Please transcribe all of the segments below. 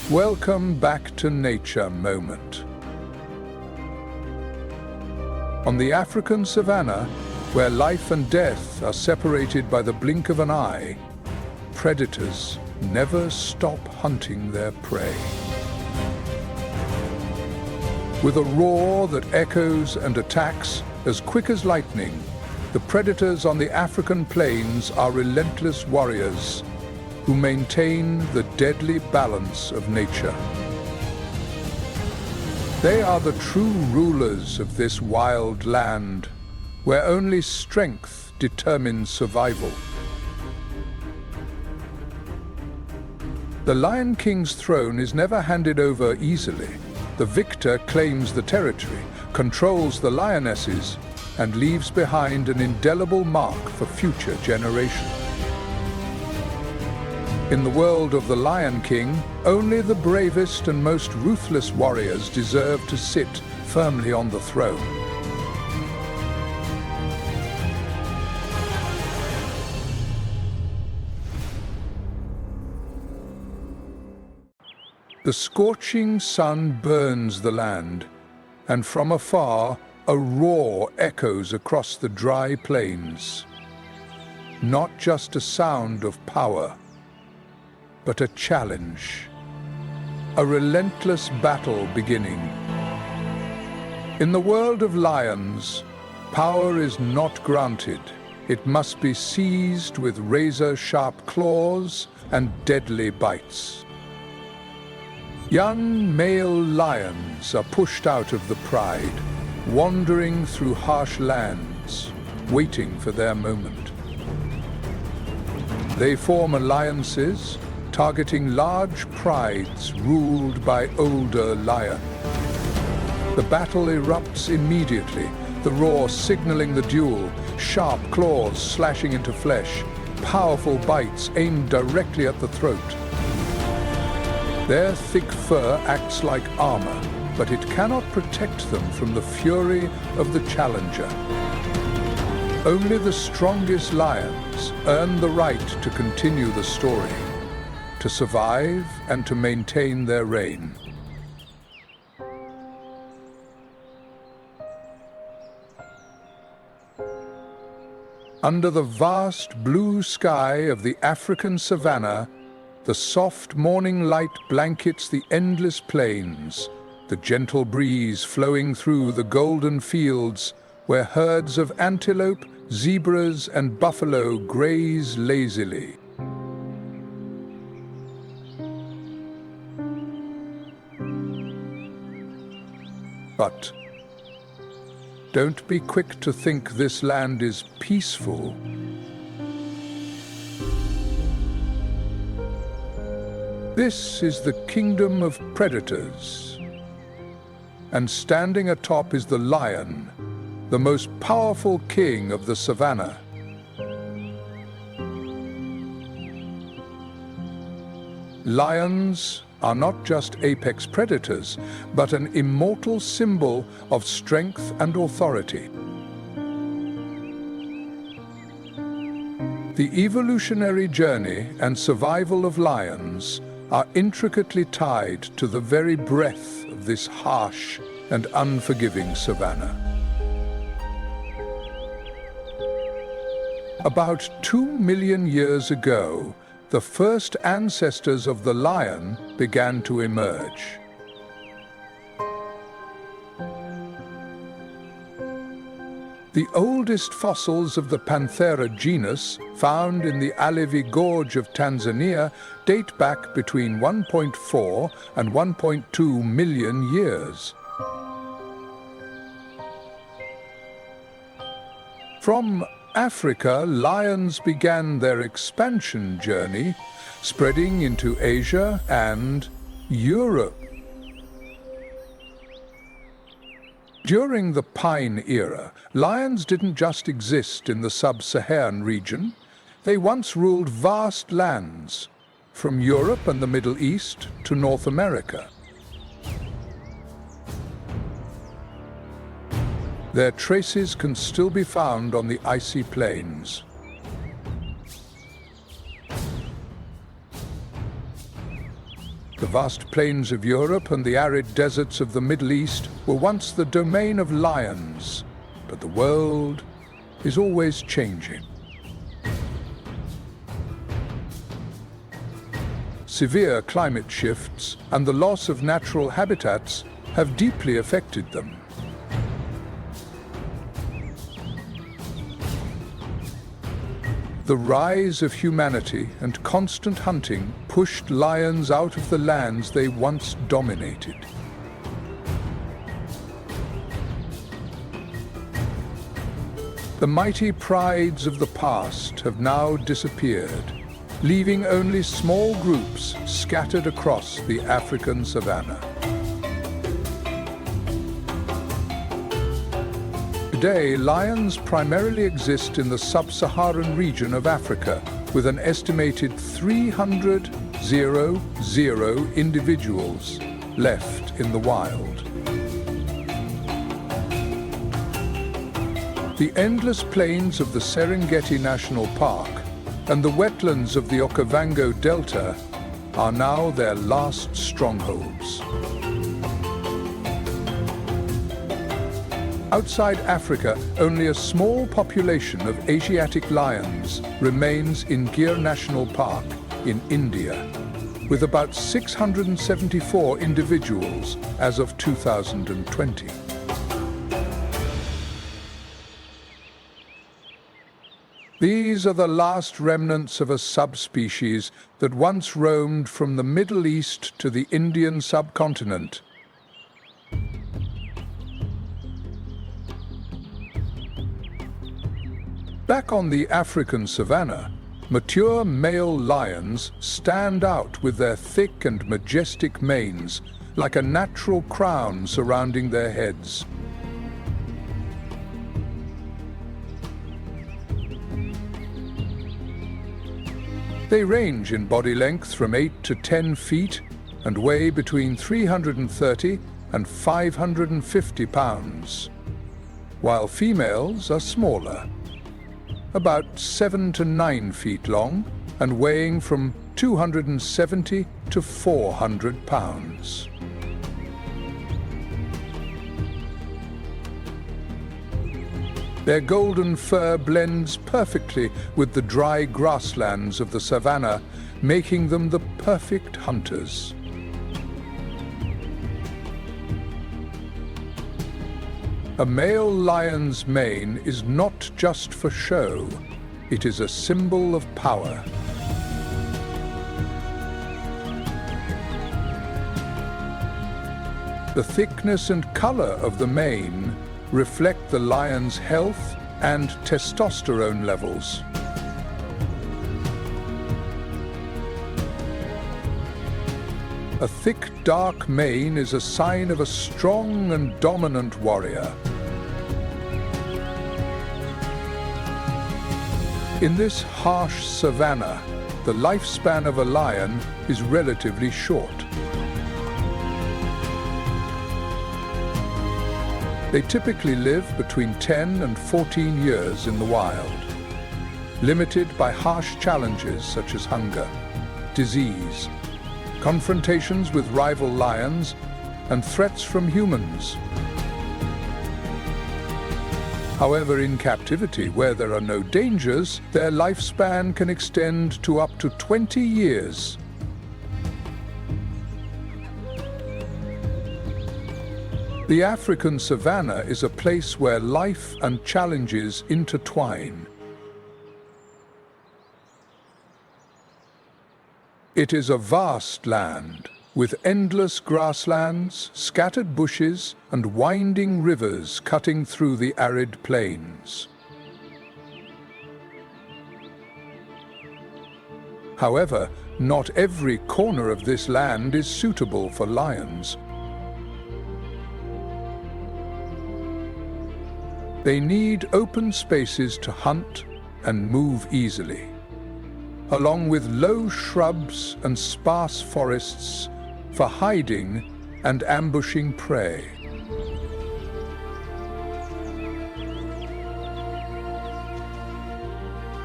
Welcome back to Nature Moment. On the African savanna, where life and death are separated by the blink of an eye, predators never stop hunting their prey. With a roar that echoes and attacks as quick as lightning, the predators on the African plains are relentless warriors who maintain the deadly balance of nature. They are the true rulers of this wild land, where only strength determines survival. The Lion King's throne is never handed over easily. The victor claims the territory, controls the lionesses, and leaves behind an indelible mark for future generations. In the world of the Lion King, only the bravest and most ruthless warriors deserve to sit firmly on the throne. The scorching sun burns the land, and from afar, a roar echoes across the dry plains. Not just a sound of power, but a challenge, a relentless battle beginning. In the world of lions, power is not granted. It must be seized with razor-sharp claws and deadly bites. Young male lions are pushed out of the pride, wandering through harsh lands, waiting for their moment. They form alliances, targeting large prides ruled by older lions. The battle erupts immediately, the roar signaling the duel, sharp claws slashing into flesh, powerful bites aimed directly at the throat. Their thick fur acts like armor, but it cannot protect them from the fury of the challenger. Only the strongest lions earn the right to continue the story, to survive and to maintain their reign. Under the vast blue sky of the African savanna, the soft morning light blankets the endless plains, the gentle breeze flowing through the golden fields where herds of antelope, zebras, and buffalo graze lazily. But don't be quick to think this land is peaceful. This is the kingdom of predators. And standing atop is the lion, the most powerful king of the savanna. Lions are not just apex predators, but an immortal symbol of strength and authority. The evolutionary journey and survival of lions are intricately tied to the very breath of this harsh and unforgiving savanna. About 2 million years ago, the first ancestors of the lion began to emerge. The oldest fossils of the Panthera genus, found in the Alevi Gorge of Tanzania, date back between 1.4 and 1.2 million years. From Africa, lions began their expansion journey, spreading into Asia and Europe. During the Pine Era, lions didn't just exist in the sub-Saharan region. They once ruled vast lands, from Europe and the Middle East to North America. Their traces can still be found on the icy plains. The vast plains of Europe and the arid deserts of the Middle East were once the domain of lions, but the world is always changing. Severe climate shifts and the loss of natural habitats have deeply affected them. The rise of humanity and constant hunting pushed lions out of the lands they once dominated. The mighty prides of the past have now disappeared, leaving only small groups scattered across the African savanna. Today, lions primarily exist in the sub-Saharan region of Africa, with an estimated 300,000 individuals left in the wild. The endless plains of the Serengeti National Park and the wetlands of the Okavango Delta are now their last strongholds. Outside Africa, only a small population of Asiatic lions remains in Gir National Park in India, with about 674 individuals as of 2020. These are the last remnants of a subspecies that once roamed from the Middle East to the Indian subcontinent. Back on the African savanna, mature male lions stand out with their thick and majestic manes, like a natural crown surrounding their heads. They range in body length from 8 to 10 feet and weigh between 330 and 550 pounds, while females are smaller, about 7 to 9 feet long and weighing from 270 to 400 pounds. Their golden fur blends perfectly with the dry grasslands of the savanna, making them the perfect hunters. A male lion's mane is not just for show, it is a symbol of power. The thickness and color of the mane reflect the lion's health and testosterone levels. A thick, dark mane is a sign of a strong and dominant warrior. In this harsh savanna, the lifespan of a lion is relatively short. They typically live between 10 and 14 years in the wild, limited by harsh challenges such as hunger, disease, confrontations with rival lions, and threats from humans. However, in captivity, where there are no dangers, their lifespan can extend to up to 20 years. The African savanna is a place where life and challenges intertwine. It is a vast land, with endless grasslands, scattered bushes, and winding rivers cutting through the arid plains. However, not every corner of this land is suitable for lions. They need open spaces to hunt and move easily, along with low shrubs and sparse forests for hiding and ambushing prey.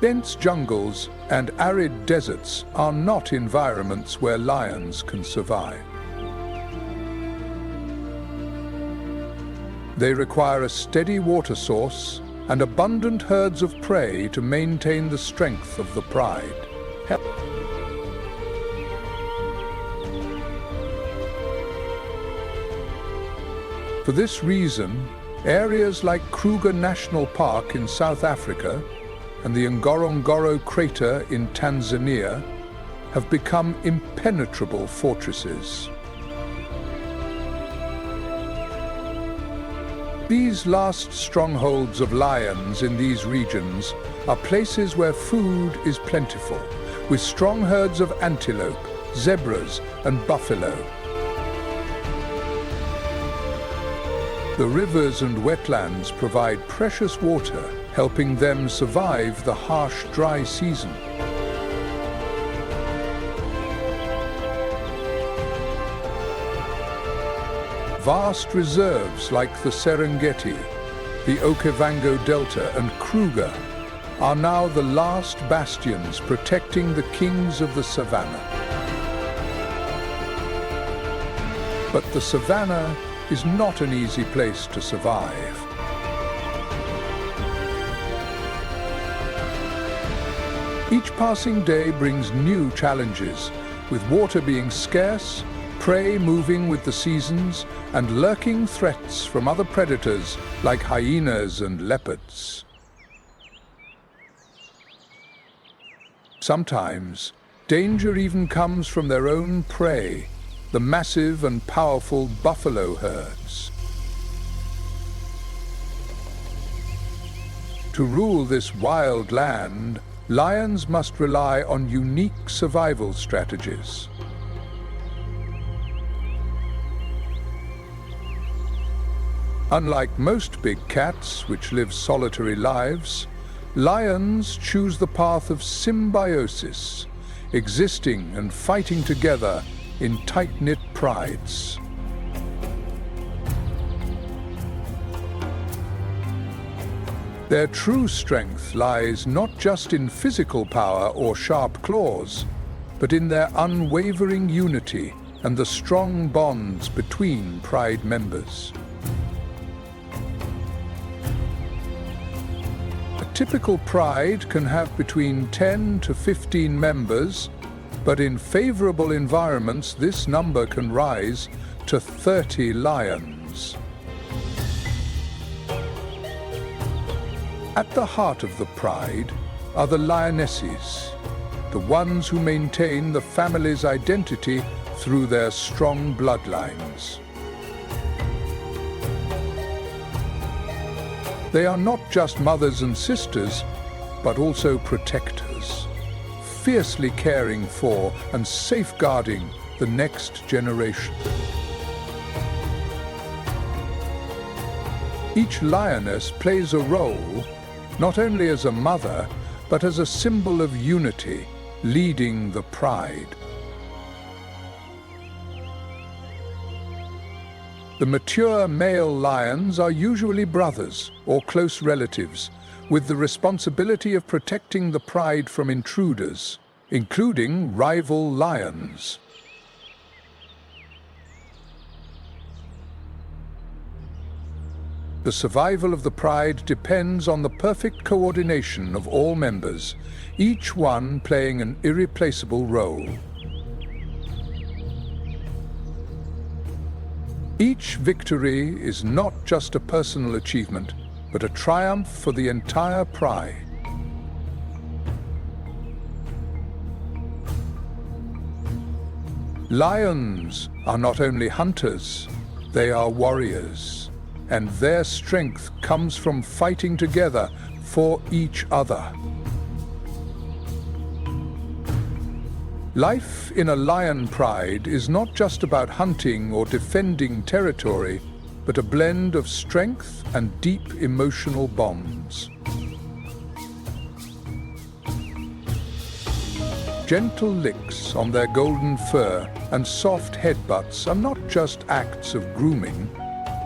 Dense jungles and arid deserts are not environments where lions can survive. They require a steady water source and abundant herds of prey to maintain the strength of the pride. For this reason, areas like Kruger National Park in South Africa and the Ngorongoro crater in Tanzania have become impenetrable fortresses. These last strongholds of lions in these regions are places where food is plentiful, with strong herds of antelope, zebras, and buffalo. The rivers and wetlands provide precious water, helping them survive the harsh, dry season. Vast reserves like the Serengeti, the Okavango Delta, and Kruger are now the last bastions protecting the kings of the savannah. But the savannah is not an easy place to survive. Each passing day brings new challenges, with water being scarce, prey moving with the seasons, and lurking threats from other predators like hyenas and leopards. Sometimes, danger even comes from their own prey, the massive and powerful buffalo herds. To rule this wild land, lions must rely on unique survival strategies. Unlike most big cats, which live solitary lives, lions choose the path of symbiosis, existing and fighting together in tight-knit prides. Their true strength lies not just in physical power or sharp claws, but in their unwavering unity and the strong bonds between pride members. A typical pride can have between 10 to 15 members, but in favorable environments this number can rise to 30 lions. At the heart of the pride are the lionesses, the ones who maintain the family's identity through their strong bloodlines. They are not just mothers and sisters, but also protectors, fiercely caring for and safeguarding the next generation. Each lioness plays a role, not only as a mother, but as a symbol of unity, leading the pride. The mature male lions are usually brothers or close relatives, with the responsibility of protecting the pride from intruders, including rival lions. The survival of the pride depends on the perfect coordination of all members, each one playing an irreplaceable role. Each victory is not just a personal achievement, but a triumph for the entire pride. Lions are not only hunters, they are warriors, and their strength comes from fighting together for each other. Life in a lion pride is not just about hunting or defending territory, but a blend of strength and deep emotional bonds. Gentle licks on their golden fur and soft headbutts are not just acts of grooming,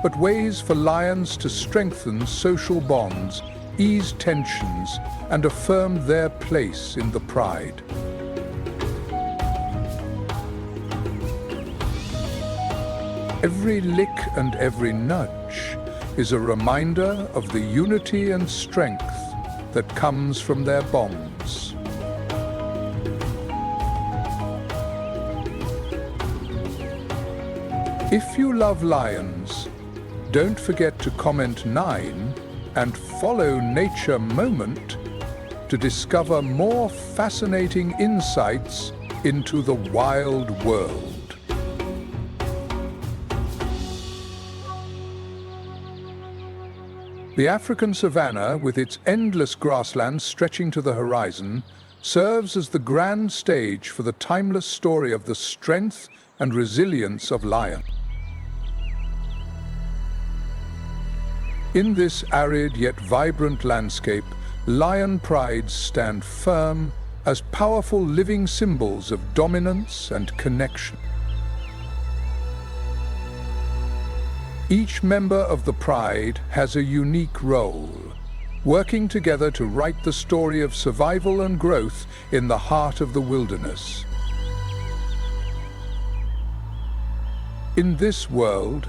but ways for lions to strengthen social bonds ease tensions and affirm their place in the pride. Every lick and every nudge is a reminder of the unity and strength that comes from their bonds. If you love lions, don't forget to comment 9 and follow Nature Moment to discover more fascinating insights into the wild world. The African savanna, with its endless grasslands stretching to the horizon, serves as the grand stage for the timeless story of the strength and resilience of lions. In this arid yet vibrant landscape, lion prides stand firm as powerful living symbols of dominance and connection. Each member of the pride has a unique role, working together to write the story of survival and growth in the heart of the wilderness. In this world,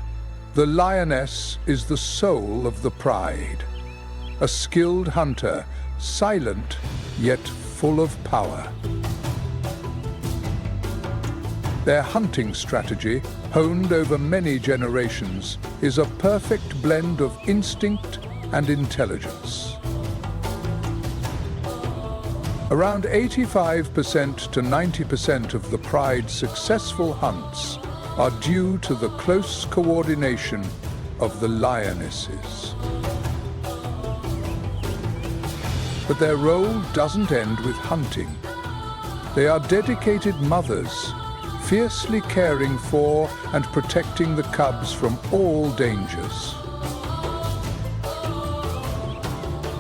the lioness is the soul of the pride, a skilled hunter, silent yet full of power. Their hunting strategy, honed over many generations, is a perfect blend of instinct and intelligence. Around 85% to 90% of the pride's successful hunts are due to the close coordination of the lionesses. But their role doesn't end with hunting. They are dedicated mothers, fiercely caring for and protecting the cubs from all dangers.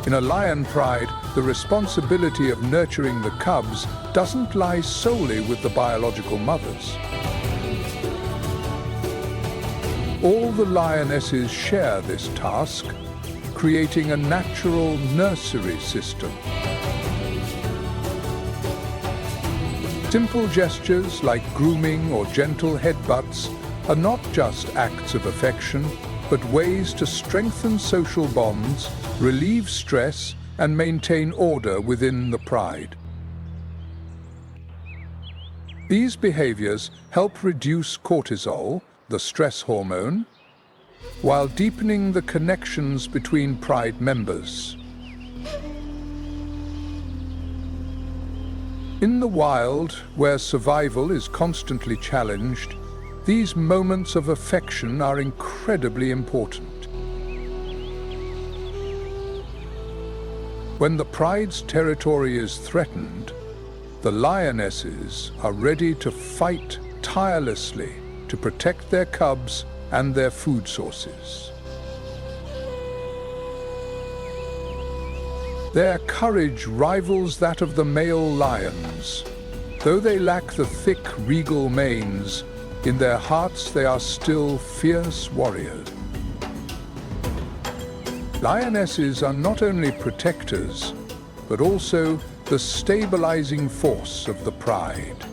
In a lion pride, the responsibility of nurturing the cubs doesn't lie solely with the biological mothers. All the lionesses share this task, creating a natural nursery system. Simple gestures like grooming or gentle headbutts are not just acts of affection, but ways to strengthen social bonds, relieve stress, and maintain order within the pride. These behaviors help reduce cortisol, the stress hormone, while deepening the connections between pride members. In the wild, where survival is constantly challenged, these moments of affection are incredibly important. When the pride's territory is threatened, the lionesses are ready to fight tirelessly to protect their cubs and their food sources. Their courage rivals that of the male lions. Though they lack the thick, regal manes, in their hearts they are still fierce warriors. Lionesses are not only protectors, but also the stabilizing force of the pride.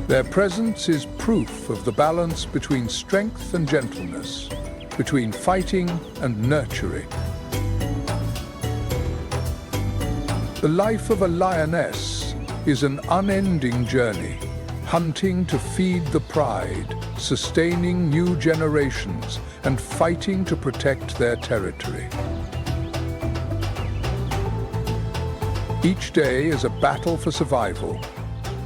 Their presence is proof of the balance between strength and gentleness, between fighting and nurturing. The life of a lioness is an unending journey, hunting to feed the pride, sustaining new generations, and fighting to protect their territory. Each day is a battle for survival,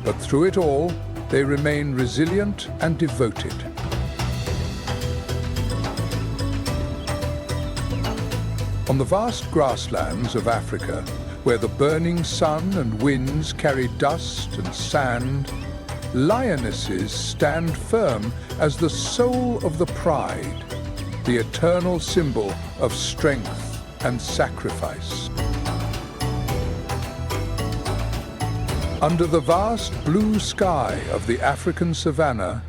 but through it all, they remain resilient and devoted. On the vast grasslands of Africa, where the burning sun and winds carry dust and sand, lionesses stand firm as the soul of the pride, the eternal symbol of strength and sacrifice. Under the vast blue sky of the African savanna,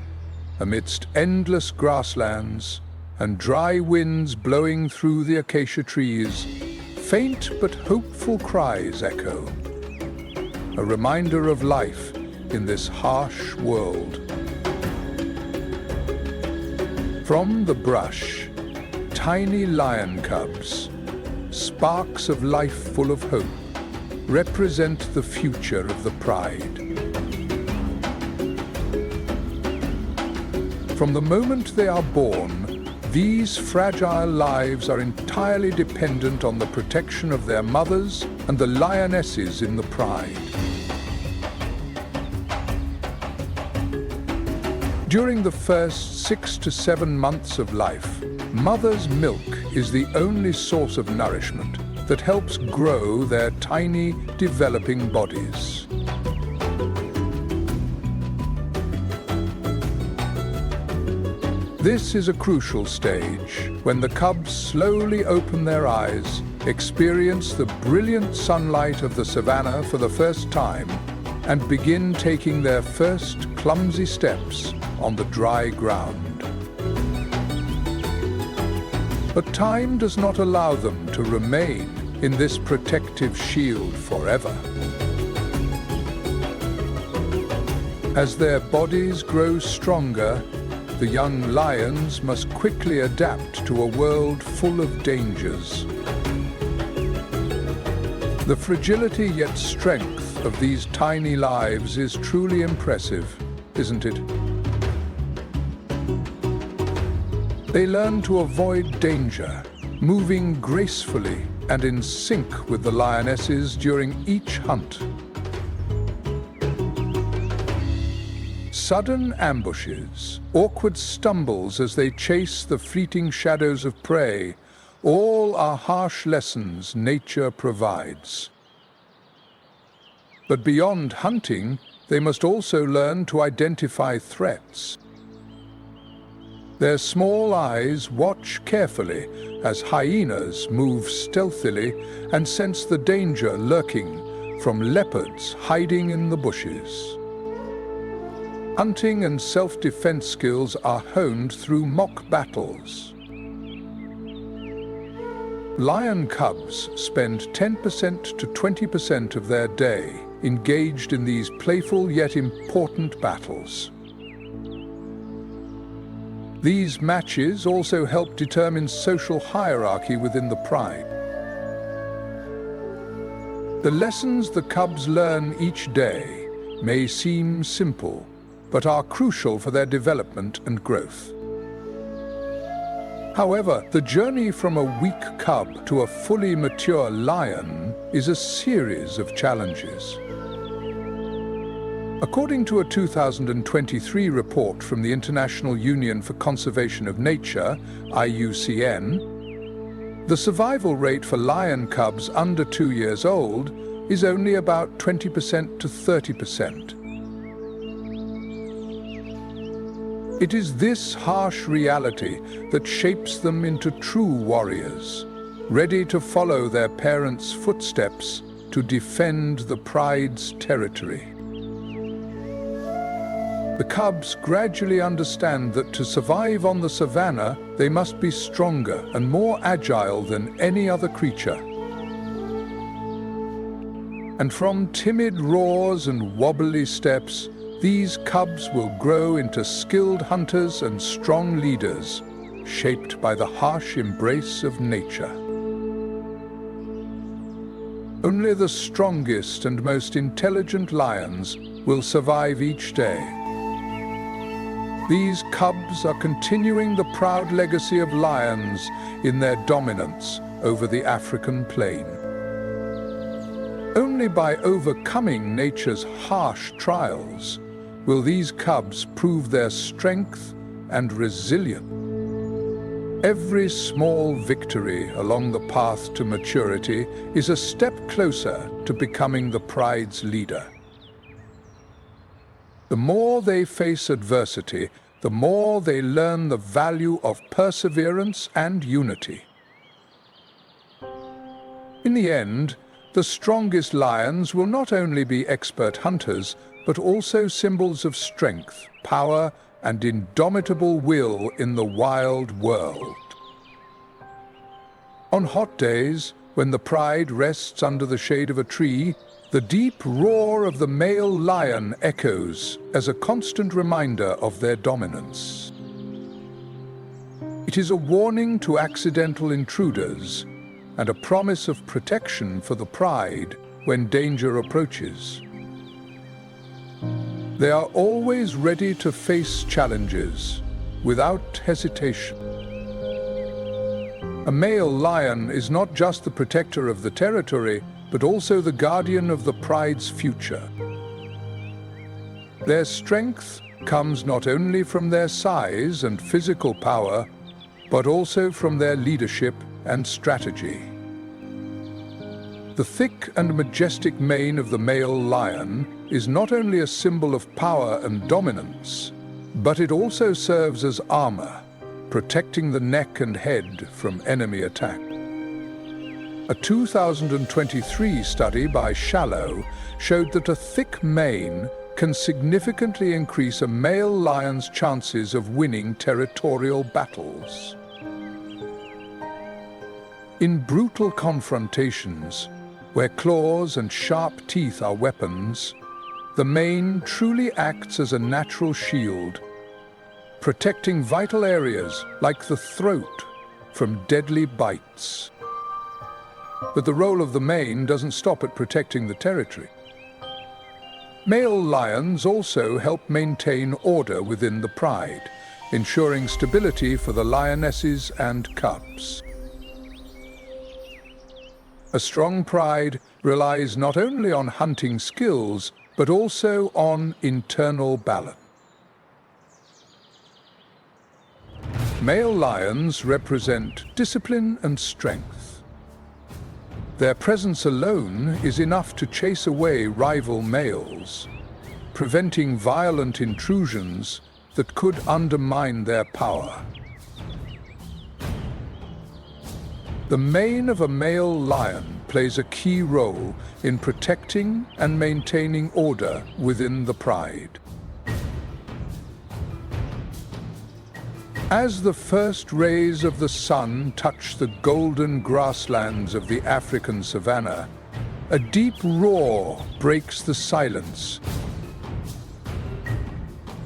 amidst endless grasslands and dry winds blowing through the acacia trees, faint but hopeful cries echo, a reminder of life in this harsh world. From the brush, tiny lion cubs, sparks of life full of hope, represent the future of the pride. From the moment they are born, these fragile lives are entirely dependent on the protection of their mothers and the lionesses in the pride. During the first 6 to 7 months of life, mother's milk is the only source of nourishment that helps grow their tiny, developing bodies. This is a crucial stage when the cubs slowly open their eyes, experience the brilliant sunlight of the savannah for the first time, and begin taking their first clumsy steps on the dry ground. But time does not allow them to remain in this protective shield forever. As their bodies grow stronger, the young lions must quickly adapt to a world full of dangers. The fragility yet strength of these tiny lives is truly impressive, isn't it? They learn to avoid danger, moving gracefully and in sync with the lionesses during each hunt. Sudden ambushes, awkward stumbles as they chase the fleeting shadows of prey, all are harsh lessons nature provides. But beyond hunting, they must also learn to identify threats. Their small eyes watch carefully as hyenas move stealthily and sense the danger lurking from leopards hiding in the bushes. Hunting and self-defense skills are honed through mock battles. Lion cubs spend 10% to 20% of their day engaged in these playful yet important battles. These matches also help determine social hierarchy within the pride. The lessons the cubs learn each day may seem simple, but are crucial for their development and growth. However, the journey from a weak cub to a fully mature lion is a series of challenges. According to a 2023 report from the International Union for Conservation of Nature, IUCN, the survival rate for lion cubs under 2 years old is only about 20% to 30%. It is this harsh reality that shapes them into true warriors, ready to follow their parents' footsteps to defend the pride's territory. The cubs gradually understand that to survive on the savannah, they must be stronger and more agile than any other creature. And from timid roars and wobbly steps, these cubs will grow into skilled hunters and strong leaders, shaped by the harsh embrace of nature. Only the strongest and most intelligent lions will survive each day. These cubs are continuing the proud legacy of lions in their dominance over the African plain. Only by overcoming nature's harsh trials will these cubs prove their strength and resilience. Every small victory along the path to maturity is a step closer to becoming the pride's leader. The more they face adversity, the more they learn the value of perseverance and unity. In the end, the strongest lions will not only be expert hunters, but also symbols of strength, power, and indomitable will in the wild world. On hot days, when the pride rests under the shade of a tree, the deep roar of the male lion echoes as a constant reminder of their dominance. It is a warning to accidental intruders and a promise of protection for the pride when danger approaches. They are always ready to face challenges without hesitation. A male lion is not just the protector of the territory, but also the guardian of the pride's future. Their strength comes not only from their size and physical power, but also from their leadership and strategy. The thick and majestic mane of the male lion is not only a symbol of power and dominance, but it also serves as armor, protecting the neck and head from enemy attack. A 2023 study by Shallow showed that a thick mane can significantly increase a male lion's chances of winning territorial battles. In brutal confrontations, where claws and sharp teeth are weapons, the mane truly acts as a natural shield, protecting vital areas like the throat from deadly bites. But the role of the mane doesn't stop at protecting the territory. Male lions also help maintain order within the pride, ensuring stability for the lionesses and cubs. A strong pride relies not only on hunting skills, but also on internal balance. Male lions represent discipline and strength. Their presence alone is enough to chase away rival males, preventing violent intrusions that could undermine their power. The mane of a male lion plays a key role in protecting and maintaining order within the pride. As the first rays of the sun touch the golden grasslands of the African savanna, a deep roar breaks the silence.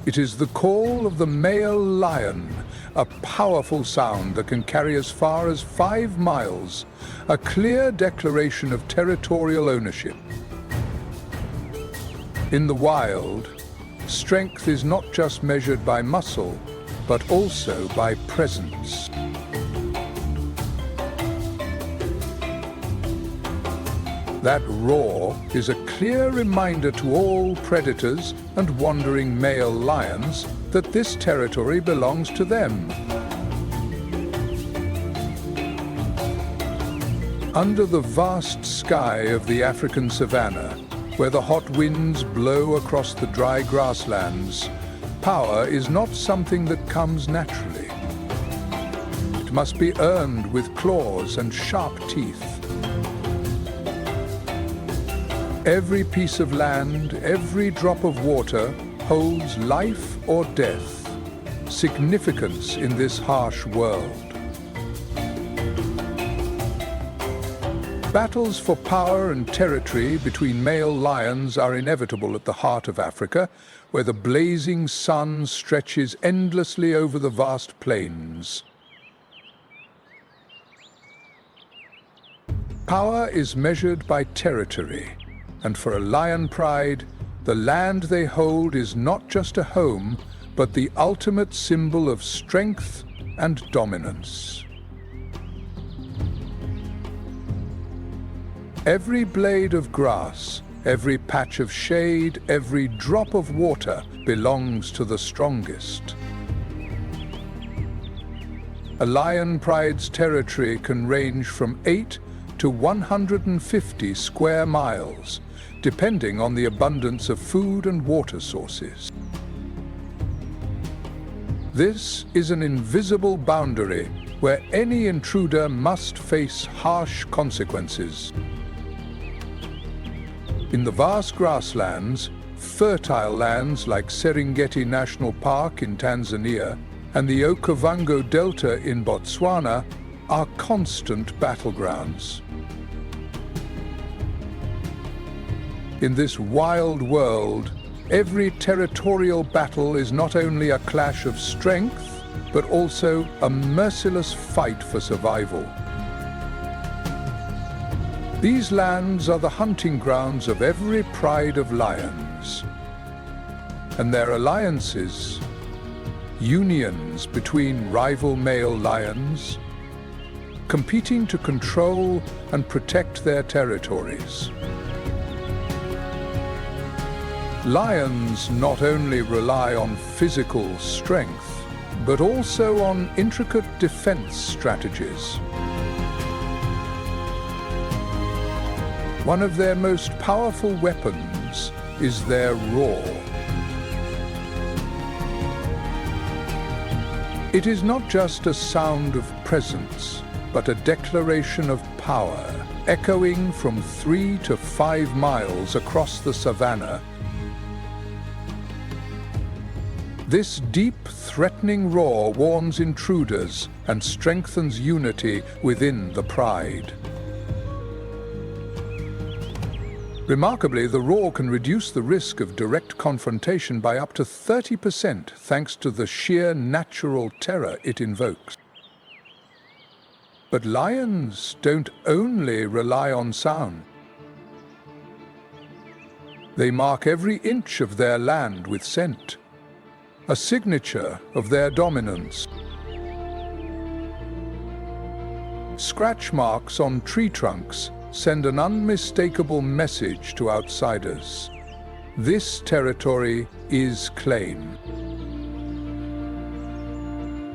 It is the call of the male lion, a powerful sound that can carry as far as 5 miles, a clear declaration of territorial ownership. In the wild, strength is not just measured by muscle, but also by presence. That roar is a clear reminder to all predators and wandering male lions that this territory belongs to them. Under the vast sky of the African savanna, where the hot winds blow across the dry grasslands, power is not something that comes naturally. It must be earned with claws and sharp teeth. Every piece of land, every drop of water holds life or death, significance in this harsh world. Battles for power and territory between male lions are inevitable at the heart of Africa, where the blazing sun stretches endlessly over the vast plains. Power is measured by territory, and for a lion pride, the land they hold is not just a home, but the ultimate symbol of strength and dominance. Every blade of grass, every patch of shade, every drop of water belongs to the strongest. A lion pride's territory can range from 8 to 150 square miles, depending on the abundance of food and water sources. This is an invisible boundary where any intruder must face harsh consequences. In the vast grasslands, Fertile lands like Serengeti National Park in Tanzania and the Okavango Delta in Botswana are constant battlegrounds. In this wild world, every territorial battle is not only a clash of strength, but also a merciless fight for survival. These lands are the hunting grounds of every pride of lions, and their alliances, unions between rival male lions, competing to control and protect their territories. Lions not only rely on physical strength, but also on intricate defense strategies. One of their most powerful weapons is their roar. It is not just a sound of presence, but a declaration of power, echoing from 3 to 5 miles across the savannah. This deep, threatening roar warns intruders and strengthens unity within the pride. Remarkably, the roar can reduce the risk of direct confrontation by up to 30% thanks to the sheer natural terror it invokes. But lions don't only rely on sound. They mark every inch of their land with scent, a signature of their dominance. Scratch marks on tree trunks send an unmistakable message to outsiders. This territory is claimed.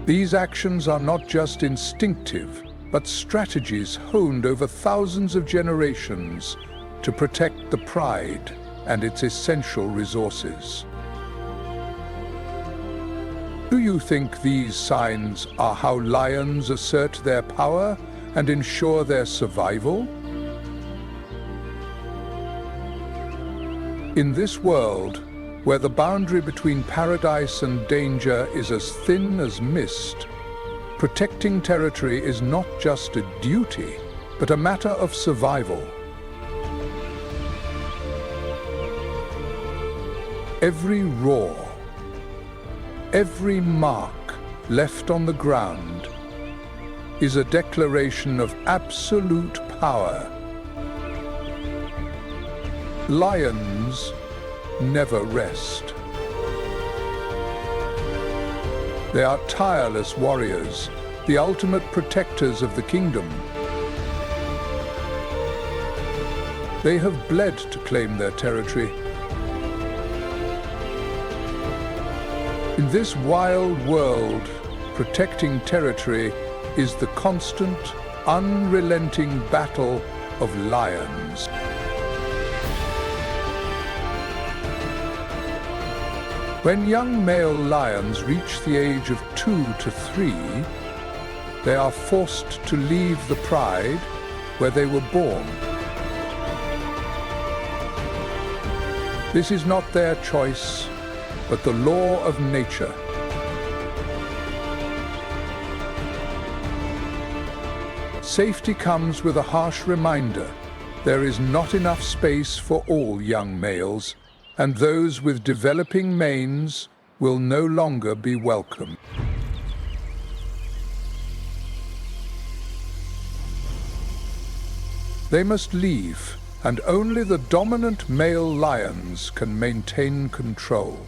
These actions are not just instinctive, but strategies honed over thousands of generations to protect the pride and its essential resources. Do you think these signs are how lions assert their power and ensure their survival? In this world, where the boundary between paradise and danger is as thin as mist, protecting territory is not just a duty, but a matter of survival. Every roar, every mark left on the ground is a declaration of absolute power. Lions never rest. They are tireless warriors, the ultimate protectors of the kingdom. They have bled to claim their territory. In this wild world, protecting territory is the constant, unrelenting battle of lions. When young male lions reach the age of 2 to 3, they are forced to leave the pride where they were born. This is not their choice, but the law of nature. Safety comes with a harsh reminder. There is not enough space for all young males, and those with developing manes will no longer be welcome. They must leave, and only the dominant male lions can maintain control.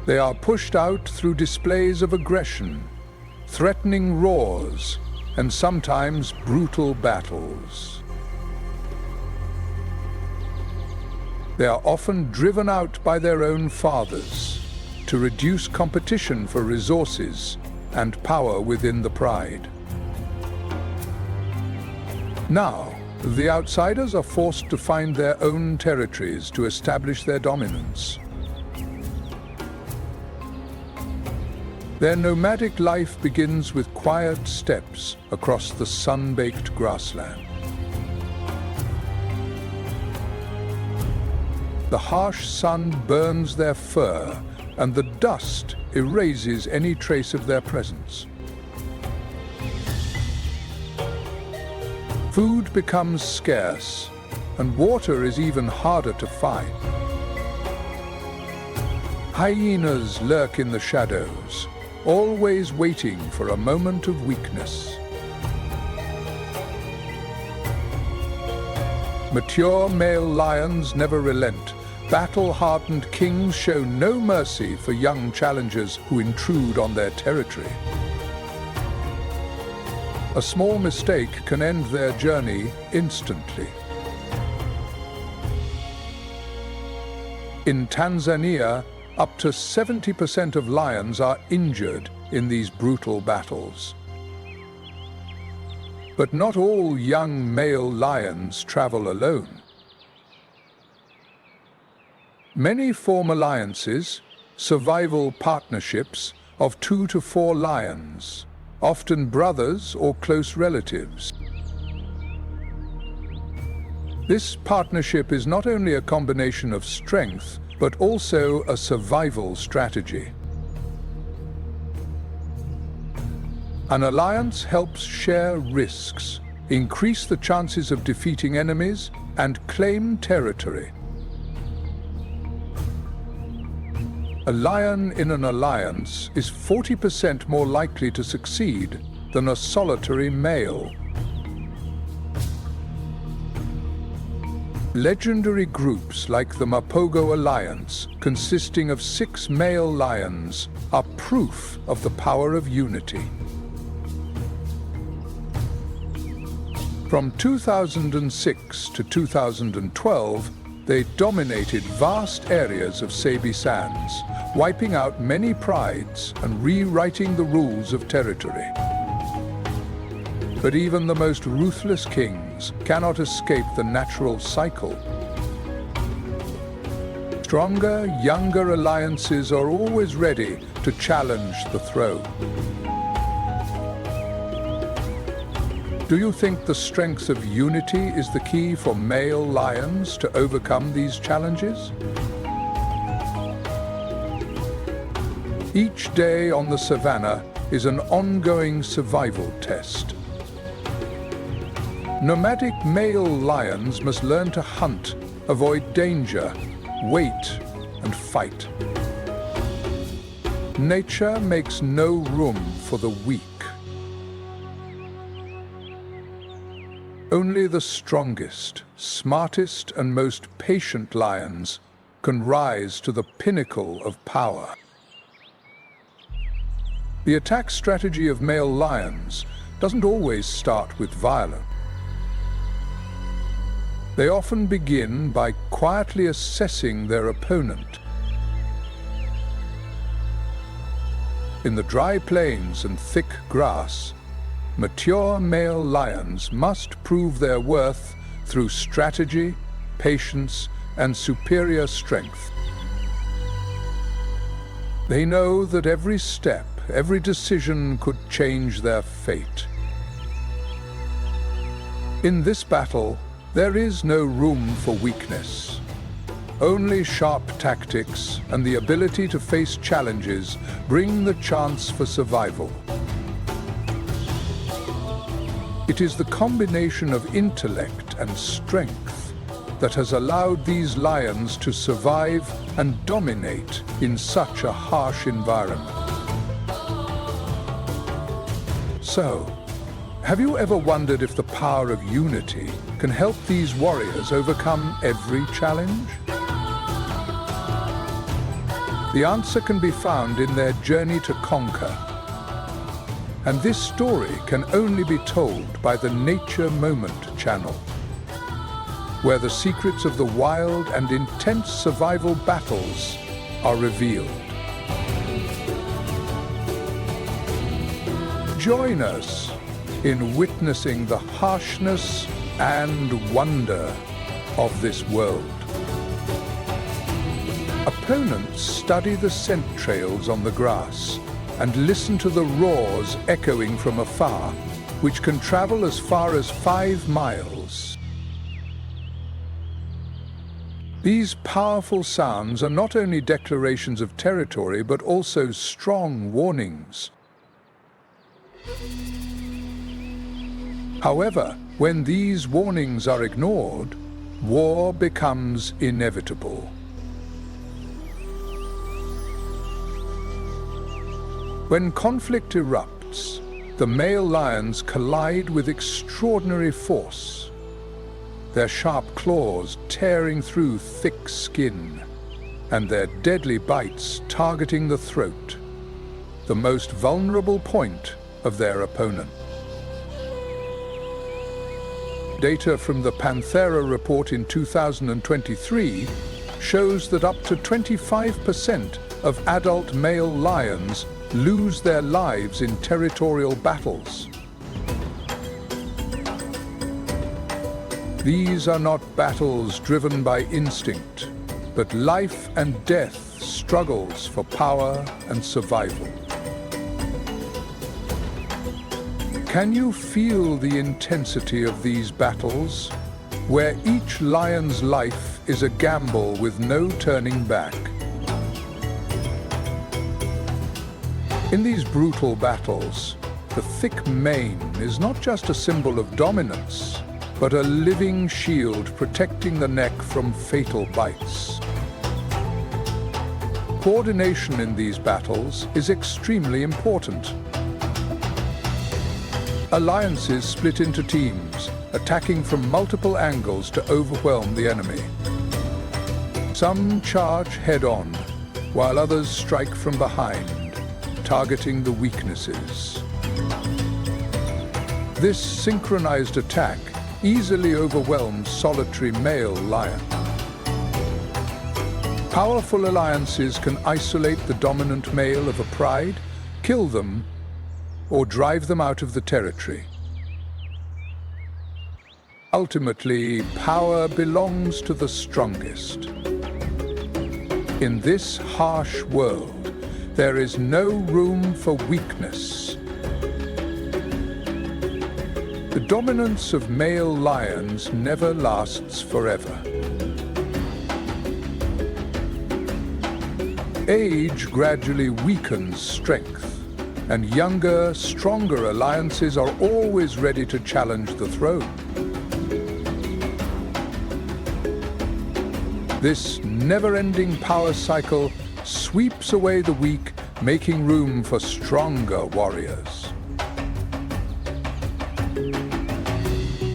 They are pushed out through displays of aggression, threatening roars, and sometimes brutal battles. They are often driven out by their own fathers to reduce competition for resources and power within the pride. Now, the outsiders are forced to find their own territories to establish their dominance. Their nomadic life begins with quiet steps across the sun-baked grassland. The harsh sun burns their fur, and the dust erases any trace of their presence. Food becomes scarce, and water is even harder to find. Hyenas lurk in the shadows, always waiting for a moment of weakness. Mature male lions never relent. Battle-hardened kings show no mercy for young challengers who intrude on their territory. A small mistake can end their journey instantly. In Tanzania, up to 70% of lions are injured in these brutal battles. But not all young male lions travel alone. Many form alliances, survival partnerships of 2 to 4 lions, often brothers or close relatives. This partnership is not only a combination of strength, but also a survival strategy. An alliance helps share risks, increase the chances of defeating enemies, and claim territory. A lion in an alliance is 40% more likely to succeed than a solitary male. Legendary groups like the Mapogo Alliance, consisting of 6 male lions, are proof of the power of unity. From 2006 to 2012, they dominated vast areas of Sabi Sands, wiping out many prides and rewriting the rules of territory. But even the most ruthless kings cannot escape the natural cycle. Stronger, younger alliances are always ready to challenge the throne. Do you think the strength of unity is the key for male lions to overcome these challenges? Each day on the savannah is an ongoing survival test. Nomadic male lions must learn to hunt, avoid danger, wait, and fight. Nature makes no room for the weak. Only the strongest, smartest, and most patient lions can rise to the pinnacle of power. The attack strategy of male lions doesn't always start with violence. They often begin by quietly assessing their opponent. In the dry plains and thick grass, mature male lions must prove their worth through strategy, patience, and superior strength. They know that every step, every decision could change their fate. In this battle, there is no room for weakness. Only sharp tactics and the ability to face challenges bring the chance for survival. It is the combination of intellect and strength that has allowed these lions to survive and dominate in such a harsh environment. So, have you ever wondered if the power of unity can help these warriors overcome every challenge? The answer can be found in their journey to conquer. And this story can only be told by the Nature Moment channel, where the secrets of the wild and intense survival battles are revealed. Join us in witnessing the harshness and wonder of this world. Opponents study the scent trails on the grass and listen to the roars echoing from afar, which can travel as far as 5 miles. These powerful sounds are not only declarations of territory, but also strong warnings. However, when these warnings are ignored, war becomes inevitable. When conflict erupts, the male lions collide with extraordinary force, their sharp claws tearing through thick skin, and their deadly bites targeting the throat, the most vulnerable point of their opponent. Data from the Panthera report in 2023 shows that up to 25% of adult male lions lose their lives in territorial battles. These are not battles driven by instinct, but life and death struggles for power and survival. Can you feel the intensity of these battles, where each lion's life is a gamble with no turning back? In these brutal battles, the thick mane is not just a symbol of dominance, but a living shield protecting the neck from fatal bites. Coordination in these battles is extremely important. Alliances split into teams, attacking from multiple angles to overwhelm the enemy. Some charge head-on, while others strike from behind, targeting the weaknesses. This synchronized attack easily overwhelms solitary male lions. Powerful alliances can isolate the dominant male of a pride, kill them, or drive them out of the territory. Ultimately, power belongs to the strongest. In this harsh world, there is no room for weakness. The dominance of male lions never lasts forever. Age gradually weakens strength, and younger, stronger alliances are always ready to challenge the throne. This never-ending power cycle sweeps away the weak, making room for stronger warriors.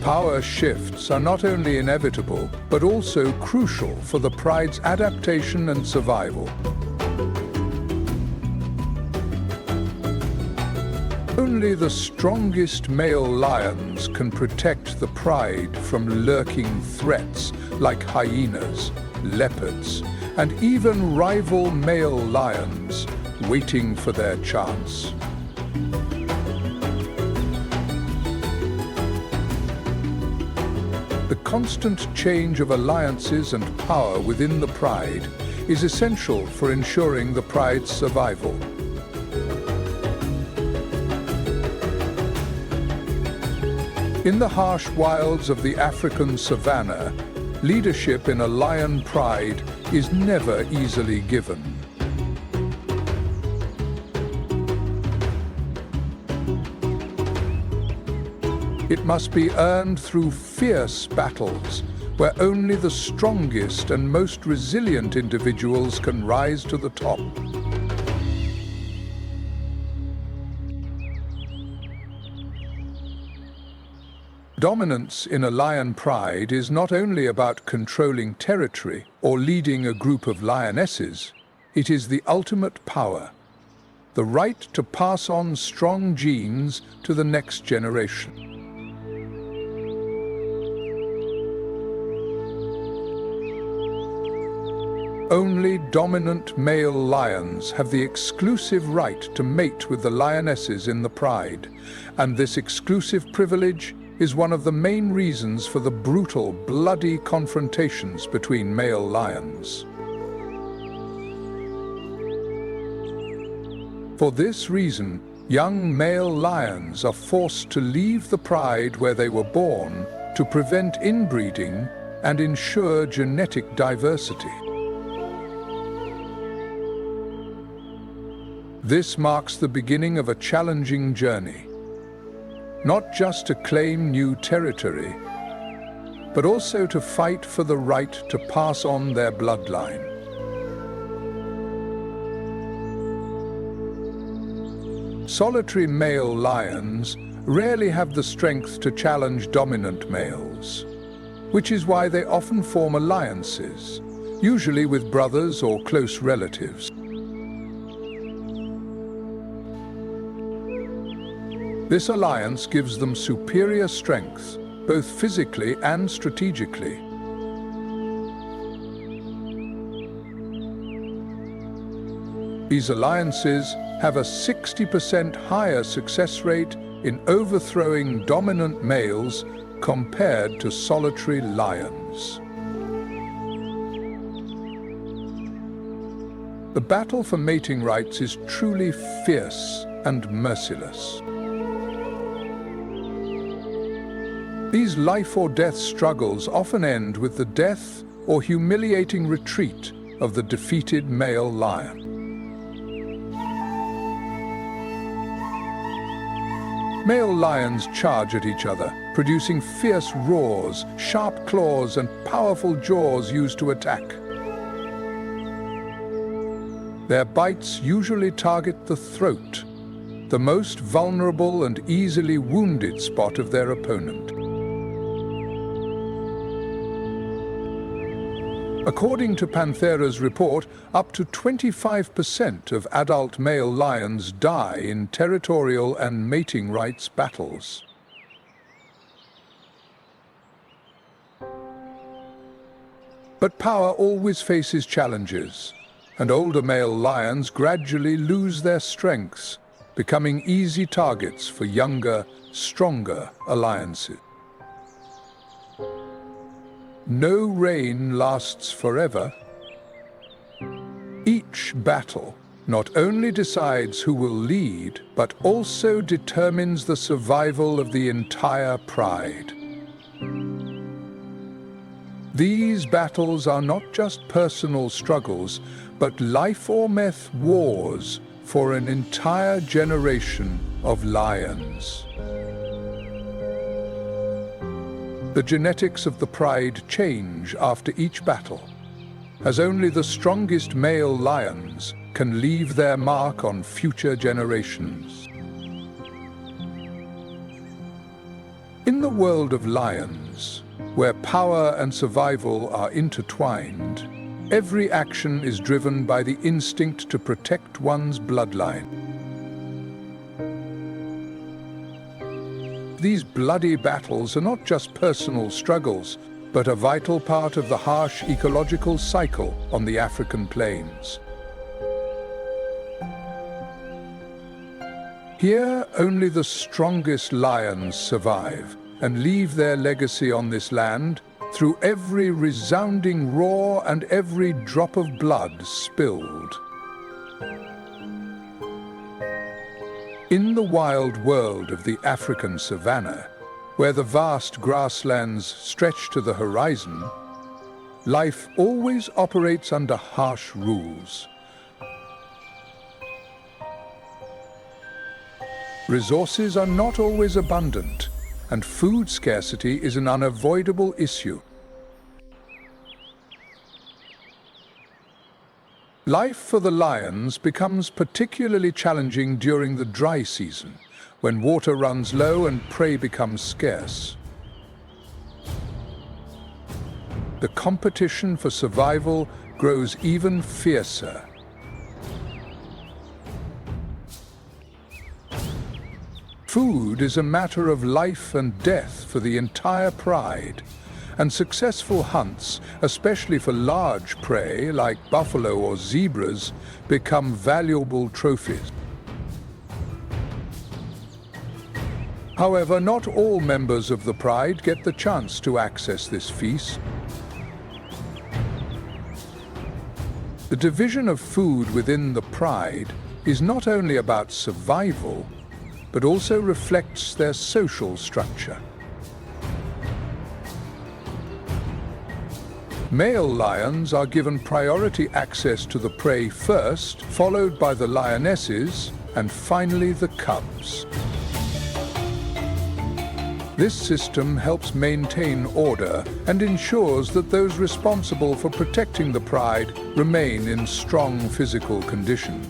Power shifts are not only inevitable, but also crucial for the pride's adaptation and survival. Only the strongest male lions can protect the pride from lurking threats like hyenas, leopards, and even rival male lions waiting for their chance. The constant change of alliances and power within the pride is essential for ensuring the pride's survival. In the harsh wilds of the African savanna, leadership in a lion pride is never easily given. It must be earned through fierce battles, where only the strongest and most resilient individuals can rise to the top. Dominance in a lion pride is not only about controlling territory or leading a group of lionesses, it is the ultimate power, the right to pass on strong genes to the next generation. Only dominant male lions have the exclusive right to mate with the lionesses in the pride, and this exclusive privilege is one of the main reasons for the brutal, bloody confrontations between male lions. For this reason, young male lions are forced to leave the pride where they were born to prevent inbreeding and ensure genetic diversity. This marks the beginning of a challenging journey, not just to claim new territory, but also to fight for the right to pass on their bloodline. Solitary male lions rarely have the strength to challenge dominant males, which is why they often form alliances, usually with brothers or close relatives. This alliance gives them superior strength, both physically and strategically. These alliances have a 60% higher success rate in overthrowing dominant males compared to solitary lions. The battle for mating rights is truly fierce and merciless. These life-or-death struggles often end with the death or humiliating retreat of the defeated male lion. Male lions charge at each other, producing fierce roars, sharp claws, and powerful jaws used to attack. Their bites usually target the throat, the most vulnerable and easily wounded spot of their opponent. According to Panthera's report, up to 25% of adult male lions die in territorial and mating rights battles. But power always faces challenges, and older male lions gradually lose their strengths, becoming easy targets for younger, stronger alliances. No reign lasts forever. Each battle not only decides who will lead, but also determines the survival of the entire pride. These battles are not just personal struggles, but life-or-death wars for an entire generation of lions. The genetics of the pride change after each battle, as only the strongest male lions can leave their mark on future generations. In the world of lions, where power and survival are intertwined, every action is driven by the instinct to protect one's bloodline. These bloody battles are not just personal struggles, but a vital part of the harsh ecological cycle on the African plains. Here, only the strongest lions survive and leave their legacy on this land through every resounding roar and every drop of blood spilled. In the wild world of the African savanna, where the vast grasslands stretch to the horizon, life always operates under harsh rules. Resources are not always abundant, and food scarcity is an unavoidable issue. Life for the lions becomes particularly challenging during the dry season, when water runs low and prey becomes scarce. The competition for survival grows even fiercer. Food is a matter of life and death for the entire pride, and successful hunts, especially for large prey like buffalo or zebras, become valuable trophies. However, not all members of the pride get the chance to access this feast. The division of food within the pride is not only about survival, but also reflects their social structure. Male lions are given priority access to the prey first, followed by the lionesses, and finally the cubs. This system helps maintain order and ensures that those responsible for protecting the pride remain in strong physical condition.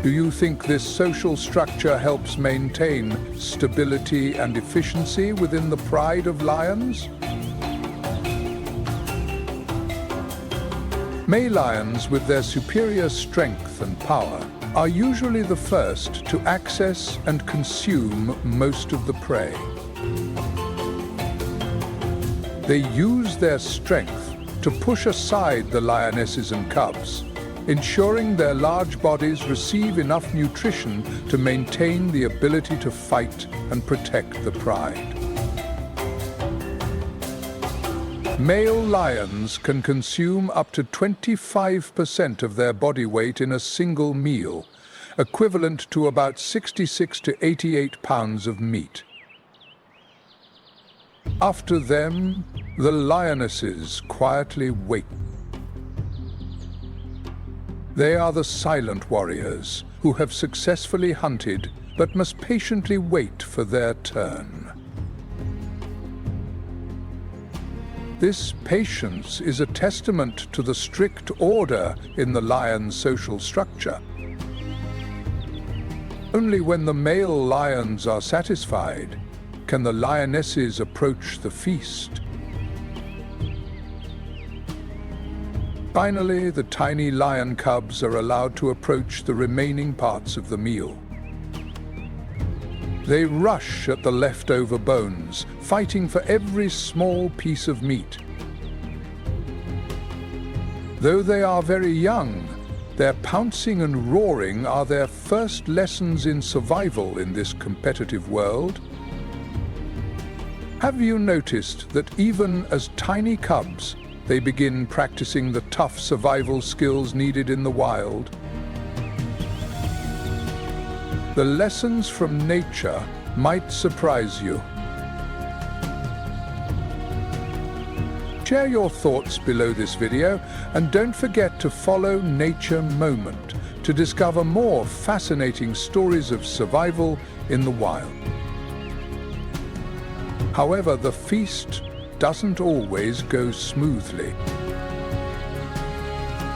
Do you think this social structure helps maintain stability and efficiency within the pride of lions? Male lions, with their superior strength and power, are usually the first to access and consume most of the prey. They use their strength to push aside the lionesses and cubs, ensuring their large bodies receive enough nutrition to maintain the ability to fight and protect the pride. Male lions can consume up to 25% of their body weight in a single meal, equivalent to about 66 to 88 pounds of meat. After them, the lionesses quietly wait. They are the silent warriors who have successfully hunted but must patiently wait for their turn. This patience is a testament to the strict order in the lion's social structure. Only when the male lions are satisfied can the lionesses approach the feast. Finally, the tiny lion cubs are allowed to approach the remaining parts of the meal. They rush at the leftover bones, fighting for every small piece of meat. Though they are very young, their pouncing and roaring are their first lessons in survival in this competitive world. Have you noticed that even as tiny cubs, they begin practicing the tough survival skills needed in the wild? The lessons from nature might surprise you. Share your thoughts below this video, and don't forget to follow Nature Moment to discover more fascinating stories of survival in the wild. However, the feast doesn't always go smoothly.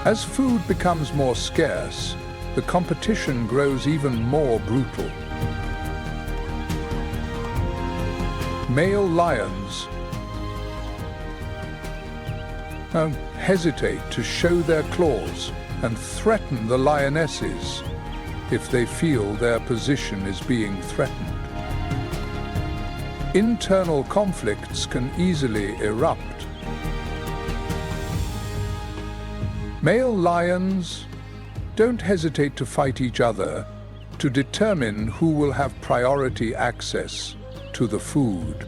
As food becomes more scarce, the competition grows even more brutal. Male lions don't hesitate to show their claws and threaten the lionesses if they feel their position is being threatened. Internal conflicts can easily erupt. Male lions don't hesitate to fight each other to determine who will have priority access to the food.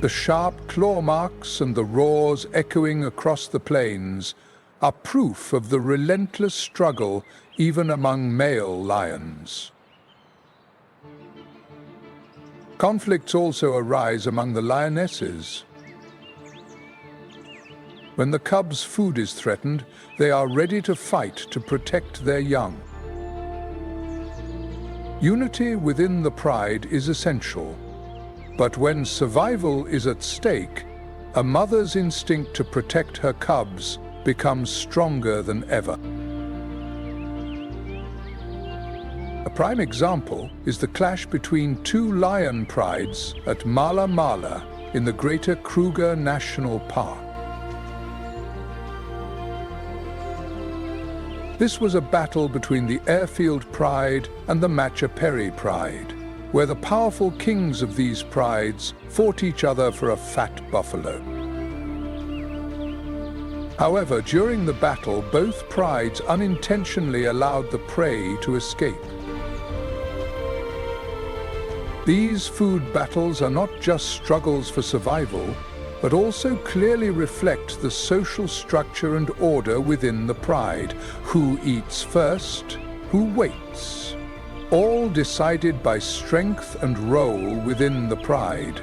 The sharp claw marks and the roars echoing across the plains are proof of the relentless struggle even among male lions. Conflicts also arise among the lionesses. When the cubs' food is threatened, they are ready to fight to protect their young. Unity within the pride is essential, but when survival is at stake, a mother's instinct to protect her cubs becomes stronger than ever. A prime example is the clash between two lion prides at Mala Mala in the Greater Kruger National Park. This was a battle between the Airfield Pride and the Machaperi Pride, where the powerful kings of these prides fought each other for a fat buffalo. However, during the battle, both prides unintentionally allowed the prey to escape. These food battles are not just struggles for survival, but also clearly reflect the social structure and order within the pride. Who eats first, who waits, all decided by strength and role within the pride.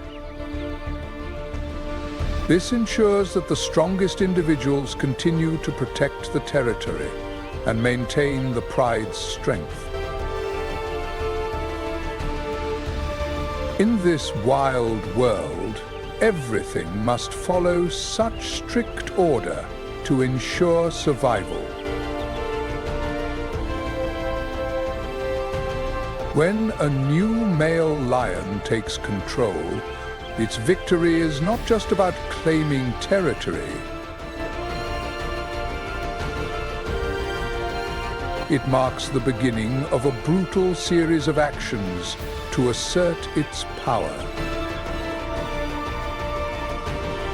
This ensures that the strongest individuals continue to protect the territory and maintain the pride's strength. In this wild world, everything must follow such strict order to ensure survival. When a new male lion takes control, its victory is not just about claiming territory. It marks the beginning of a brutal series of actions to assert its power.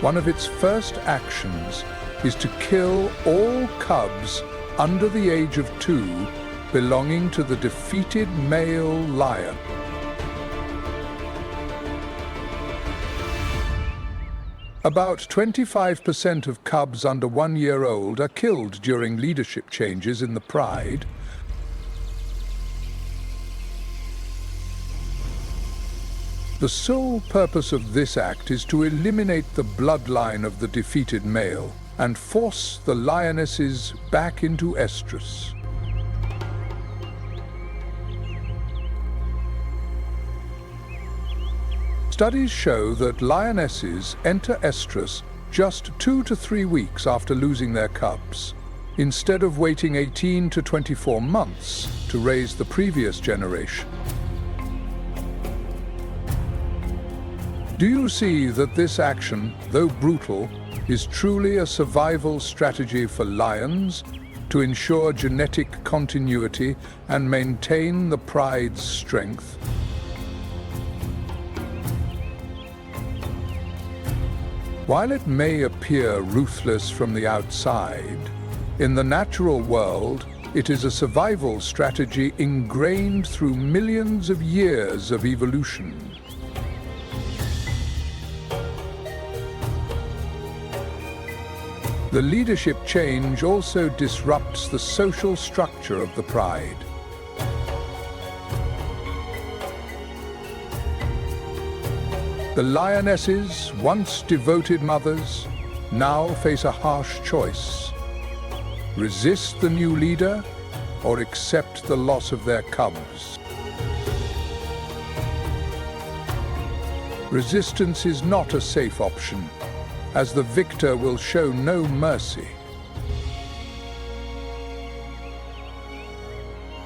One of its first actions is to kill all cubs under the age of 2 belonging to the defeated male lion. About 25% of cubs under 1 year old are killed during leadership changes in the pride. The sole purpose of this act is to eliminate the bloodline of the defeated male and force the lionesses back into estrus. Studies show that lionesses enter estrus just 2 to 3 weeks after losing their cubs, instead of waiting 18 to 24 months to raise the previous generation. Do you see that this action, though brutal, is truly a survival strategy for lions to ensure genetic continuity and maintain the pride's strength? While it may appear ruthless from the outside, in the natural world, it is a survival strategy ingrained through millions of years of evolution. The leadership change also disrupts the social structure of the pride. The lionesses, once devoted mothers, now face a harsh choice: resist the new leader or accept the loss of their cubs. Resistance is not a safe option, as the victor will show no mercy.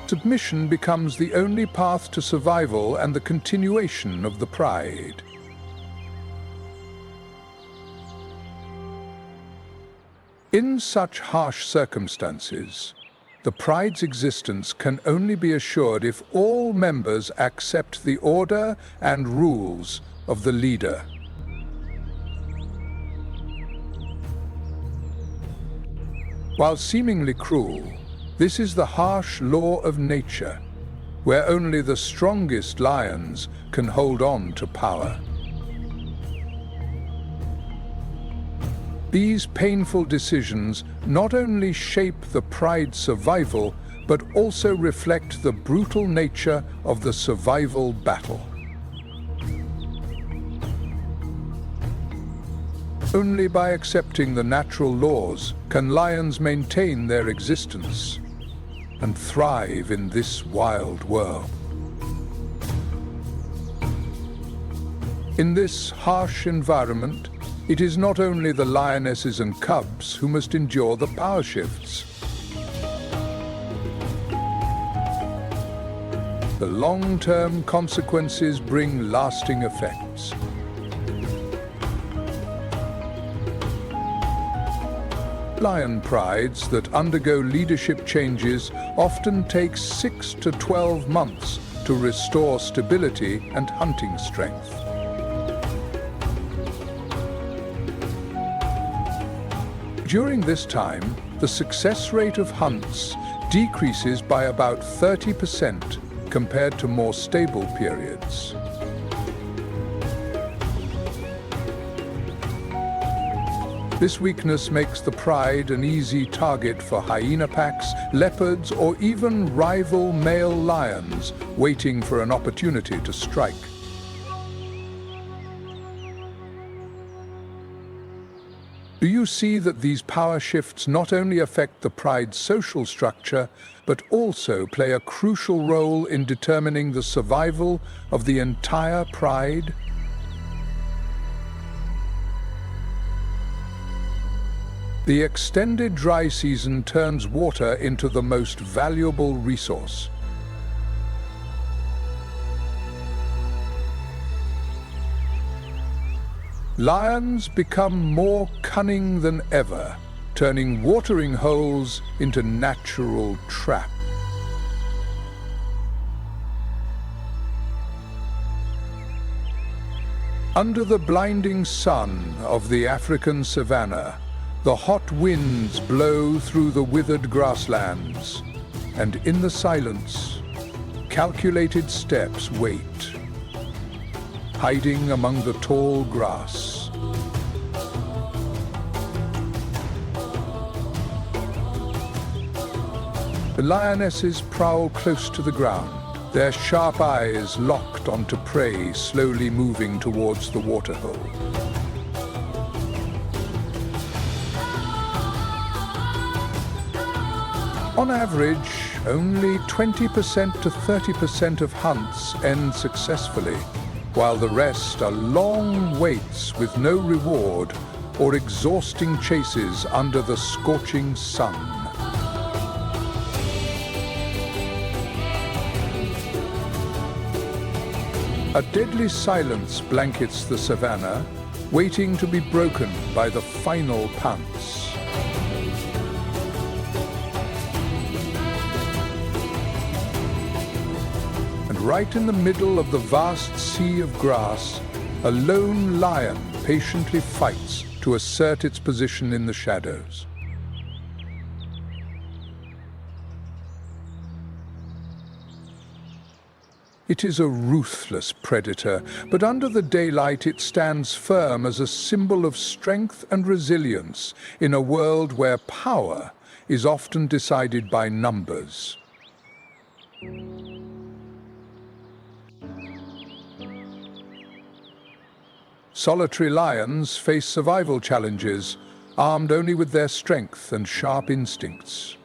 Submission becomes the only path to survival and the continuation of the pride. In such harsh circumstances, the pride's existence can only be assured if all members accept the order and rules of the leader. While seemingly cruel, this is the harsh law of nature, where only the strongest lions can hold on to power. These painful decisions not only shape the pride's survival, but also reflect the brutal nature of the survival battle. Only by accepting the natural laws can lions maintain their existence and thrive in this wild world. In this harsh environment, it is not only the lionesses and cubs who must endure the power shifts. The long-term consequences bring lasting effects. Lion prides that undergo leadership changes often take 6 to 12 months to restore stability and hunting strength. During this time, the success rate of hunts decreases by about 30% compared to more stable periods. This weakness makes the pride an easy target for hyena packs, leopards, or even rival male lions waiting for an opportunity to strike. Do you see that these power shifts not only affect the pride's social structure, but also play a crucial role in determining the survival of the entire pride? The extended dry season turns water into the most valuable resource. Lions become more cunning than ever, turning watering holes into natural traps. Under the blinding sun of the African savanna, the hot winds blow through the withered grasslands, and in the silence, calculated steps wait, hiding among the tall grass. The lionesses prowl close to the ground, their sharp eyes locked onto prey slowly moving towards the waterhole. On average, only 20% to 30% of hunts end successfully, while the rest are long waits with no reward or exhausting chases under the scorching sun. A deadly silence blankets the savanna, waiting to be broken by the final pounce. Right in the middle of the vast sea of grass, a lone lion patiently fights to assert its position in the shadows. It is a ruthless predator, but under the daylight it stands firm as a symbol of strength and resilience in a world where power is often decided by numbers. Solitary lions face survival challenges, armed only with their strength and sharp instincts.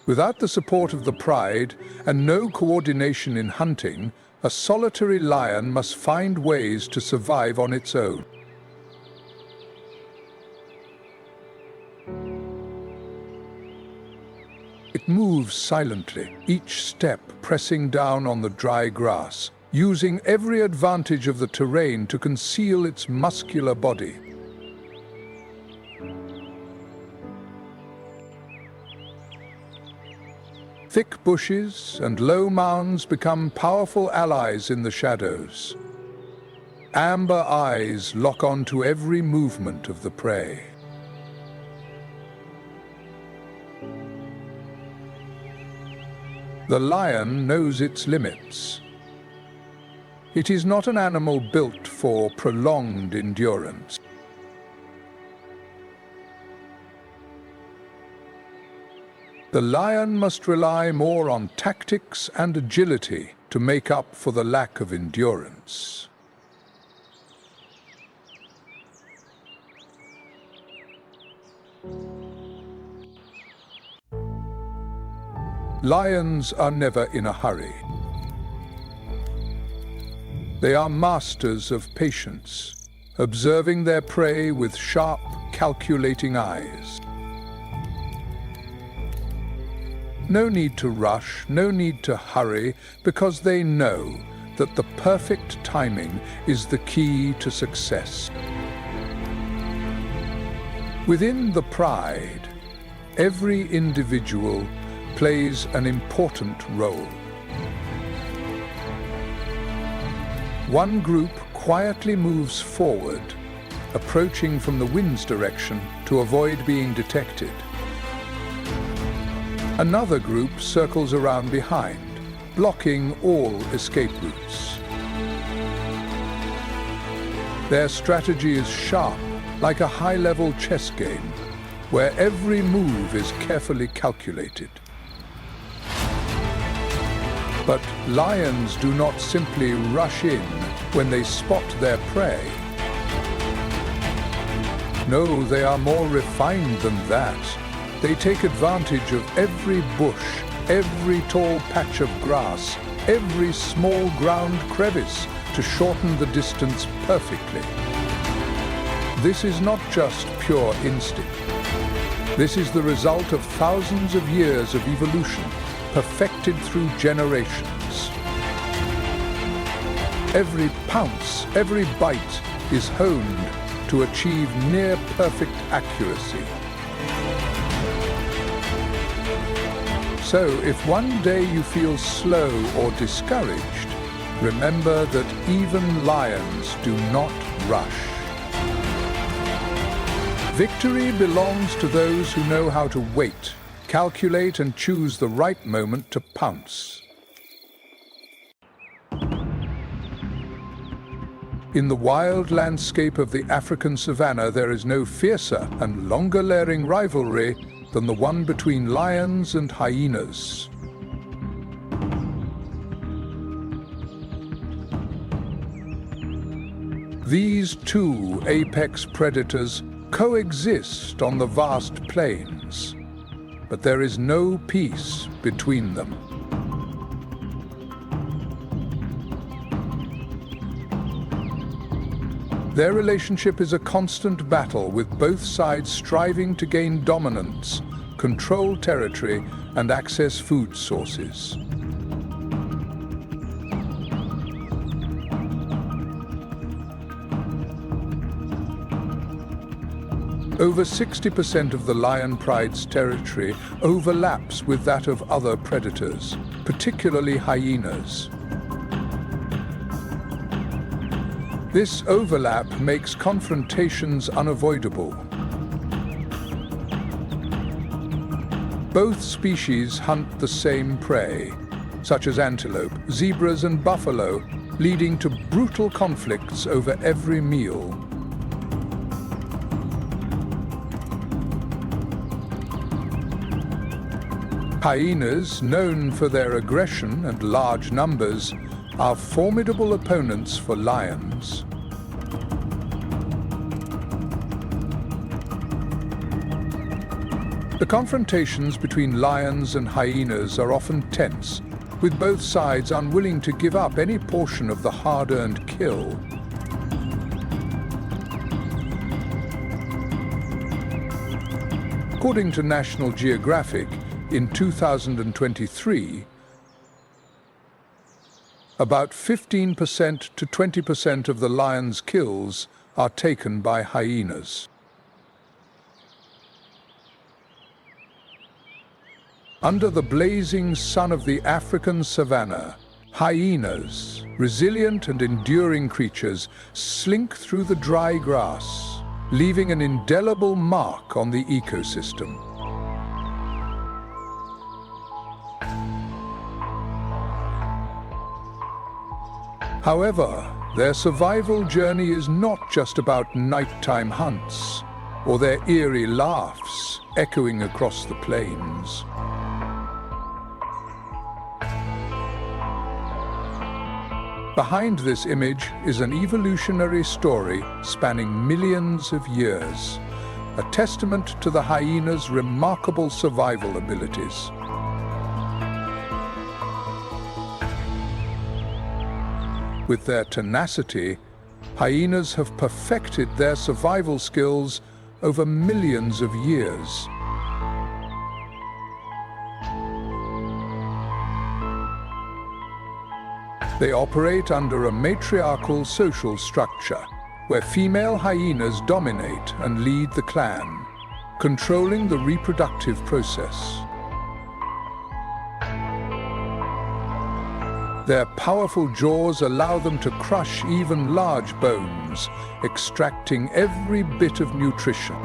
Without the support of the pride and no coordination in hunting, a solitary lion must find ways to survive on its own. It moves silently, each step pressing down on the dry grass, using every advantage of the terrain to conceal its muscular body. Thick bushes and low mounds become powerful allies in the shadows. Amber eyes lock on to every movement of the prey. The lion knows its limits. It is not an animal built for prolonged endurance. The lion must rely more on tactics and agility to make up for the lack of endurance. Lions are never in a hurry. They are masters of patience, observing their prey with sharp, calculating eyes. No need to rush, no need to hurry, because they know that the perfect timing is the key to success. Within the pride, every individual plays an important role. One group quietly moves forward, approaching from the wind's direction to avoid being detected. Another group circles around behind, blocking all escape routes. Their strategy is sharp, like a high-level chess game, where every move is carefully calculated. But lions do not simply rush in when they spot their prey. No, they are more refined than that. They take advantage of every bush, every tall patch of grass, every small ground crevice to shorten the distance perfectly. This is not just pure instinct. This is the result of thousands of years of evolution, perfected through generations. Every pounce, every bite is honed to achieve near-perfect accuracy. So, if one day you feel slow or discouraged, remember that even lions do not rush. Victory belongs to those who know how to wait, calculate and choose the right moment to pounce. In the wild landscape of the African savanna, there is no fiercer and longer-lasting rivalry than the one between lions and hyenas. These two apex predators coexist on the vast plains, but there is no peace between them. Their relationship is a constant battle, with both sides striving to gain dominance, control territory, and access food sources. Over 60% of the lion pride's territory overlaps with that of other predators, particularly hyenas. This overlap makes confrontations unavoidable. Both species hunt the same prey, such as antelope, zebras, and buffalo, leading to brutal conflicts over every meal. Hyenas, known for their aggression and large numbers, are formidable opponents for lions. The confrontations between lions and hyenas are often tense, with both sides unwilling to give up any portion of the hard-earned kill. According to National Geographic, in 2023, about 15% to 20% of the lion's kills are taken by hyenas. Under the blazing sun of the African savanna, hyenas, resilient and enduring creatures, slink through the dry grass, leaving an indelible mark on the ecosystem. However, their survival journey is not just about nighttime hunts or their eerie laughs echoing across the plains. Behind this image is an evolutionary story spanning millions of years, a testament to the hyena's remarkable survival abilities. With their tenacity, hyenas have perfected their survival skills over millions of years. They operate under a matriarchal social structure, where female hyenas dominate and lead the clan, controlling the reproductive process. Their powerful jaws allow them to crush even large bones, extracting every bit of nutrition.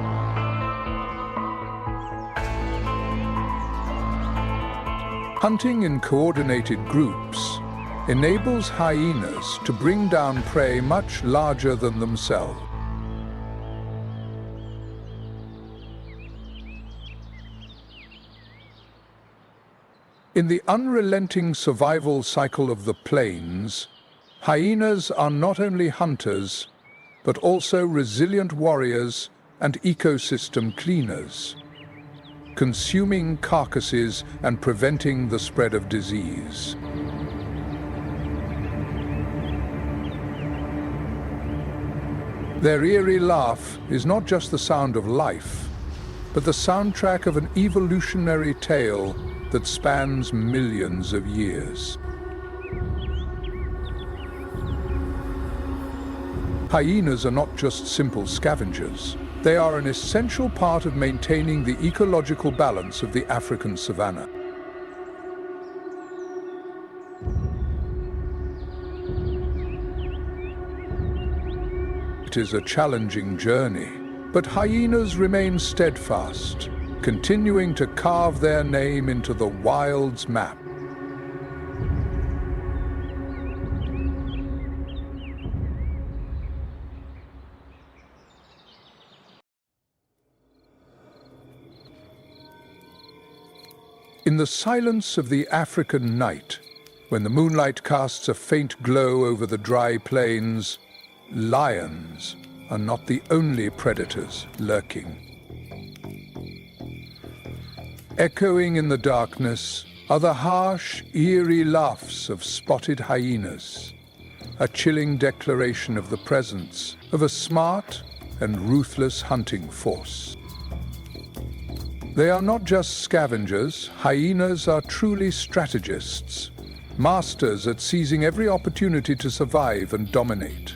Hunting in coordinated groups enables hyenas to bring down prey much larger than themselves. In the unrelenting survival cycle of the plains, hyenas are not only hunters, but also resilient warriors and ecosystem cleaners, consuming carcasses and preventing the spread of disease. Their eerie laugh is not just the sound of life, but the soundtrack of an evolutionary tale that spans millions of years. Hyenas are not just simple scavengers. They are an essential part of maintaining the ecological balance of the African savanna. It is a challenging journey, but hyenas remain steadfast, continuing to carve their name into the wild's map. In the silence of the African night, when the moonlight casts a faint glow over the dry plains, lions are not the only predators lurking. Echoing in the darkness are the harsh, eerie laughs of spotted hyenas, a chilling declaration of the presence of a smart and ruthless hunting force. They are not just scavengers. Hyenas are truly strategists, masters at seizing every opportunity to survive and dominate.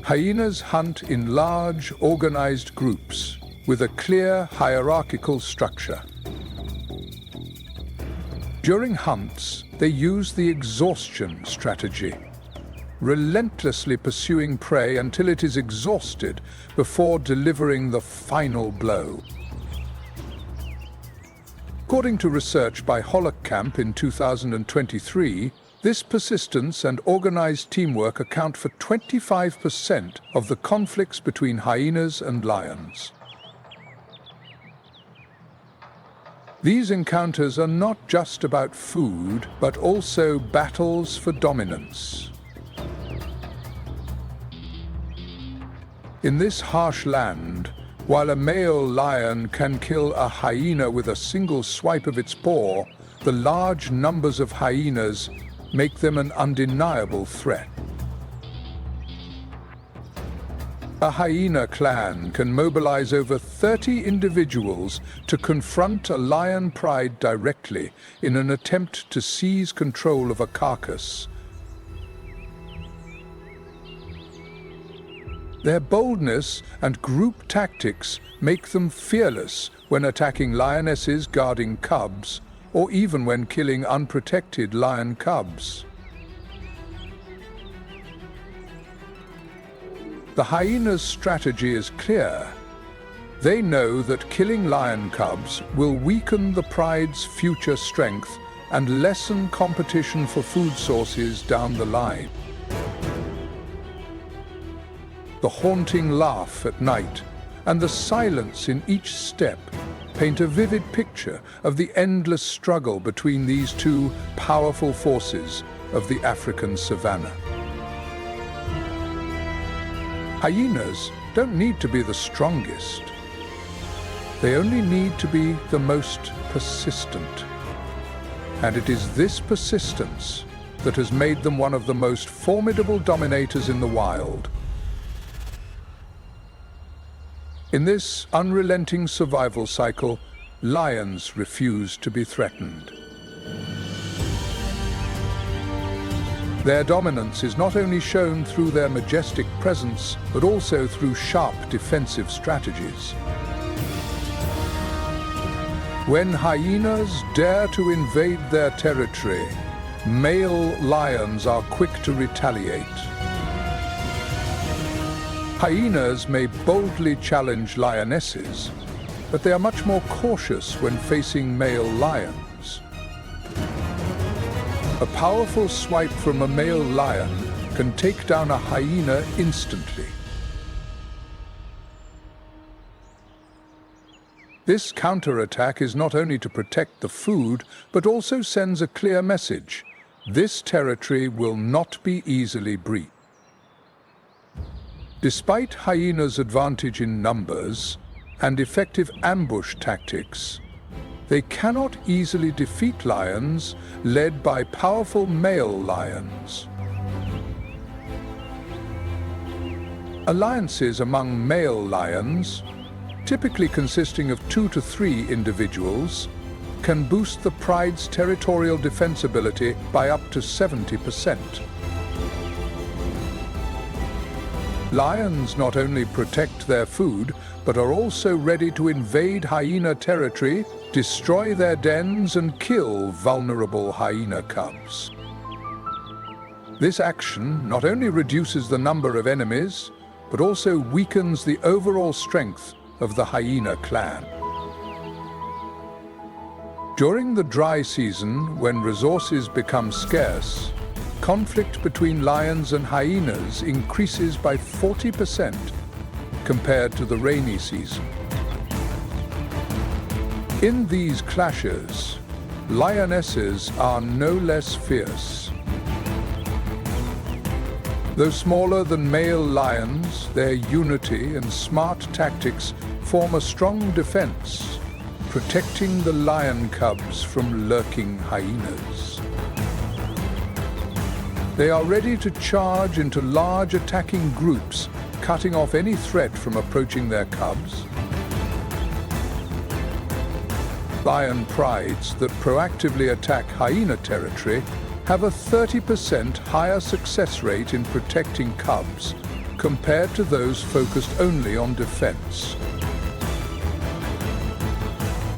Hyenas hunt in large, organized groups with a clear hierarchical structure. During hunts, they use the exhaustion strategy, relentlessly pursuing prey until it is exhausted before delivering the final blow. According to research by Holocamp in 2023, this persistence and organized teamwork account for 25% of the conflicts between hyenas and lions. These encounters are not just about food, but also battles for dominance. In this harsh land, while a male lion can kill a hyena with a single swipe of its paw, the large numbers of hyenas make them an undeniable threat. A hyena clan can mobilize over 30 individuals to confront a lion pride directly in an attempt to seize control of a carcass. Their boldness and group tactics make them fearless when attacking lionesses guarding cubs, or even when killing unprotected lion cubs. The hyena's strategy is clear. They know that killing lion cubs will weaken the pride's future strength and lessen competition for food sources down the line. The haunting laugh at night and the silence in each step paint a vivid picture of the endless struggle between these two powerful forces of the African savanna. Hyenas don't need to be the strongest. They only need to be the most persistent. And it is this persistence that has made them one of the most formidable dominators in the wild. In this unrelenting survival cycle, lions refuse to be threatened. Their dominance is not only shown through their majestic presence, but also through sharp defensive strategies. When hyenas dare to invade their territory, male lions are quick to retaliate. Hyenas may boldly challenge lionesses, but they are much more cautious when facing male lions. A powerful swipe from a male lion can take down a hyena instantly. This counterattack is not only to protect the food, but also sends a clear message. This territory will not be easily breached. Despite hyenas' advantage in numbers and effective ambush tactics, they cannot easily defeat lions led by powerful male lions. Alliances among male lions, typically consisting of 2 to 3 individuals, can boost the pride's territorial defense ability by up to 70%. Lions not only protect their food, but are also ready to invade hyena territory, destroy their dens, and kill vulnerable hyena cubs. This action not only reduces the number of enemies, but also weakens the overall strength of the hyena clan. During the dry season, when resources become scarce, conflict between lions and hyenas increases by 40% compared to the rainy season. In these clashes, lionesses are no less fierce. Though smaller than male lions, their unity and smart tactics form a strong defense, protecting the lion cubs from lurking hyenas. They are ready to charge into large attacking groups, cutting off any threat from approaching their cubs. Lion prides that proactively attack hyena territory have a 30% higher success rate in protecting cubs compared to those focused only on defense.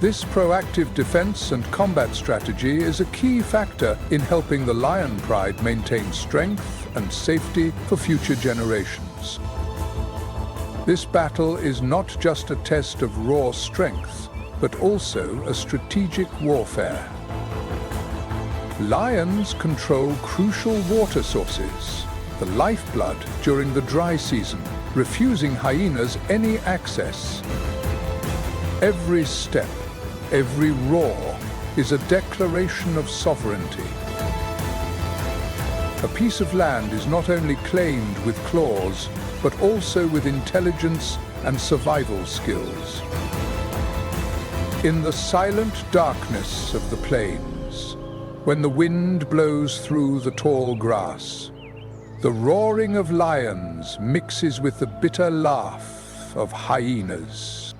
This proactive defense and combat strategy is a key factor in helping the lion pride maintain strength and safety for future generations. This battle is not just a test of raw strength, but also a strategic warfare. Lions control crucial water sources, the lifeblood during the dry season, refusing hyenas any access. Every step, every roar, is a declaration of sovereignty. A piece of land is not only claimed with claws, but also with intelligence and survival skills. In the silent darkness of the plains, when the wind blows through the tall grass, the roaring of lions mixes with the bitter laugh of hyenas.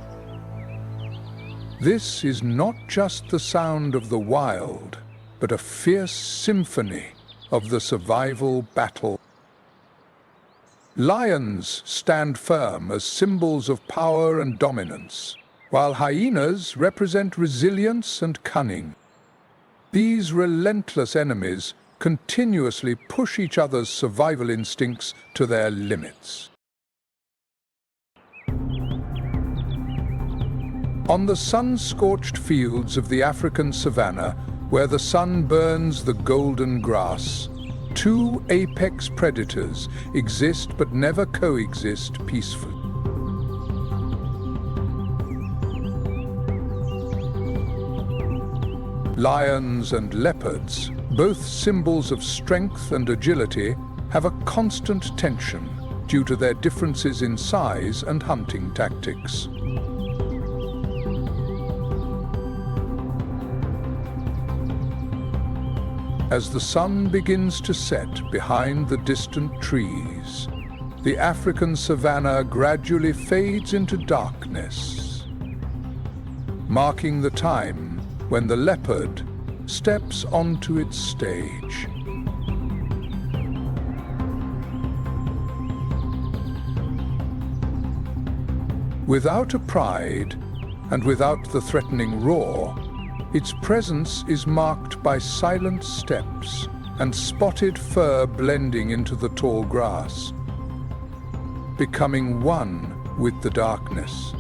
This is not just the sound of the wild, but a fierce symphony of the survival battle. Lions stand firm as symbols of power and dominance, while hyenas represent resilience and cunning. These relentless enemies continuously push each other's survival instincts to their limits. On the sun-scorched fields of the African savanna, where the sun burns the golden grass, two apex predators exist but never coexist peacefully. Lions and leopards, both symbols of strength and agility, have a constant tension due to their differences in size and hunting tactics. As the sun begins to set behind the distant trees, the African savanna gradually fades into darkness, marking the time when the leopard steps onto its stage. Without a pride and without the threatening roar, its presence is marked by silent steps and spotted fur blending into the tall grass, becoming one with the darkness.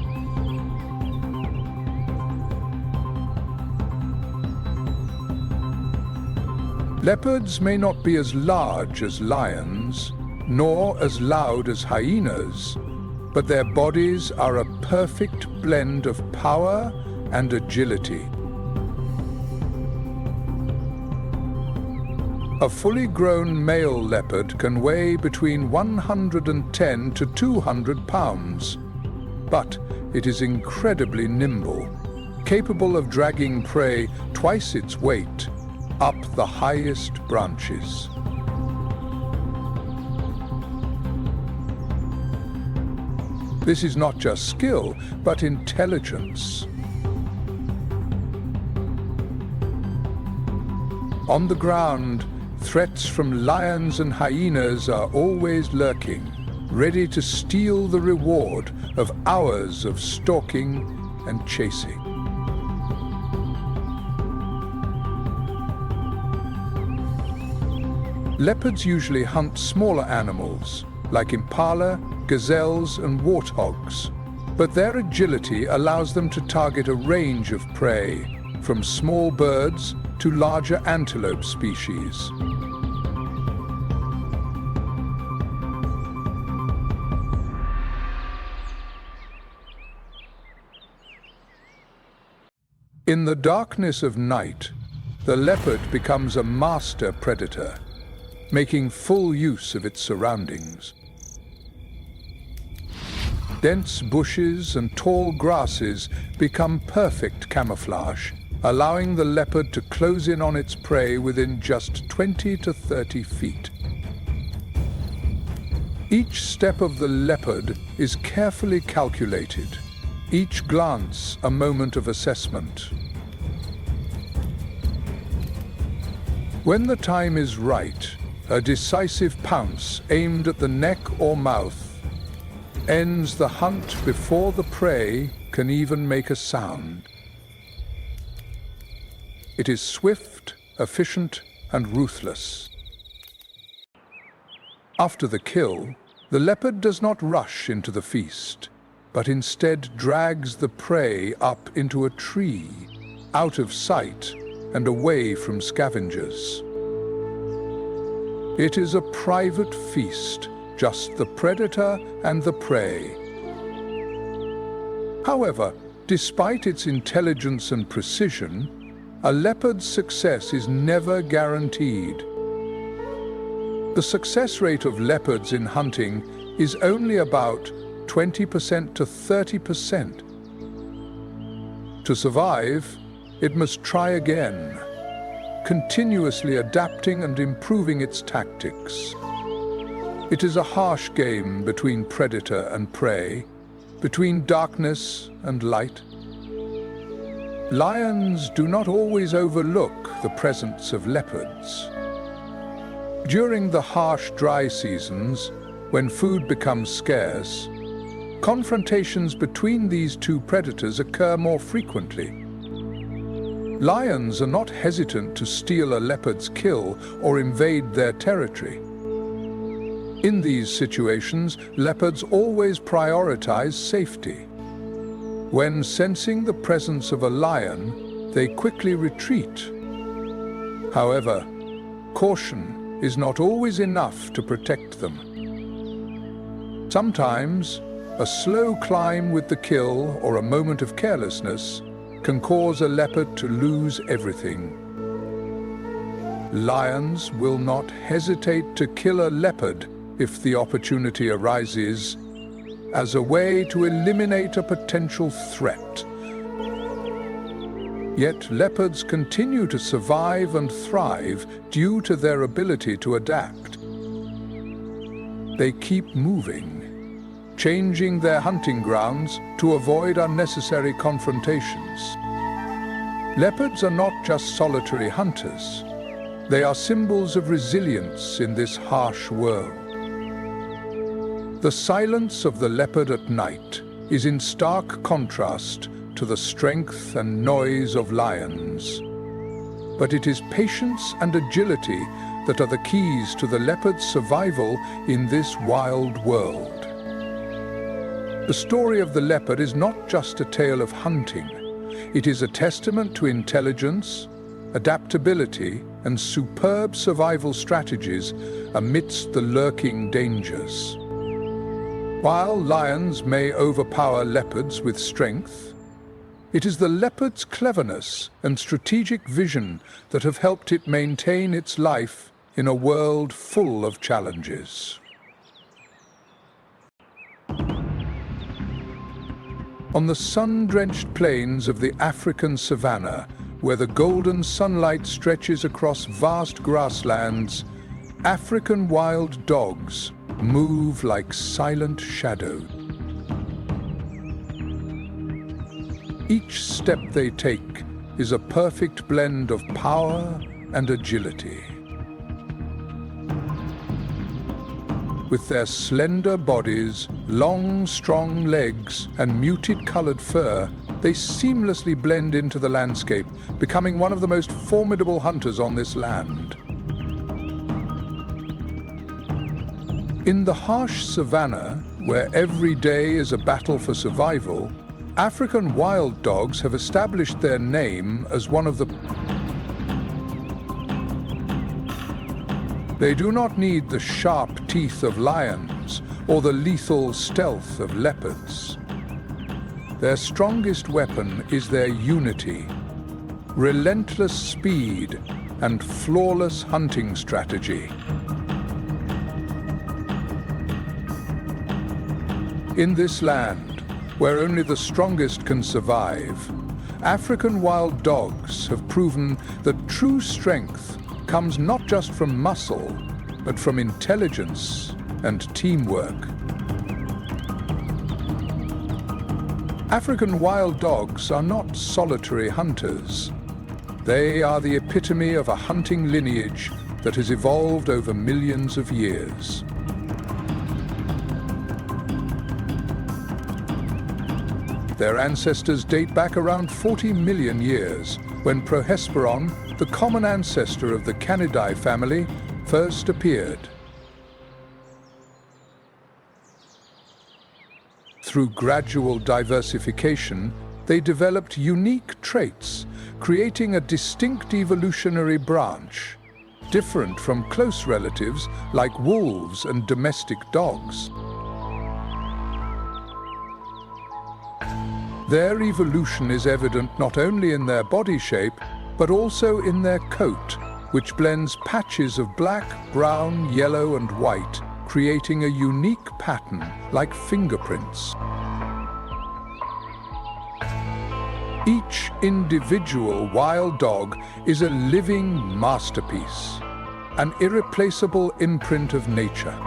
Leopards may not be as large as lions, nor as loud as hyenas, but their bodies are a perfect blend of power and agility. A fully grown male leopard can weigh between 110 to 200 pounds, but it is incredibly nimble, capable of dragging prey twice its weight up the highest branches. This is not just skill, but intelligence. On the ground, threats from lions and hyenas are always lurking, ready to steal the reward of hours of stalking and chasing. Leopards usually hunt smaller animals, like impala, gazelles, and warthogs, but their agility allows them to target a range of prey, from small birds to larger antelope species. In the darkness of night, the leopard becomes a master predator, making full use of its surroundings. Dense bushes and tall grasses become perfect camouflage, allowing the leopard to close in on its prey within just 20 to 30 feet. Each step of the leopard is carefully calculated, each glance a moment of assessment. When the time is right, a decisive pounce aimed at the neck or mouth ends the hunt before the prey can even make a sound. It is swift, efficient, and ruthless. After the kill, the leopard does not rush into the feast, but instead drags the prey up into a tree, out of sight and away from scavengers. It is a private feast, just the predator and the prey. However, despite its intelligence and precision, a leopard's success is never guaranteed. The success rate of leopards in hunting is only about 20% to 30%. To survive, it must try again, continuously adapting and improving its tactics. It is a harsh game between predator and prey, between darkness and light. Lions do not always overlook the presence of leopards. During the harsh dry seasons, when food becomes scarce, confrontations between these two predators occur more frequently. Lions are not hesitant to steal a leopard's kill or invade their territory. In these situations, leopards always prioritize safety. When sensing the presence of a lion, they quickly retreat. However, caution is not always enough to protect them. Sometimes, a slow climb with the kill or a moment of carelessness can cause a leopard to lose everything. Lions will not hesitate to kill a leopard if the opportunity arises, as a way to eliminate a potential threat. Yet leopards continue to survive and thrive due to their ability to adapt. They keep moving, changing their hunting grounds to avoid unnecessary confrontations. Leopards are not just solitary hunters. They are symbols of resilience in this harsh world. The silence of the leopard at night is in stark contrast to the strength and noise of lions. But it is patience and agility that are the keys to the leopard's survival in this wild world. The story of the leopard is not just a tale of hunting. It is a testament to intelligence, adaptability, and superb survival strategies amidst the lurking dangers. While lions may overpower leopards with strength, it is the leopard's cleverness and strategic vision that have helped it maintain its life in a world full of challenges. On the sun-drenched plains of the African savanna, where the golden sunlight stretches across vast grasslands, African wild dogs move like silent shadows. Each step they take is a perfect blend of power and agility. With their slender bodies, long, strong legs, and muted-colored fur, they seamlessly blend into the landscape, becoming one of the most formidable hunters on this land. In the harsh savanna, where every day is a battle for survival, African wild dogs have established their name as one of the... They do not need the sharp teeth of lions or the lethal stealth of leopards. Their strongest weapon is their unity, relentless speed, and flawless hunting strategy. In this land, where only the strongest can survive, African wild dogs have proven that true strength comes not just from muscle, but from intelligence and teamwork. African wild dogs are not solitary hunters. They are the epitome of a hunting lineage that has evolved over millions of years. Their ancestors date back around 40 million years, when Prohesperon, the common ancestor of the Canidae family, first appeared. Through gradual diversification, they developed unique traits, creating a distinct evolutionary branch, different from close relatives like wolves and domestic dogs. Their evolution is evident not only in their body shape, but also in their coat, which blends patches of black, brown, yellow, and white, creating a unique pattern like fingerprints. Each individual wild dog is a living masterpiece, an irreplaceable imprint of nature.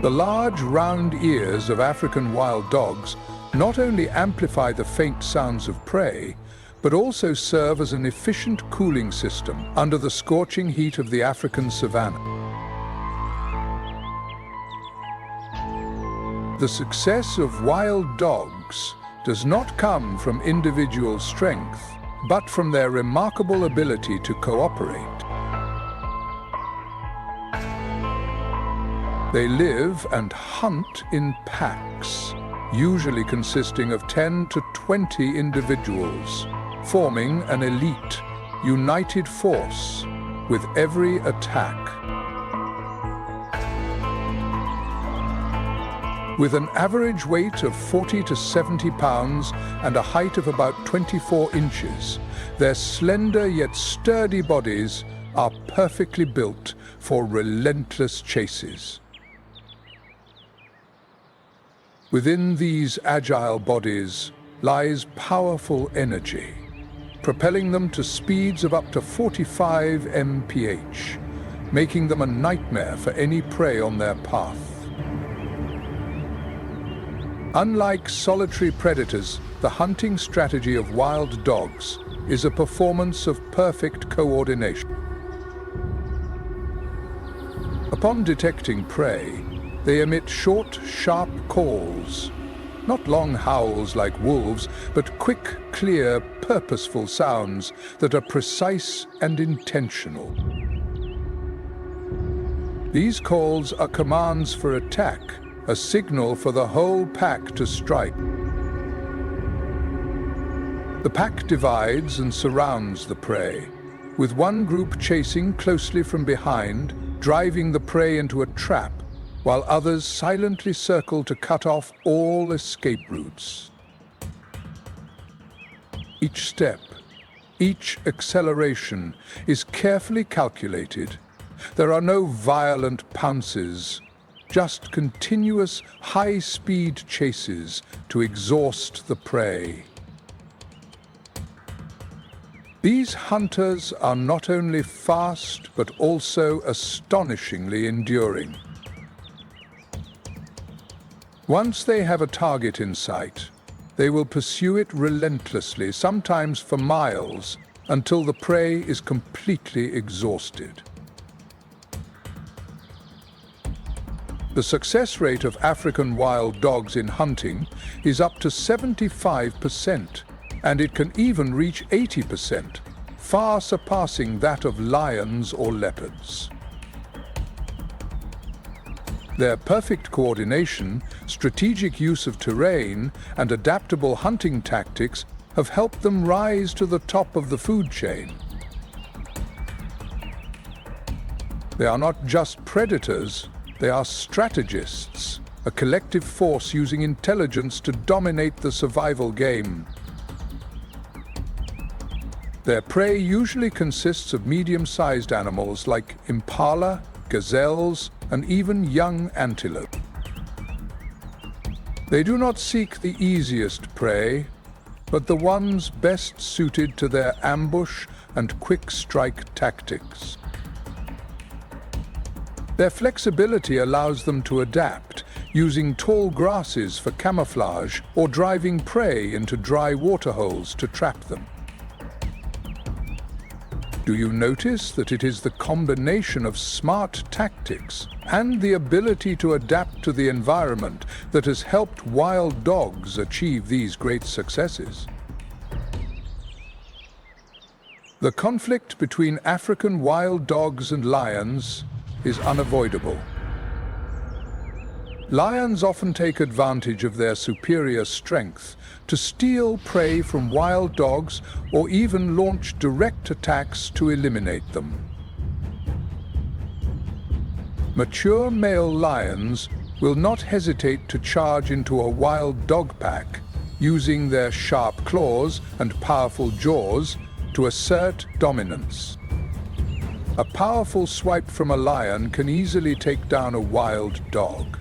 The large, round ears of African wild dogs not only amplify the faint sounds of prey, but also serve as an efficient cooling system under the scorching heat of the African savanna. The success of wild dogs does not come from individual strength, but from their remarkable ability to cooperate. They live and hunt in packs, usually consisting of 10 to 20 individuals, forming an elite, united force with every attack. With an average weight of 40 to 70 pounds and a height of about 24 inches, their slender yet sturdy bodies are perfectly built for relentless chases. Within these agile bodies lies powerful energy, propelling them to speeds of up to 45 mph, making them a nightmare for any prey on their path. Unlike solitary predators, the hunting strategy of wild dogs is a performance of perfect coordination. Upon detecting prey, they emit short, sharp calls, not long howls like wolves, but quick, clear, purposeful sounds that are precise and intentional. These calls are commands for attack, a signal for the whole pack to strike. The pack divides and surrounds the prey, with one group chasing closely from behind, driving the prey into a trap while others silently circle to cut off all escape routes. Each step, each acceleration is carefully calculated. There are no violent pounces, just continuous high-speed chases to exhaust the prey. These hunters are not only fast, but also astonishingly enduring. Once they have a target in sight, they will pursue it relentlessly, sometimes for miles, until the prey is completely exhausted. The success rate of African wild dogs in hunting is up to 75%, and it can even reach 80%, far surpassing that of lions or leopards. Their perfect coordination, strategic use of terrain, and adaptable hunting tactics have helped them rise to the top of the food chain. They are not just predators, they are strategists, a collective force using intelligence to dominate the survival game. Their prey usually consists of medium-sized animals like impala, gazelles, and even young antelope. They do not seek the easiest prey, but the ones best suited to their ambush and quick-strike tactics. Their flexibility allows them to adapt, using tall grasses for camouflage or driving prey into dry waterholes to trap them. Do you notice that it is the combination of smart tactics and the ability to adapt to the environment that has helped wild dogs achieve these great successes? The conflict between African wild dogs and lions is unavoidable. Lions often take advantage of their superior strength to steal prey from wild dogs or even launch direct attacks to eliminate them. Mature male lions will not hesitate to charge into a wild dog pack, using their sharp claws and powerful jaws to assert dominance. A powerful swipe from a lion can easily take down a wild dog.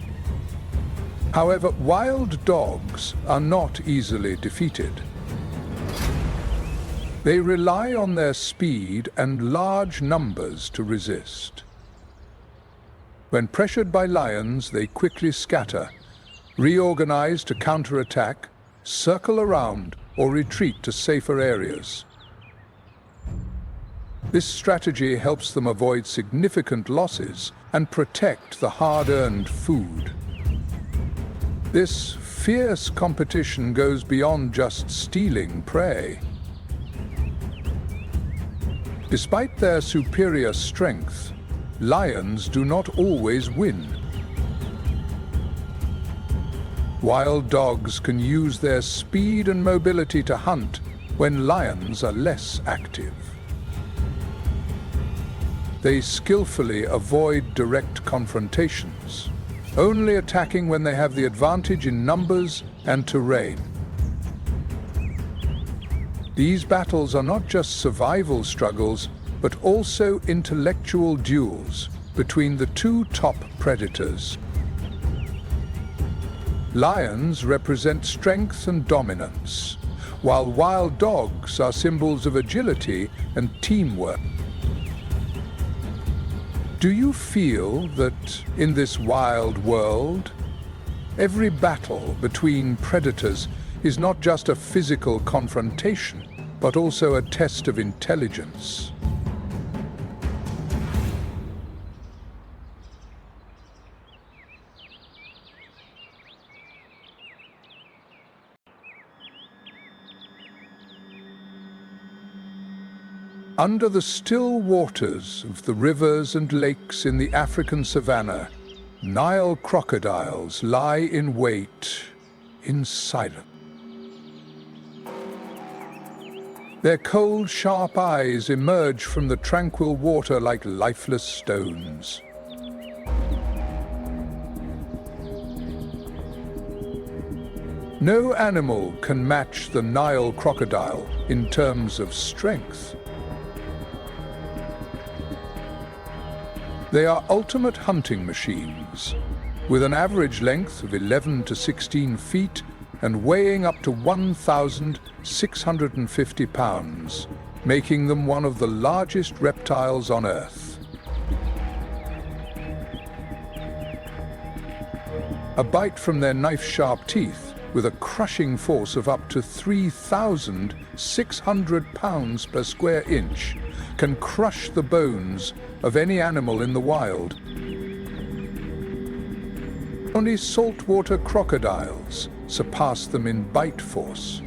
However, wild dogs are not easily defeated. They rely on their speed and large numbers to resist. When pressured by lions, they quickly scatter, reorganize to counterattack, circle around, or retreat to safer areas. This strategy helps them avoid significant losses and protect the hard-earned food. This fierce competition goes beyond just stealing prey. Despite their superior strength, lions do not always win. Wild dogs can use their speed and mobility to hunt when lions are less active. They skillfully avoid direct confrontations, only attacking when they have the advantage in numbers and terrain. These battles are not just survival struggles, but also intellectual duels between the two top predators. Lions represent strength and dominance, while wild dogs are symbols of agility and teamwork. Do you feel that in this wild world, every battle between predators is not just a physical confrontation, but also a test of intelligence? Under the still waters of the rivers and lakes in the African savanna, Nile crocodiles lie in wait in silence. Their cold, sharp eyes emerge from the tranquil water like lifeless stones. No animal can match the Nile crocodile in terms of strength. They are ultimate hunting machines, with an average length of 11 to 16 feet and weighing up to 1,650 pounds, making them one of the largest reptiles on Earth. A bite from their knife-sharp teeth, with a crushing force of up to 3,600 pounds per square inch, can crush the bones of any animal in the wild. Only saltwater crocodiles surpass them in bite force.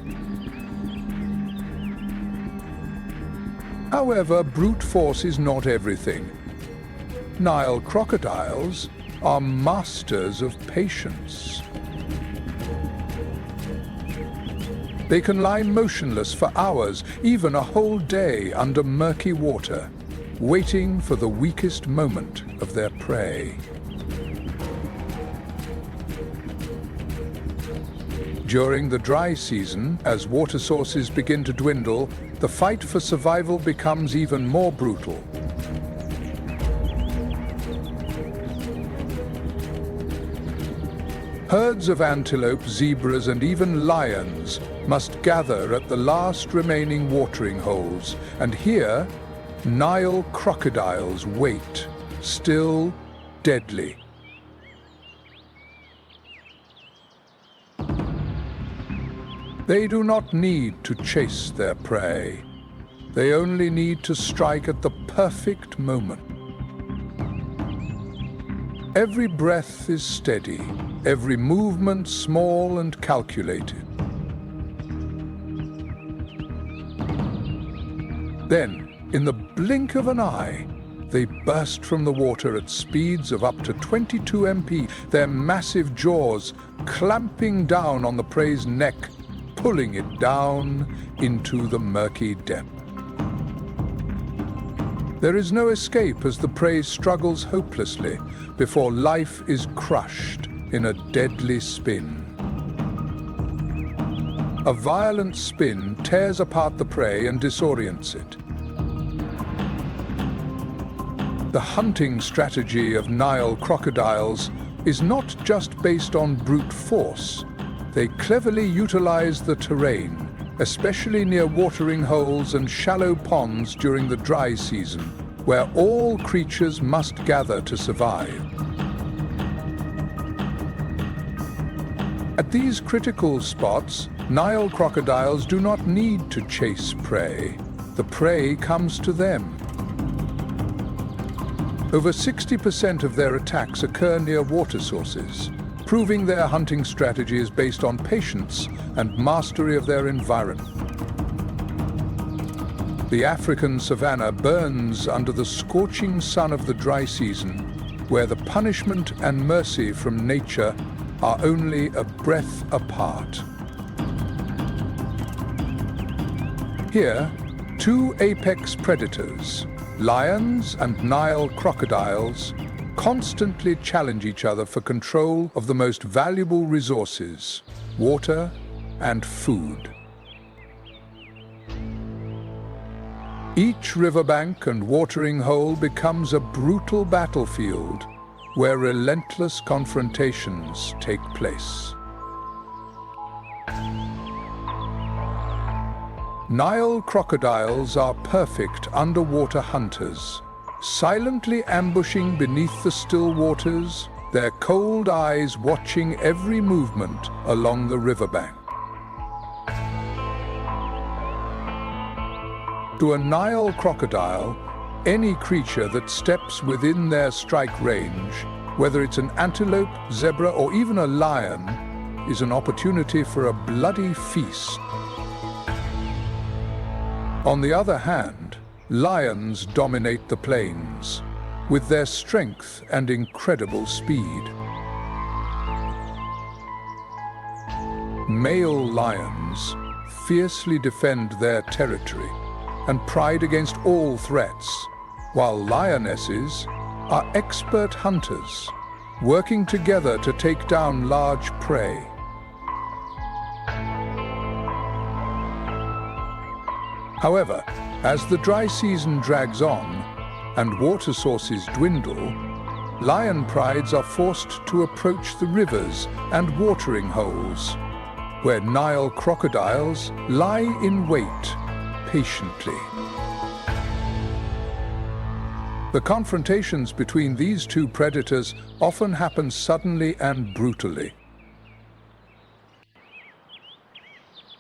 However, brute force is not everything. Nile crocodiles are masters of patience. They can lie motionless for hours, even a whole day under murky water, waiting for the weakest moment of their prey. During the dry season, as water sources begin to dwindle, the fight for survival becomes even more brutal. Herds of antelope, zebras, and even lions must gather at the last remaining watering holes, and here, Nile crocodiles wait, still deadly. They do not need to chase their prey. They only need to strike at the perfect moment. Every breath is steady, every movement small and calculated. Then, in the blink of an eye, they burst from the water at speeds of up to 22 mph, their massive jaws clamping down on the prey's neck, pulling it down into the murky depth. There is no escape as the prey struggles hopelessly before life is crushed in a deadly spin. A violent spin tears apart the prey and disorients it. The hunting strategy of Nile crocodiles is not just based on brute force. They cleverly utilize the terrain, especially near watering holes and shallow ponds during the dry season, where all creatures must gather to survive. At these critical spots, Nile crocodiles do not need to chase prey. The prey comes to them. Over 60% of their attacks occur near water sources, proving their hunting strategy is based on patience and mastery of their environment. The African savanna burns under the scorching sun of the dry season, where the punishment and mercy from nature are only a breath apart. Here, two apex predators, lions and Nile crocodiles, constantly challenge each other for control of the most valuable resources, water and food. Each riverbank and watering hole becomes a brutal battlefield where relentless confrontations take place. Nile crocodiles are perfect underwater hunters, silently ambushing beneath the still waters, their cold eyes watching every movement along the riverbank. To a Nile crocodile, any creature that steps within their strike range, whether it's an antelope, zebra, or even a lion, is an opportunity for a bloody feast. On the other hand, lions dominate the plains, with their strength and incredible speed. Male lions fiercely defend their territory and pride against all threats, while lionesses are expert hunters, working together to take down large prey. However, as the dry season drags on and water sources dwindle, lion prides are forced to approach the rivers and watering holes, where Nile crocodiles lie in wait patiently. The confrontations between these two predators often happen suddenly and brutally.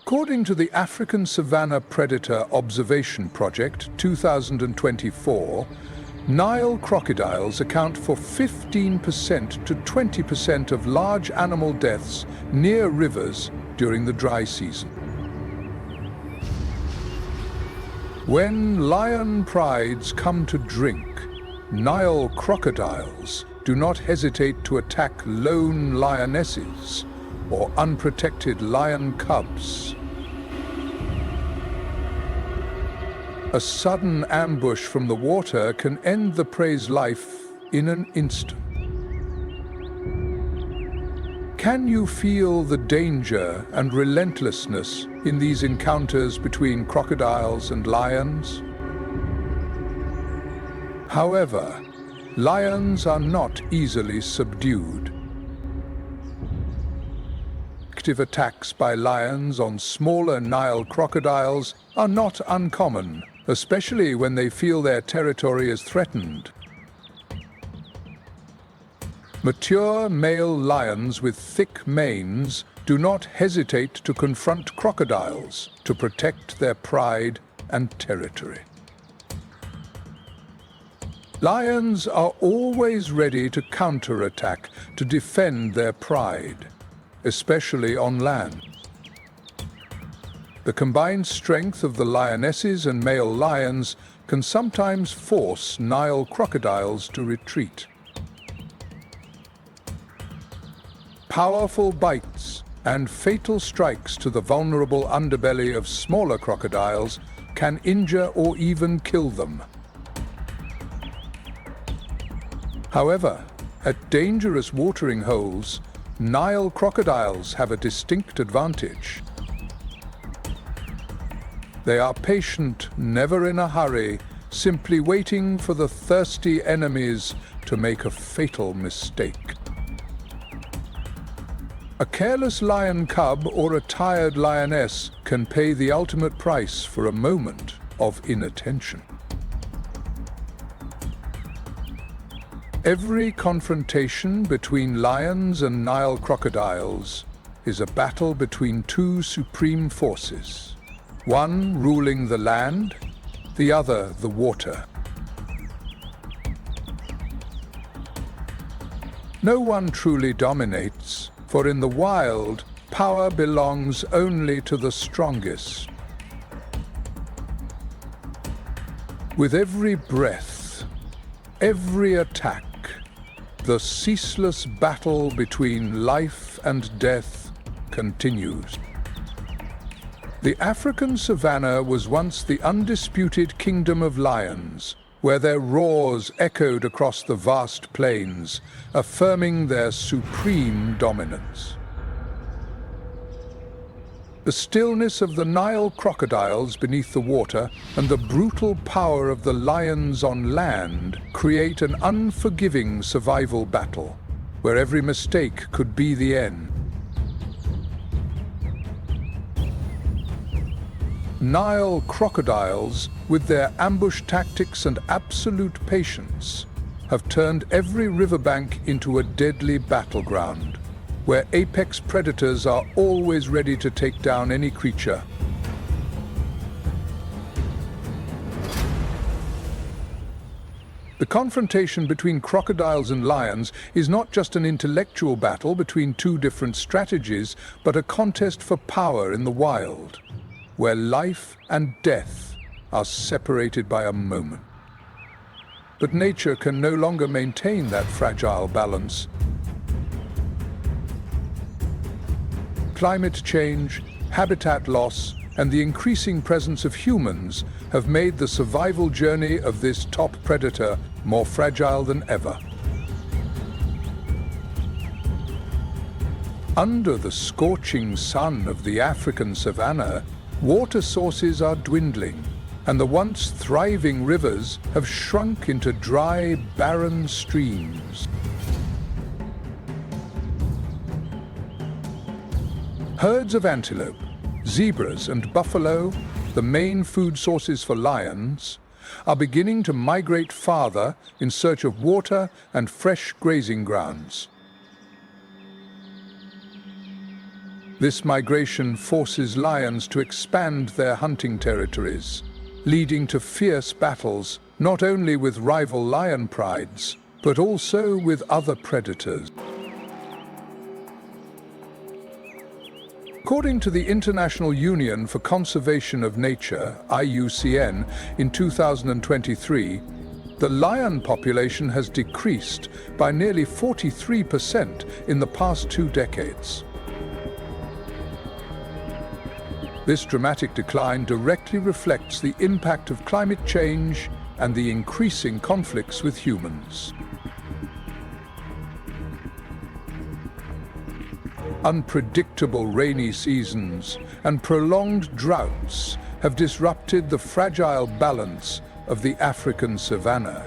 According to the African Savanna Predator Observation Project 2024, Nile crocodiles account for 15% to 20% of large animal deaths near rivers during the dry season. When lion prides come to drink, Nile crocodiles do not hesitate to attack lone lionesses or unprotected lion cubs. A sudden ambush from the water can end the prey's life in an instant. Can you feel the danger and relentlessness in these encounters between crocodiles and lions? However, lions are not easily subdued. Active attacks by lions on smaller Nile crocodiles are not uncommon, especially when they feel their territory is threatened. Mature male lions with thick manes do not hesitate to confront crocodiles to protect their pride and territory. Lions are always ready to counterattack to defend their pride, especially on land. The combined strength of the lionesses and male lions can sometimes force Nile crocodiles to retreat. Powerful bites and fatal strikes to the vulnerable underbelly of smaller crocodiles can injure or even kill them. However, at dangerous watering holes, Nile crocodiles have a distinct advantage. They are patient, never in a hurry, simply waiting for the thirsty enemies to make a fatal mistake. A careless lion cub or a tired lioness can pay the ultimate price for a moment of inattention. Every confrontation between lions and Nile crocodiles is a battle between two supreme forces, one ruling the land, the other the water. No one truly dominates, for in the wild, power belongs only to the strongest. With every breath, every attack, the ceaseless battle between life and death continues. The African savanna was once the undisputed kingdom of lions, where their roars echoed across the vast plains, affirming their supreme dominance. The stillness of the Nile crocodiles beneath the water and the brutal power of the lions on land create an unforgiving survival battle, where every mistake could be the end. Nile crocodiles, with their ambush tactics and absolute patience, have turned every riverbank into a deadly battleground, where apex predators are always ready to take down any creature. The confrontation between crocodiles and lions is not just an intellectual battle between two different strategies, but a contest for power in the wild, where life and death are separated by a moment. But nature can no longer maintain that fragile balance. Climate change, habitat loss, and the increasing presence of humans have made the survival journey of this top predator more fragile than ever. Under the scorching sun of the African savanna, Water sources are dwindling, and the once thriving rivers have shrunk into dry, barren streams. Herds of antelope, zebras and buffalo, the main food sources for lions, are beginning to migrate farther in search of water and fresh grazing grounds. This migration forces lions to expand their hunting territories, leading to fierce battles not only with rival lion prides, but also with other predators. According to the International Union for Conservation of Nature, IUCN, in 2023, the lion population has decreased by nearly 43% in the past 2 decades. This dramatic decline directly reflects the impact of climate change and the increasing conflicts with humans. Unpredictable rainy seasons and prolonged droughts have disrupted the fragile balance of the African savanna.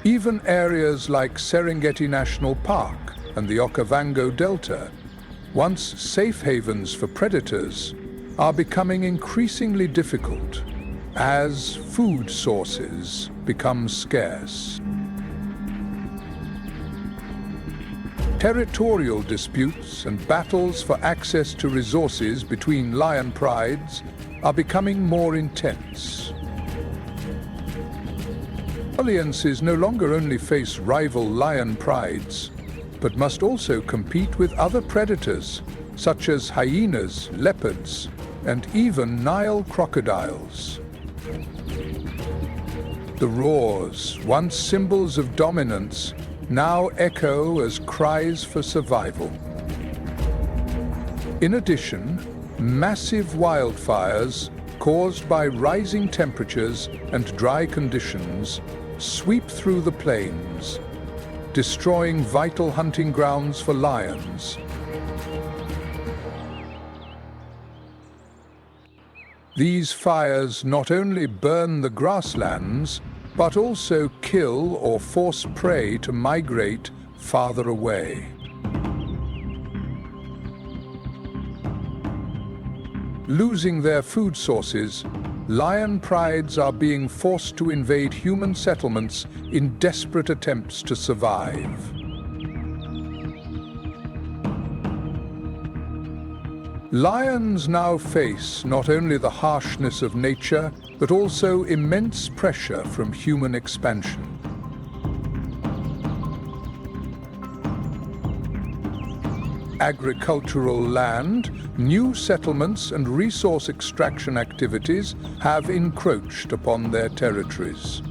Even areas like Serengeti National Park and the Okavango Delta, once safe havens for predators, are becoming increasingly difficult as food sources become scarce. Territorial disputes and battles for access to resources between lion prides are becoming more intense. Alliances no longer only face rival lion prides, but must also compete with other predators, such as hyenas, leopards, and even Nile crocodiles. The roars, once symbols of dominance, now echo as cries for survival. In addition, massive wildfires caused by rising temperatures and dry conditions sweep through the plains, destroying vital hunting grounds for lions. These fires not only burn the grasslands, but also kill or force prey to migrate farther away. Losing their food sources, lion prides are being forced to invade human settlements in desperate attempts to survive. Lions now face not only the harshness of nature, but also immense pressure from human expansion. Agricultural land, new settlements and resource extraction activities have encroached upon their territories.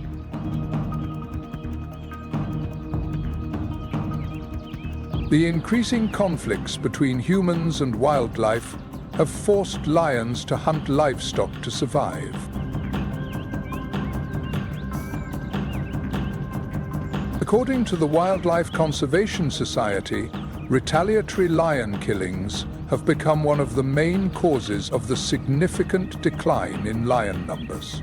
The increasing conflicts between humans and wildlife have forced lions to hunt livestock to survive. According to the Wildlife Conservation Society, retaliatory lion killings have become one of the main causes of the significant decline in lion numbers.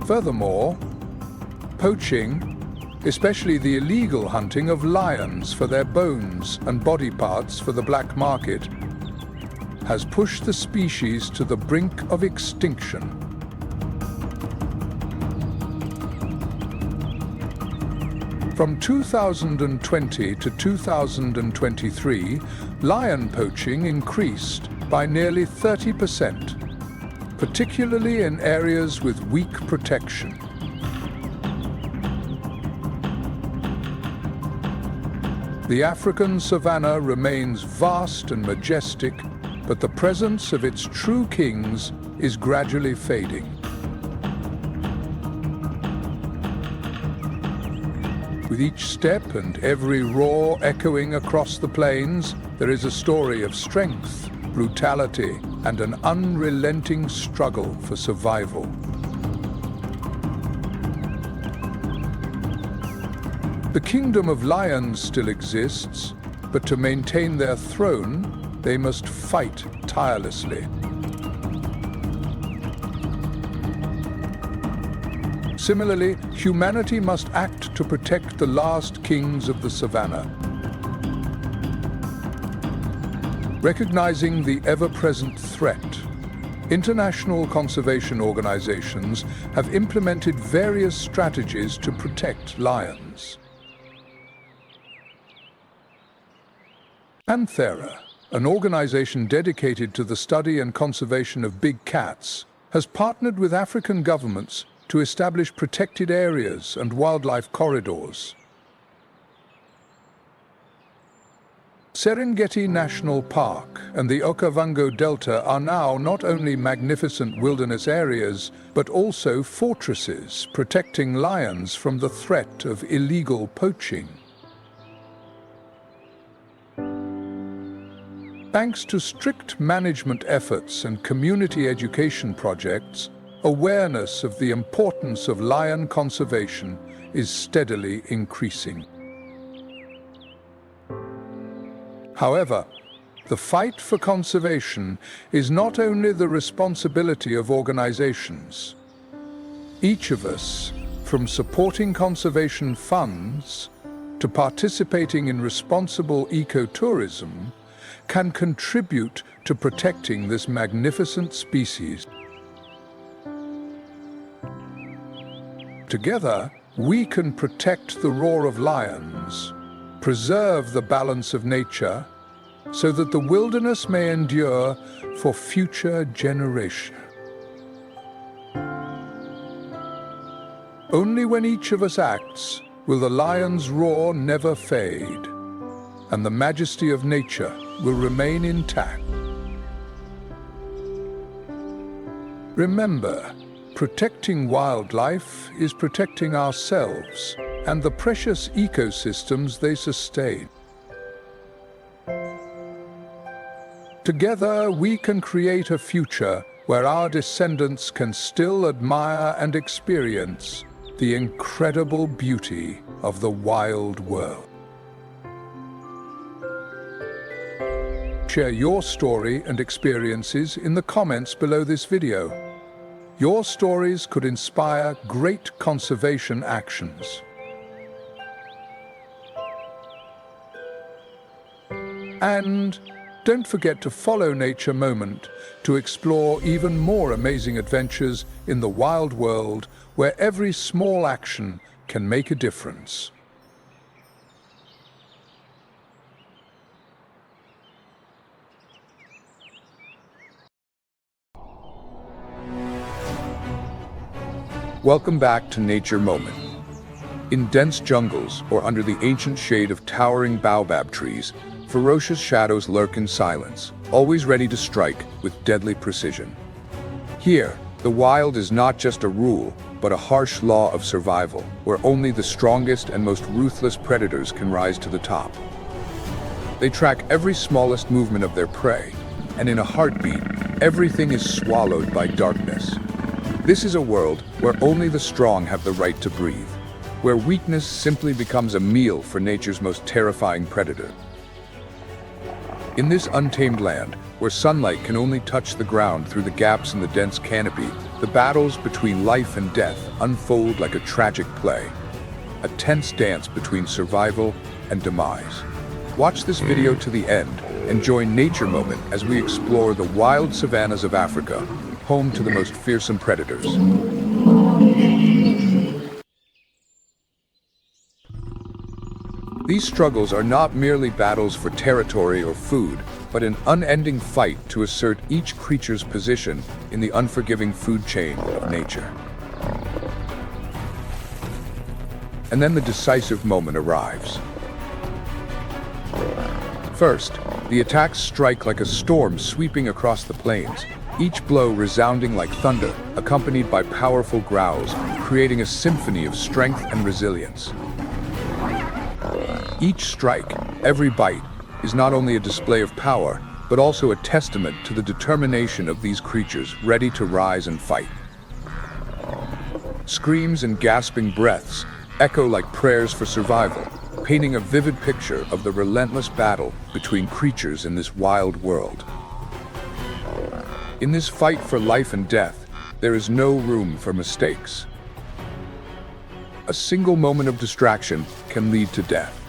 Furthermore, poaching, especially the illegal hunting of lions for their bones and body parts for the black market, has pushed the species to the brink of extinction. From 2020 to 2023, lion poaching increased by nearly 30%, particularly in areas with weak protection. The African savanna remains vast and majestic, but the presence of its true kings is gradually fading. With each step and every roar echoing across the plains, there is a story of strength, brutality, and an unrelenting struggle for survival. The kingdom of lions still exists, but to maintain their throne, they must fight tirelessly. Similarly, humanity must act to protect the last kings of the savannah. Recognizing the ever-present threat, international conservation organizations have implemented various strategies to protect lions. Panthera, an organization dedicated to the study and conservation of big cats, has partnered with African governments to establish protected areas and wildlife corridors. Serengeti National Park and the Okavango Delta are now not only magnificent wilderness areas, but also fortresses protecting lions from the threat of illegal poaching. Thanks to strict management efforts and community education projects, awareness of the importance of lion conservation is steadily increasing. However, the fight for conservation is not only the responsibility of organizations. Each of us, from supporting conservation funds to participating in responsible ecotourism, can contribute to protecting this magnificent species. Together, we can protect the roar of lions, preserve the balance of nature, so that the wilderness may endure for future generations. Only when each of us acts will the lion's roar never fade, and the majesty of nature will remain intact. Remember, protecting wildlife is protecting ourselves and the precious ecosystems they sustain. Together, we can create a future where our descendants can still admire and experience the incredible beauty of the wild world. Share your story and experiences in the comments below this video. Your stories could inspire great conservation actions. And don't forget to follow Nature Moment to explore even more amazing adventures in the wild world where every small action can make a difference. Welcome back to Nature Moment. In dense jungles or under the ancient shade of towering baobab trees, ferocious shadows lurk in silence, always ready to strike with deadly precision. Here, the wild is not just a rule, but a harsh law of survival, where only the strongest and most ruthless predators can rise to the top. They track every smallest movement of their prey, and in a heartbeat, everything is swallowed by darkness. This is a world where only the strong have the right to breathe, where weakness simply becomes a meal for nature's most terrifying predator. In this untamed land, where sunlight can only touch the ground through the gaps in the dense canopy, the battles between life and death unfold like a tragic play, a tense dance between survival and demise. Watch this video to the end and join Nature Moment as we explore the wild savannas of Africa, home to the most fearsome predators. These struggles are not merely battles for territory or food, but an unending fight to assert each creature's position in the unforgiving food chain of nature. And then the decisive moment arrives. First, the attacks strike like a storm sweeping across the plains, each blow resounding like thunder, accompanied by powerful growls, creating a symphony of strength and resilience. Each strike, every bite, is not only a display of power, but also a testament to the determination of these creatures ready to rise and fight. Screams and gasping breaths echo like prayers for survival, painting a vivid picture of the relentless battle between creatures in this wild world. In this fight for life and death, there is no room for mistakes. A single moment of distraction can lead to death.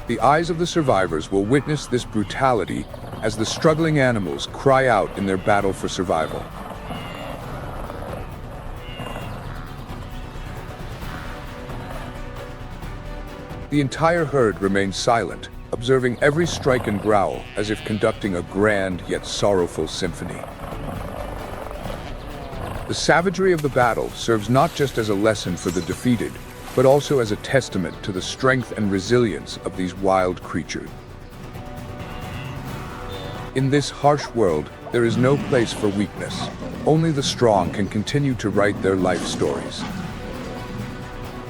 The eyes of the survivors will witness this brutality as the struggling animals cry out in their battle for survival. The entire herd remains silent, observing every strike and growl as if conducting a grand yet sorrowful symphony. The savagery of the battle serves not just as a lesson for the defeated, but also as a testament to the strength and resilience of these wild creatures. In this harsh world, there is no place for weakness. Only the strong can continue to write their life stories.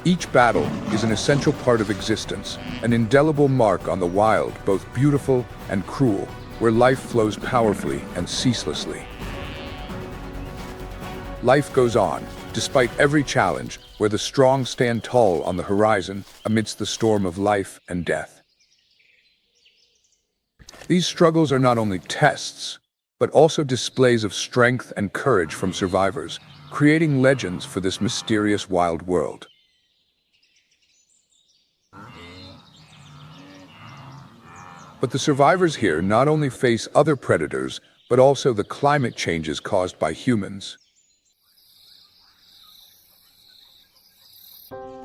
Each battle is an essential part of existence, an indelible mark on the wild, both beautiful and cruel, where life flows powerfully and ceaselessly. Life goes on, despite every challenge, where the strong stand tall on the horizon amidst the storm of life and death. These struggles are not only tests, but also displays of strength and courage from survivors, creating legends for this mysterious wild world. But the survivors here not only face other predators, but also the climate changes caused by humans.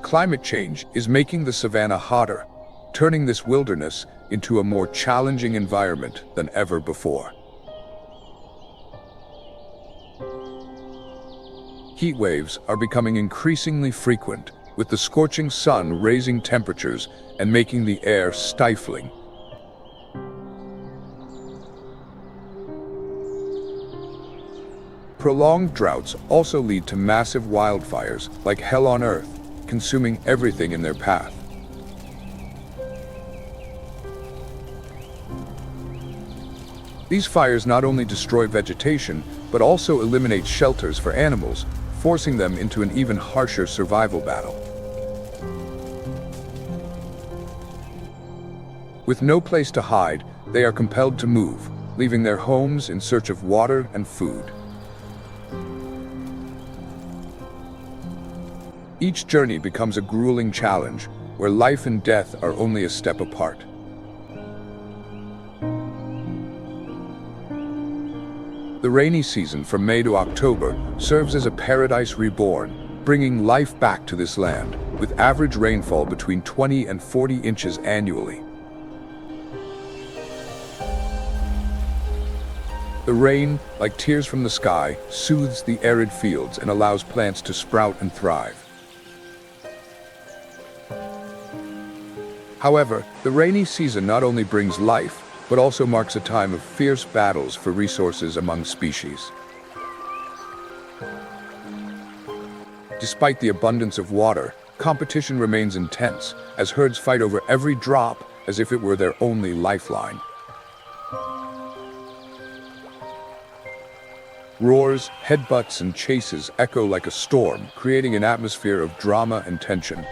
Climate change is making the savanna hotter, turning this wilderness into a more challenging environment than ever before. Heat waves are becoming increasingly frequent, with the scorching sun raising temperatures and making the air stifling. Prolonged droughts also lead to massive wildfires, like hell on earth, consuming everything in their path. These fires not only destroy vegetation, but also eliminate shelters for animals, forcing them into an even harsher survival battle. With no place to hide, they are compelled to move, leaving their homes in search of water and food. Each journey becomes a grueling challenge, where life and death are only a step apart. The rainy season from May to October serves as a paradise reborn, bringing life back to this land, with average rainfall between 20 and 40 inches annually. The rain, like tears from the sky, soothes the arid fields and allows plants to sprout and thrive. However, the rainy season not only brings life, but also marks a time of fierce battles for resources among species. Despite the abundance of water, competition remains intense, as herds fight over every drop as if it were their only lifeline. Roars, headbutts, and chases echo like a storm, creating an atmosphere of drama and tension.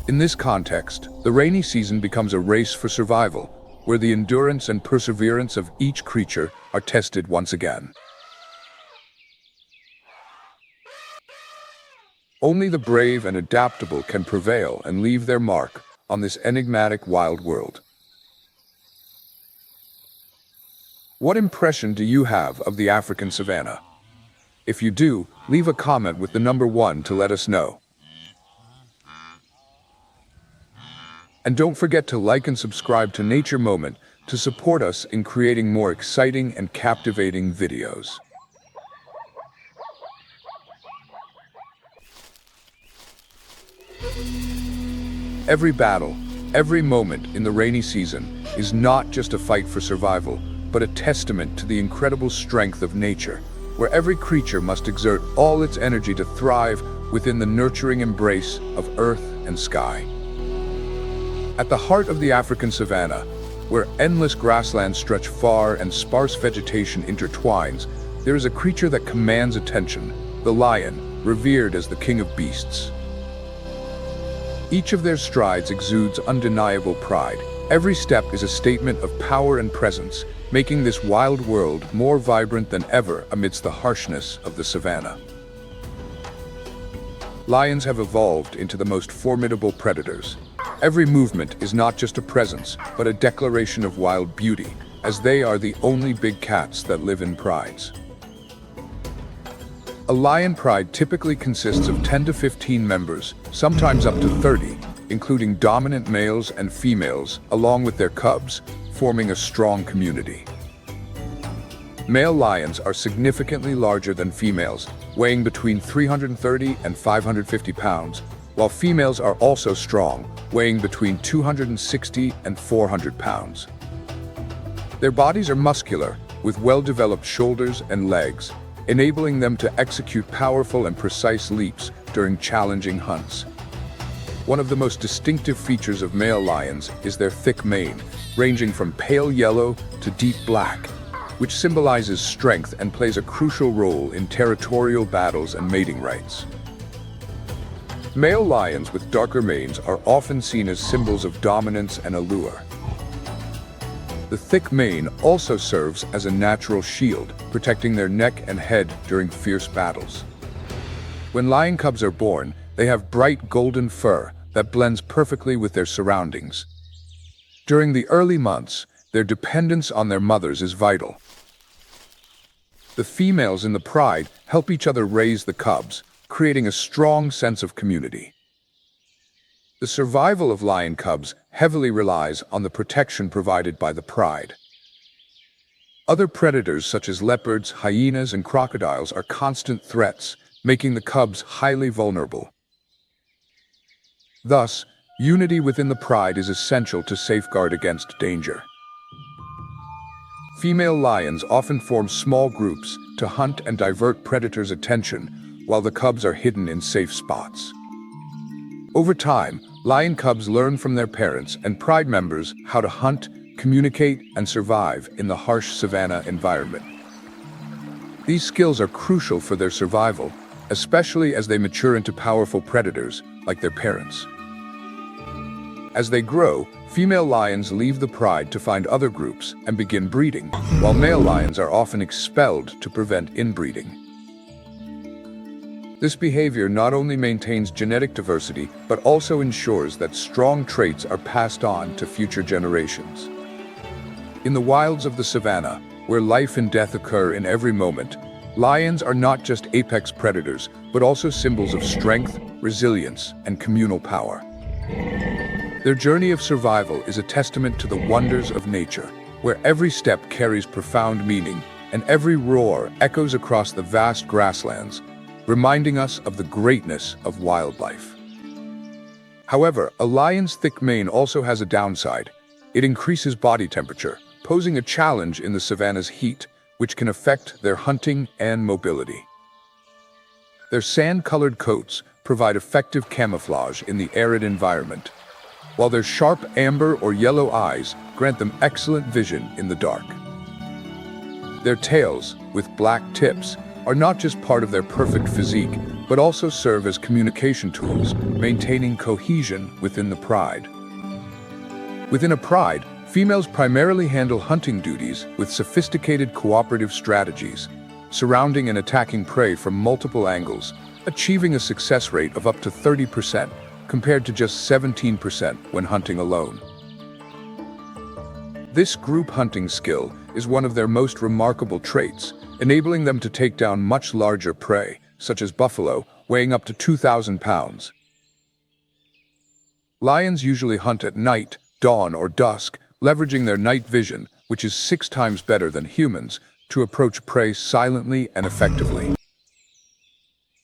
In this context, the rainy season becomes a race for survival, where the endurance and perseverance of each creature are tested once again. Only the brave and adaptable can prevail and leave their mark on this enigmatic wild world. What impression do you have of the African savanna? If you do, leave a comment with the number 1 to let us know. And don't forget to like and subscribe to Nature Moment to support us in creating more exciting and captivating videos. Every battle, every moment in the rainy season is not just a fight for survival, but a testament to the incredible strength of nature, where every creature must exert all its energy to thrive within the nurturing embrace of earth and sky. At the heart of the African savanna, where endless grasslands stretch far and sparse vegetation intertwines, there is a creature that commands attention, the lion, revered as the king of beasts. Each of their strides exudes undeniable pride. Every step is a statement of power and presence, making this wild world more vibrant than ever amidst the harshness of the savannah. Lions have evolved into the most formidable predators. Every movement is not just a presence, but a declaration of wild beauty, as they are the only big cats that live in prides. A lion pride typically consists of 10 to 15 members, sometimes up to 30, including dominant males and females, along with their cubs, forming a strong community. Male lions are significantly larger than females, weighing between 330 and 550 pounds, while females are also strong, weighing between 260 and 400 pounds. Their bodies are muscular, with well-developed shoulders and legs, enabling them to execute powerful and precise leaps during challenging hunts. One of the most distinctive features of male lions is their thick mane, ranging from pale yellow to deep black, which symbolizes strength and plays a crucial role in territorial battles and mating rites. Male lions with darker manes are often seen as symbols of dominance and allure. The thick mane also serves as a natural shield, protecting their neck and head during fierce battles. When lion cubs are born, they have bright golden fur that blends perfectly with their surroundings. During the early months, their dependence on their mothers is vital. The females in the pride help each other raise the cubs, creating a strong sense of community. The survival of lion cubs heavily relies on the protection provided by the pride. Other predators such as leopards, hyenas, and crocodiles are constant threats, making the cubs highly vulnerable. Thus, unity within the pride is essential to safeguard against danger. Female lions often form small groups to hunt and divert predators' attention, while the cubs are hidden in safe spots. Over time, lion cubs learn from their parents and pride members how to hunt, communicate, and survive in the harsh savanna environment. These skills are crucial for their survival, especially as they mature into powerful predators like their parents. As they grow, female lions leave the pride to find other groups and begin breeding, while male lions are often expelled to prevent inbreeding. This behavior not only maintains genetic diversity, but also ensures that strong traits are passed on to future generations. In the wilds of the savannah, where life and death occur in every moment, lions are not just apex predators, but also symbols of strength, resilience, and communal power. Their journey of survival is a testament to the wonders of nature, where every step carries profound meaning, and every roar echoes across the vast grasslands, reminding us of the greatness of wildlife. However, a lion's thick mane also has a downside. It increases body temperature, posing a challenge in the savanna's heat, which can affect their hunting and mobility. Their sand-colored coats provide effective camouflage in the arid environment, while their sharp amber or yellow eyes grant them excellent vision in the dark. Their tails, with black tips, are not just part of their perfect physique, but also serve as communication tools, maintaining cohesion within the pride. Within a pride, females primarily handle hunting duties with sophisticated cooperative strategies, surrounding and attacking prey from multiple angles, achieving a success rate of up to 30%, compared to just 17% when hunting alone. This group hunting skill is one of their most remarkable traits, enabling them to take down much larger prey, such as buffalo, weighing up to 2,000 pounds. Lions usually hunt at night, dawn, or dusk, leveraging their night vision, which is 6 times better than humans, to approach prey silently and effectively.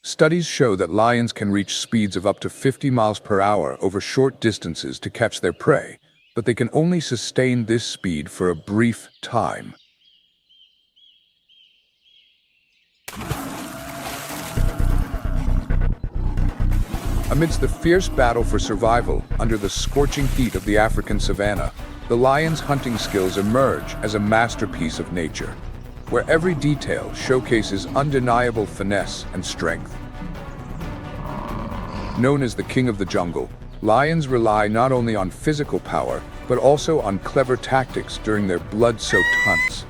Studies show that lions can reach speeds of up to 50 miles per hour over short distances to catch their prey, but they can only sustain this speed for a brief time. Amidst the fierce battle for survival under the scorching heat of the African savanna, the lion's hunting skills emerge as a masterpiece of nature. where every detail showcases undeniable finesse and strength. Known as the king of the jungle, lions rely not only on physical power, but also on clever tactics during their blood-soaked hunts.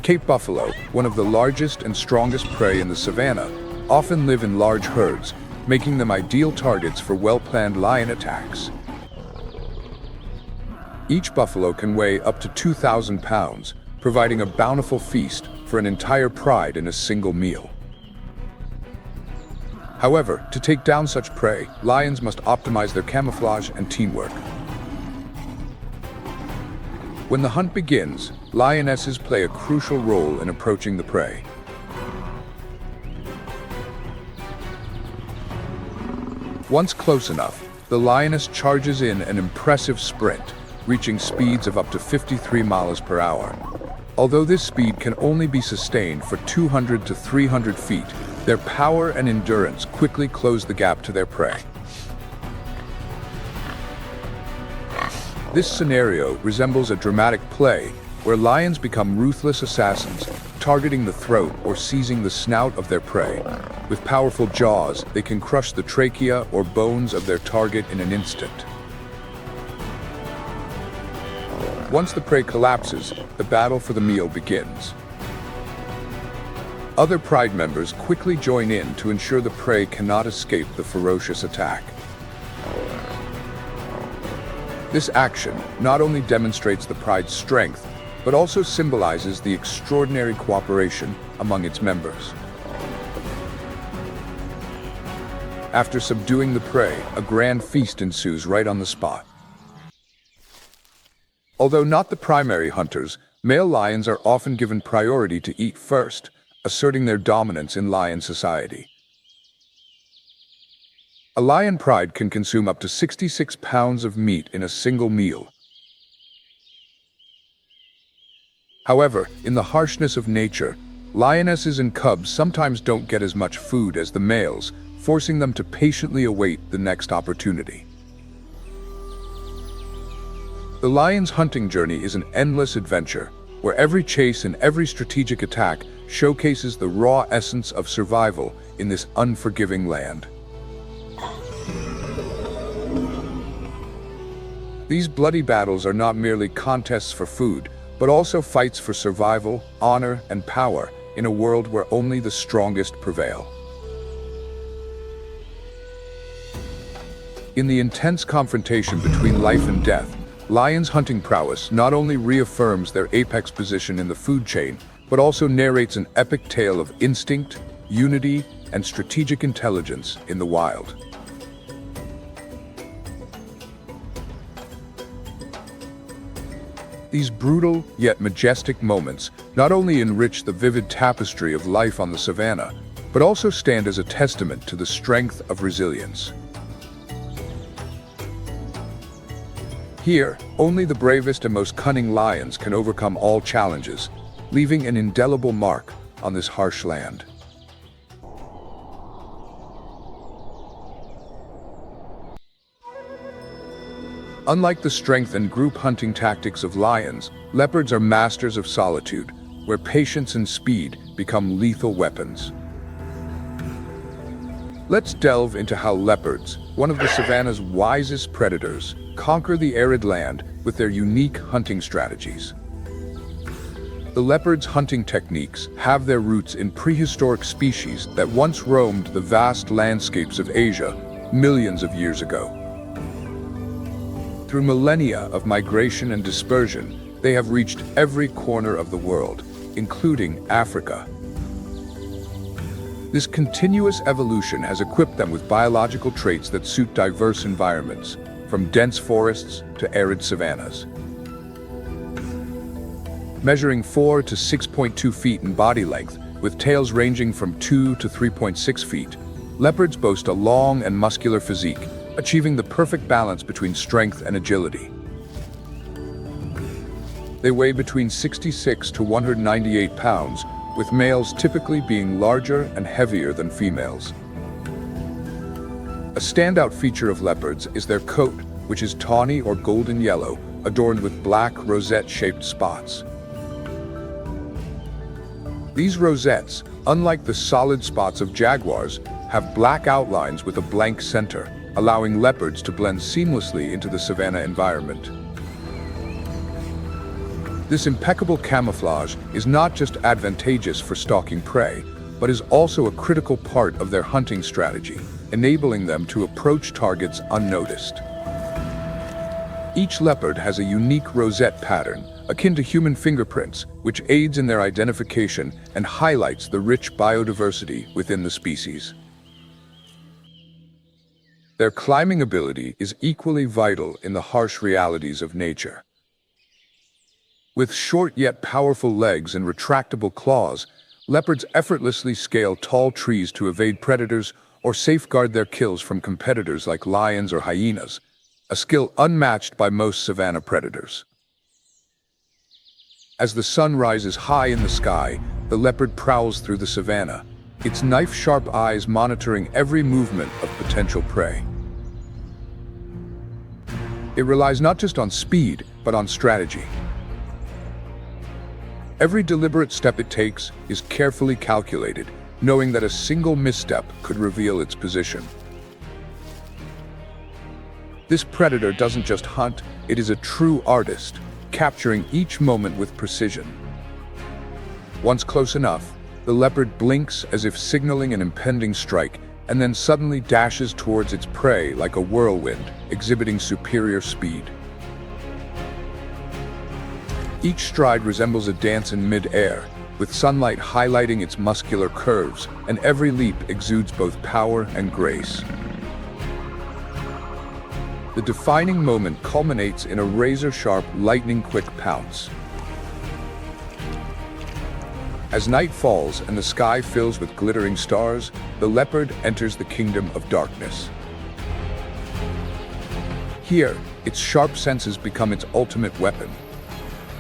Cape buffalo, one of the largest and strongest prey in the savanna, often live in large herds, making them ideal targets for well-planned lion attacks. Each buffalo can weigh up to 2,000 pounds, providing a bountiful feast for an entire pride in a single meal. However, to take down such prey, lions must optimize their camouflage and teamwork. When the hunt begins, lionesses play a crucial role in approaching the prey. Once close enough, the lioness charges in an impressive sprint, reaching speeds of up to 53 miles per hour. Although this speed can only be sustained for 200 to 300 feet, their power and endurance quickly close the gap to their prey. This scenario resembles a dramatic play where lions become ruthless assassins, targeting the throat or seizing the snout of their prey. With powerful jaws, they can crush the trachea or bones of their target in an instant. Once the prey collapses, the battle for the meal begins. Other pride members quickly join in to ensure the prey cannot escape the ferocious attack. This action not only demonstrates the pride's strength, but also symbolizes the extraordinary cooperation among its members. After subduing the prey, a grand feast ensues right on the spot. Although not the primary hunters, male lions are often given priority to eat first, asserting their dominance in lion society. A lion pride can consume up to 66 pounds of meat in a single meal. However, in the harshness of nature, lionesses and cubs sometimes don't get as much food as the males, forcing them to patiently await the next opportunity. The lion's hunting journey is an endless adventure, where every chase and every strategic attack showcases the raw essence of survival in this unforgiving land. These bloody battles are not merely contests for food, but also fights for survival, honor, and power in a world where only the strongest prevail. In the intense confrontation between life and death, lions' hunting prowess not only reaffirms their apex position in the food chain, but also narrates an epic tale of instinct, unity, and strategic intelligence in the wild. These brutal yet majestic moments not only enrich the vivid tapestry of life on the savanna, but also stand as a testament to the strength of resilience. Here, only the bravest and most cunning lions can overcome all challenges, leaving an indelible mark on this harsh land. Unlike the strength and group hunting tactics of lions, leopards are masters of solitude, where patience and speed become lethal weapons. Let's delve into how leopards, one of the savanna's wisest predators, conquer the arid land with their unique hunting strategies. The leopard's hunting techniques have their roots in prehistoric species that once roamed the vast landscapes of Asia millions of years ago. Through millennia of migration and dispersion, they have reached every corner of the world, including Africa. This continuous evolution has equipped them with biological traits that suit diverse environments, from dense forests to arid savannas. Measuring 4 to 6.2 feet in body length, with tails ranging from 2 to 3.6 feet, leopards boast a long and muscular physique, achieving the perfect balance between strength and agility. They weigh between 66 to 198 pounds, with males typically being larger and heavier than females. A standout feature of leopards is their coat, which is tawny or golden yellow, adorned with black rosette-shaped spots. These rosettes, unlike the solid spots of jaguars, have black outlines with a blank center, allowing leopards to blend seamlessly into the savanna environment. This impeccable camouflage is not just advantageous for stalking prey, but is also a critical part of their hunting strategy, enabling them to approach targets unnoticed. Each leopard has a unique rosette pattern, akin to human fingerprints, which aids in their identification and highlights the rich biodiversity within the species. Their climbing ability is equally vital in the harsh realities of nature. With short yet powerful legs and retractable claws, leopards effortlessly scale tall trees to evade predators or safeguard their kills from competitors like lions or hyenas, a skill unmatched by most savanna predators. As the sun rises high in the sky, the leopard prowls through the savanna, its knife-sharp eyes monitoring every movement of potential prey. It relies not just on speed, but on strategy. Every deliberate step it takes is carefully calculated, knowing that a single misstep could reveal its position. This predator doesn't just hunt, it is a true artist, capturing each moment with precision. Once close enough, the leopard blinks as if signaling an impending strike, and then suddenly dashes towards its prey like a whirlwind, exhibiting superior speed. Each stride resembles a dance in mid-air, with sunlight highlighting its muscular curves, and every leap exudes both power and grace. The defining moment culminates in a razor-sharp, lightning-quick pounce. As night falls and the sky fills with glittering stars, the leopard enters the kingdom of darkness. Here, its sharp senses become its ultimate weapon.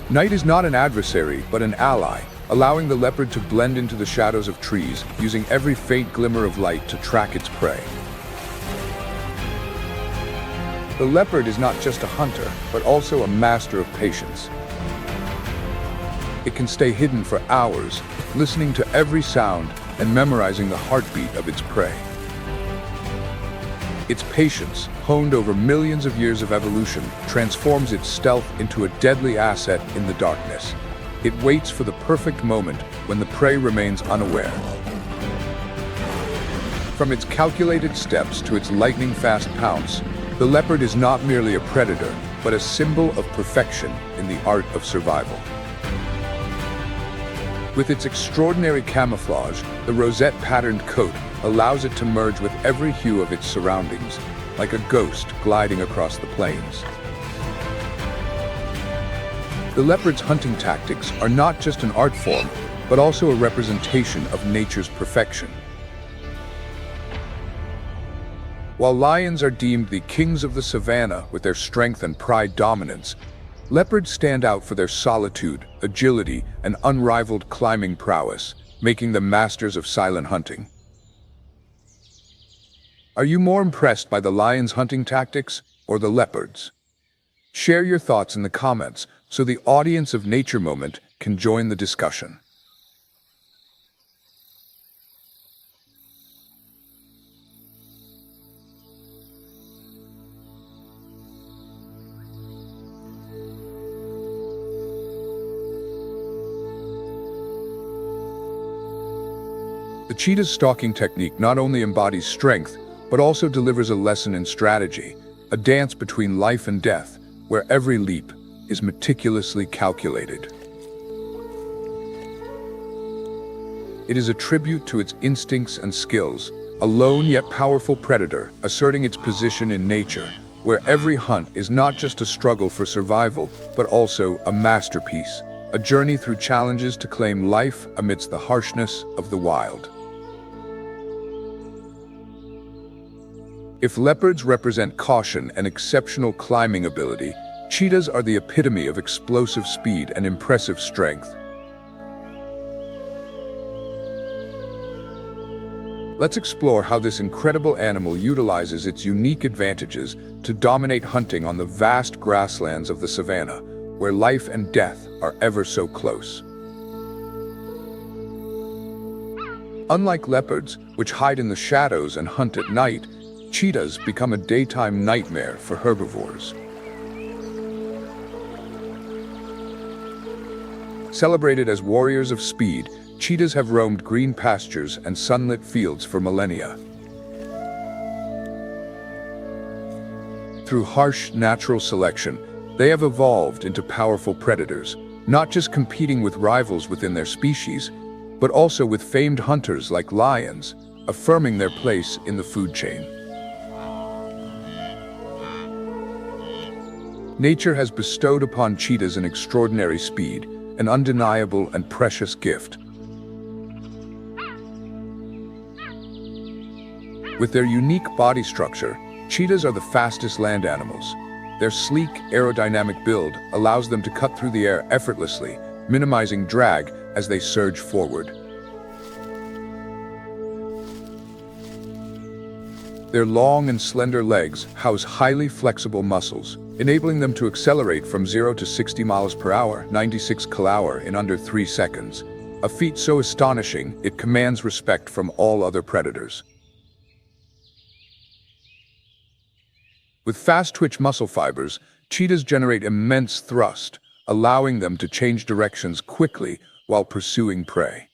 Night is not an adversary, but an ally, allowing the leopard to blend into the shadows of trees, using every faint glimmer of light to track its prey. The leopard is not just a hunter, but also a master of patience. It can stay hidden for hours, listening to every sound and memorizing the heartbeat of its prey. Its patience, honed over millions of years of evolution, transforms its stealth into a deadly asset in the darkness. It waits for the perfect moment when the prey remains unaware. From its calculated steps to its lightning-fast pounce, the leopard is not merely a predator, but a symbol of perfection in the art of survival. With its extraordinary camouflage, the rosette-patterned coat allows it to merge with every hue of its surroundings, like a ghost gliding across the plains. The leopard's hunting tactics are not just an art form, but also a representation of nature's perfection. While lions are deemed the kings of the savanna with their strength and pride dominance, leopards stand out for their solitude, agility, and unrivaled climbing prowess, making them masters of silent hunting. Are you more impressed by the lion's hunting tactics or the leopard's? Share your thoughts in the comments so the audience of Nature Moment can join the discussion. The cheetah's stalking technique not only embodies strength, but also delivers a lesson in strategy, a dance between life and death, where every leap is meticulously calculated. It is a tribute to its instincts and skills, a lone yet powerful predator asserting its position in nature, where every hunt is not just a struggle for survival, but also a masterpiece, a journey through challenges to claim life amidst the harshness of the wild. If leopards represent caution and exceptional climbing ability, cheetahs are the epitome of explosive speed and impressive strength. Let's explore how this incredible animal utilizes its unique advantages to dominate hunting on the vast grasslands of the savanna, where life and death are ever so close. Unlike leopards, which hide in the shadows and hunt at night, cheetahs become a daytime nightmare for herbivores. Celebrated as warriors of speed, cheetahs have roamed green pastures and sunlit fields for millennia. Through harsh natural selection, they have evolved into powerful predators, not just competing with rivals within their species, but also with famed hunters like lions, affirming their place in the food chain. Nature has bestowed upon cheetahs an extraordinary speed, an undeniable and precious gift. With their unique body structure, cheetahs are the fastest land animals. Their sleek, aerodynamic build allows them to cut through the air effortlessly, minimizing drag as they surge forward. Their long and slender legs house highly flexible muscles, enabling them to accelerate from 0 to 60 miles per hour, 96 km/h in under 3 seconds, a feat so astonishing it commands respect from all other predators. With fast-twitch muscle fibers, cheetahs generate immense thrust, allowing them to change directions quickly while pursuing prey.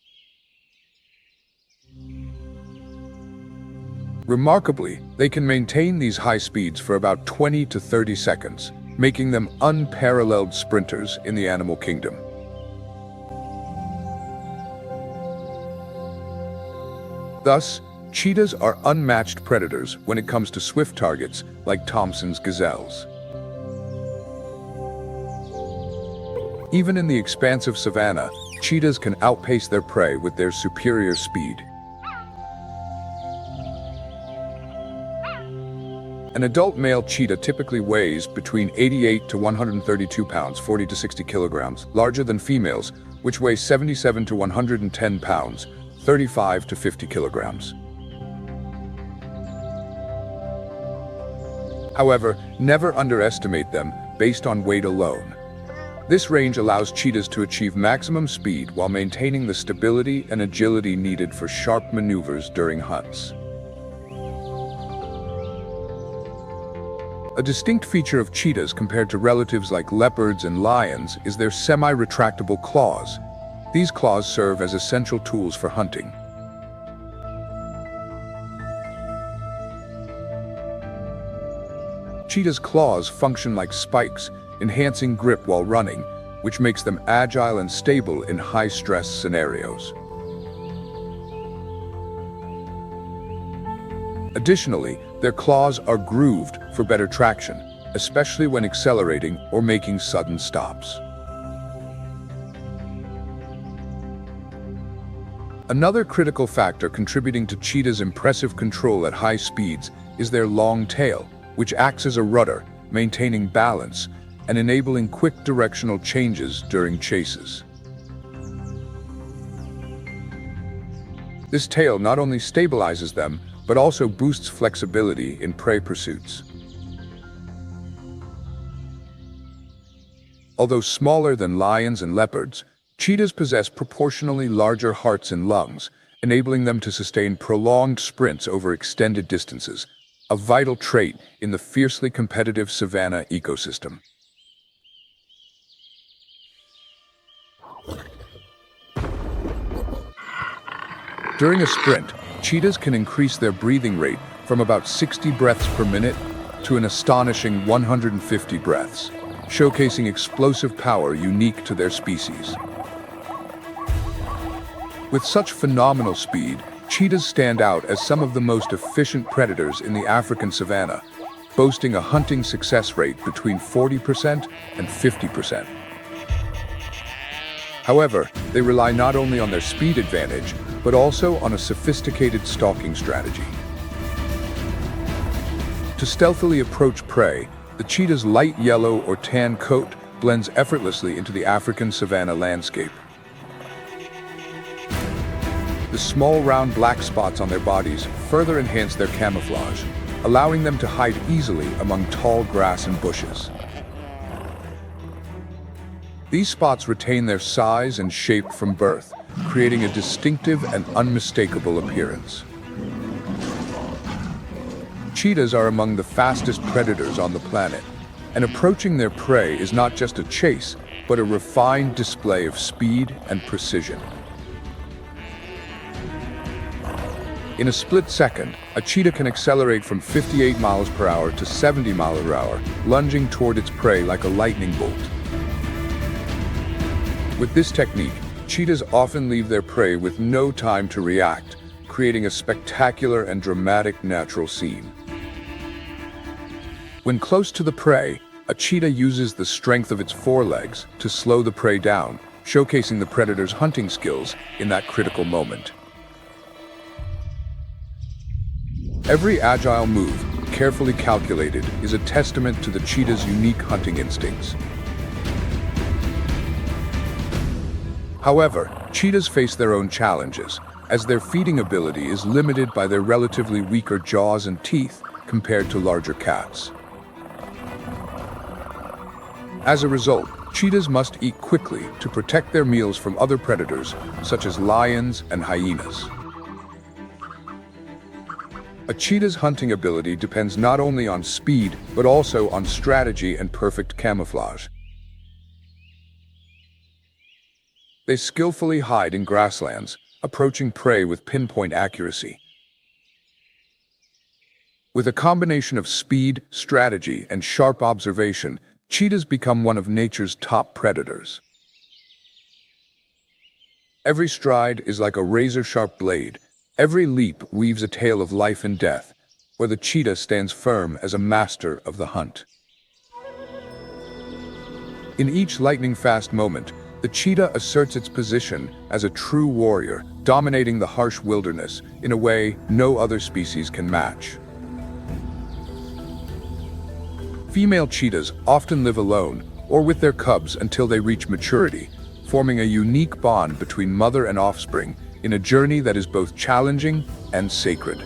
Remarkably, they can maintain these high speeds for about 20 to 30 seconds, making them unparalleled sprinters in the animal kingdom. Thus, cheetahs are unmatched predators when it comes to swift targets like Thompson's gazelles. Even in the expansive savanna, cheetahs can outpace their prey with their superior speed. An adult male cheetah typically weighs between 88 to 132 pounds, 40 to 60 kilograms, larger than females, which weigh 77 to 110 pounds, 35 to 50 kilograms. However, never underestimate them based on weight alone. This range allows cheetahs to achieve maximum speed while maintaining the stability and agility needed for sharp maneuvers during hunts. A distinct feature of cheetahs compared to relatives like leopards and lions is their semi-retractable claws. These claws serve as essential tools for hunting. Cheetahs' claws function like spikes, enhancing grip while running, which makes them agile and stable in high-stress scenarios. Additionally, their claws are grooved for better traction, especially when accelerating or making sudden stops. Another critical factor contributing to cheetahs' impressive control at high speeds is their long tail, which acts as a rudder, maintaining balance and enabling quick directional changes during chases. This tail not only stabilizes them, but also boosts flexibility in prey pursuits. Although smaller than lions and leopards, cheetahs possess proportionally larger hearts and lungs, enabling them to sustain prolonged sprints over extended distances, a vital trait in the fiercely competitive savanna ecosystem. During a sprint, cheetahs can increase their breathing rate from about 60 breaths per minute to an astonishing 150 breaths, showcasing explosive power unique to their species. With such phenomenal speed, cheetahs stand out as some of the most efficient predators in the African savanna, boasting a hunting success rate between 40% and 50%. However, they rely not only on their speed advantage, but also on a sophisticated stalking strategy. To stealthily approach prey, the cheetah's light yellow or tan coat blends effortlessly into the African savanna landscape. The small round black spots on their bodies further enhance their camouflage, allowing them to hide easily among tall grass and bushes. These spots retain their size and shape from birth, creating a distinctive and unmistakable appearance. Cheetahs are among the fastest predators on the planet, and approaching their prey is not just a chase, but a refined display of speed and precision. In a split second, a cheetah can accelerate from 58 miles per hour to 70 miles per hour, lunging toward its prey like a lightning bolt. With this technique, cheetahs often leave their prey with no time to react, creating a spectacular and dramatic natural scene. When close to the prey, a cheetah uses the strength of its forelegs to slow the prey down, showcasing the predator's hunting skills in that critical moment. Every agile move, carefully calculated, is a testament to the cheetah's unique hunting instincts. However, cheetahs face their own challenges, as their feeding ability is limited by their relatively weaker jaws and teeth compared to larger cats. As a result, cheetahs must eat quickly to protect their meals from other predators, such as lions and hyenas. A cheetah's hunting ability depends not only on speed, but also on strategy and perfect camouflage. They skillfully hide in grasslands, approaching prey with pinpoint accuracy. With a combination of speed, strategy, and sharp observation, cheetahs become one of nature's top predators. Every stride is like a razor-sharp blade. Every leap weaves a tale of life and death, where the cheetah stands firm as a master of the hunt. In each lightning-fast moment, the cheetah asserts its position as a true warrior, dominating the harsh wilderness in a way no other species can match. Female cheetahs often live alone or with their cubs until they reach maturity, forming a unique bond between mother and offspring in a journey that is both challenging and sacred.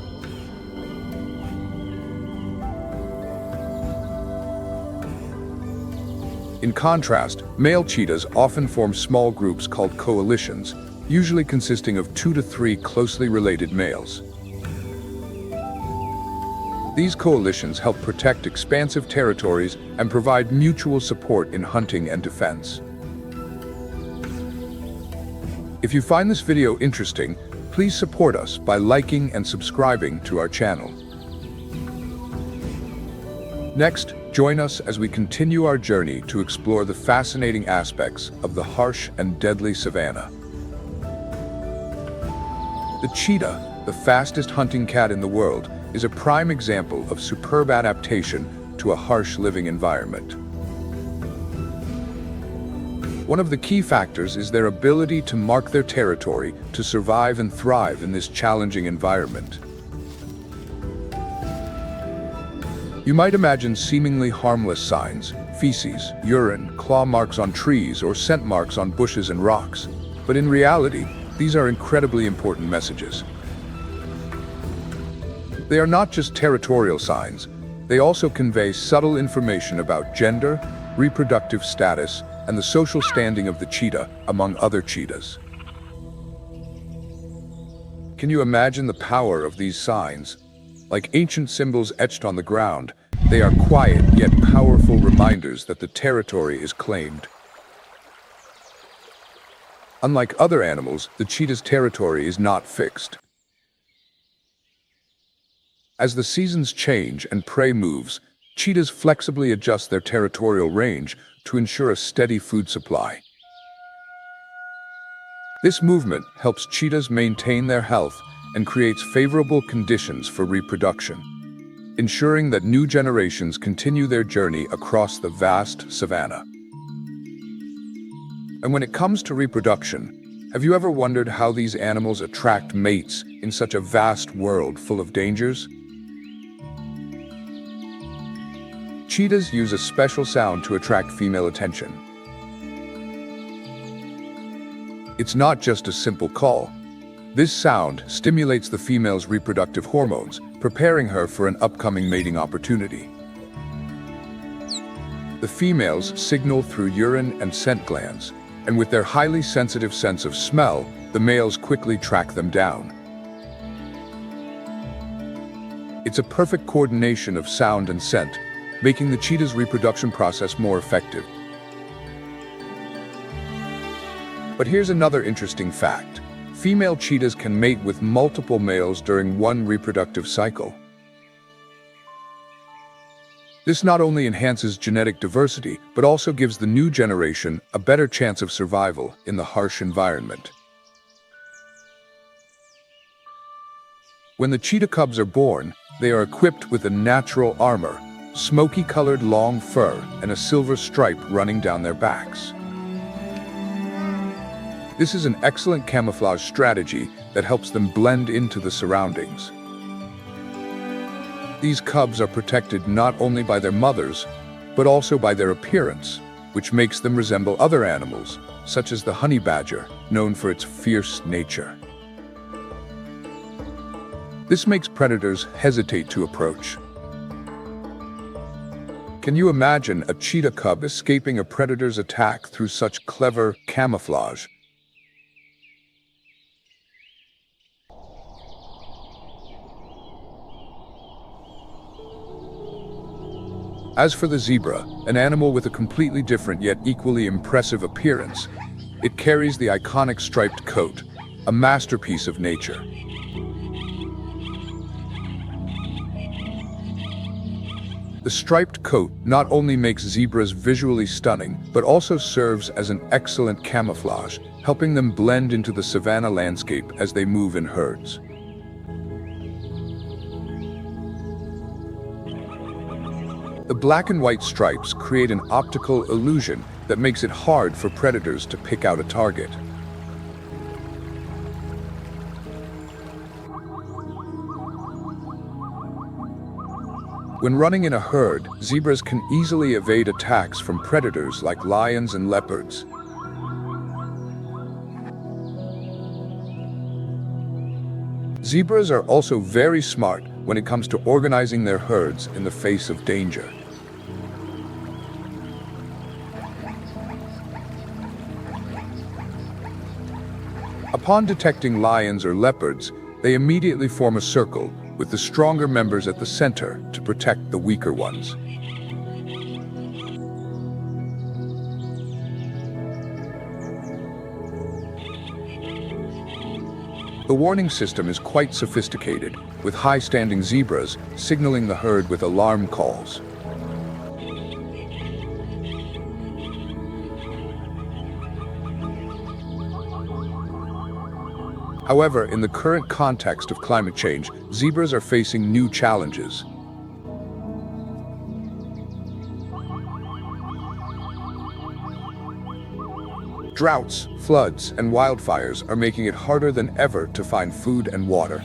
In contrast, male cheetahs often form small groups called coalitions, usually consisting of 2 to 3 closely related males. These coalitions help protect expansive territories and provide mutual support in hunting and defense. If you find this video interesting, please support us by liking and subscribing to our channel. Next, join us as we continue our journey to explore the fascinating aspects of the harsh and deadly savanna. The cheetah, the fastest hunting cat in the world, is a prime example of superb adaptation to a harsh living environment. One of the key factors is their ability to mark their territory to survive and thrive in this challenging environment. You might imagine seemingly harmless signs, feces, urine, claw marks on trees, or scent marks on bushes and rocks. But in reality, these are incredibly important messages. They are not just territorial signs, they also convey subtle information about gender, reproductive status, and the social standing of the cheetah among other cheetahs. Can you imagine the power of these signs? Like ancient symbols etched on the ground, they are quiet yet powerful reminders that the territory is claimed. Unlike other animals, the cheetah's territory is not fixed. As the seasons change and prey moves, cheetahs flexibly adjust their territorial range to ensure a steady food supply. This movement helps cheetahs maintain their health and creates favorable conditions for reproduction, ensuring that new generations continue their journey across the vast savanna. And when it comes to reproduction, have you ever wondered how these animals attract mates in such a vast world full of dangers? Cheetahs use a special sound to attract female attention. It's not just a simple call. This sound stimulates the female's reproductive hormones, preparing her for an upcoming mating opportunity. The females signal through urine and scent glands, and with their highly sensitive sense of smell, the males quickly track them down. It's a perfect coordination of sound and scent, making the cheetah's reproduction process more effective. But here's another interesting fact. Female cheetahs can mate with multiple males during one reproductive cycle. This not only enhances genetic diversity, but also gives the new generation a better chance of survival in the harsh environment. When the cheetah cubs are born, they are equipped with a natural armor, smoky-colored long fur, and a silver stripe running down their backs. This is an excellent camouflage strategy that helps them blend into the surroundings. These cubs are protected not only by their mothers, but also by their appearance, which makes them resemble other animals, such as the honey badger, known for its fierce nature. This makes predators hesitate to approach. Can you imagine a cheetah cub escaping a predator's attack through such clever camouflage? As for the zebra, an animal with a completely different yet equally impressive appearance, it carries the iconic striped coat, a masterpiece of nature. The striped coat not only makes zebras visually stunning, but also serves as an excellent camouflage, helping them blend into the savanna landscape as they move in herds. The black and white stripes create an optical illusion that makes it hard for predators to pick out a target. When running in a herd, zebras can easily evade attacks from predators like lions and leopards. Zebras are also very smart when it comes to organizing their herds in the face of danger. Upon detecting lions or leopards, they immediately form a circle, with the stronger members at the center to protect the weaker ones. The warning system is quite sophisticated, with high-standing zebras signaling the herd with alarm calls. However, in the current context of climate change, zebras are facing new challenges. Droughts, floods, and wildfires are making it harder than ever to find food and water.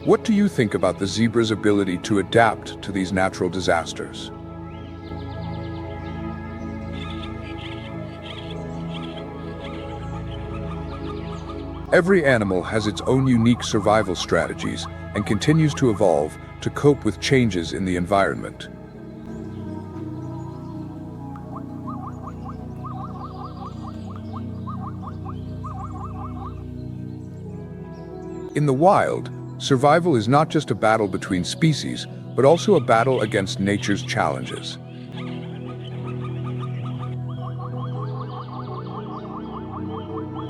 What do you think about the zebra's ability to adapt to these natural disasters? Every animal has its own unique survival strategies and continues to evolve to cope with changes in the environment. In the wild, survival is not just a battle between species, but also a battle against nature's challenges.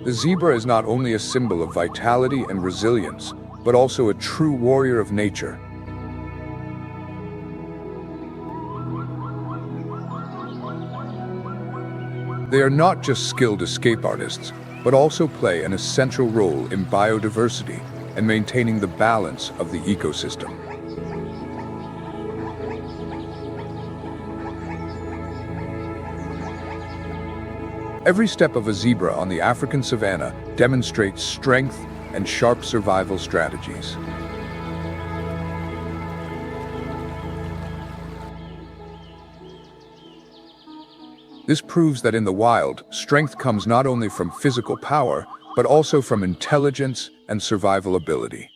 The zebra is not only a symbol of vitality and resilience, but also a true warrior of nature. They are not just skilled escape artists, but also play an essential role in biodiversity and maintaining the balance of the ecosystem. Every step of a zebra on the African savanna demonstrates strength and sharp survival strategies. This proves that in the wild, strength comes not only from physical power, but also from intelligence and survival ability.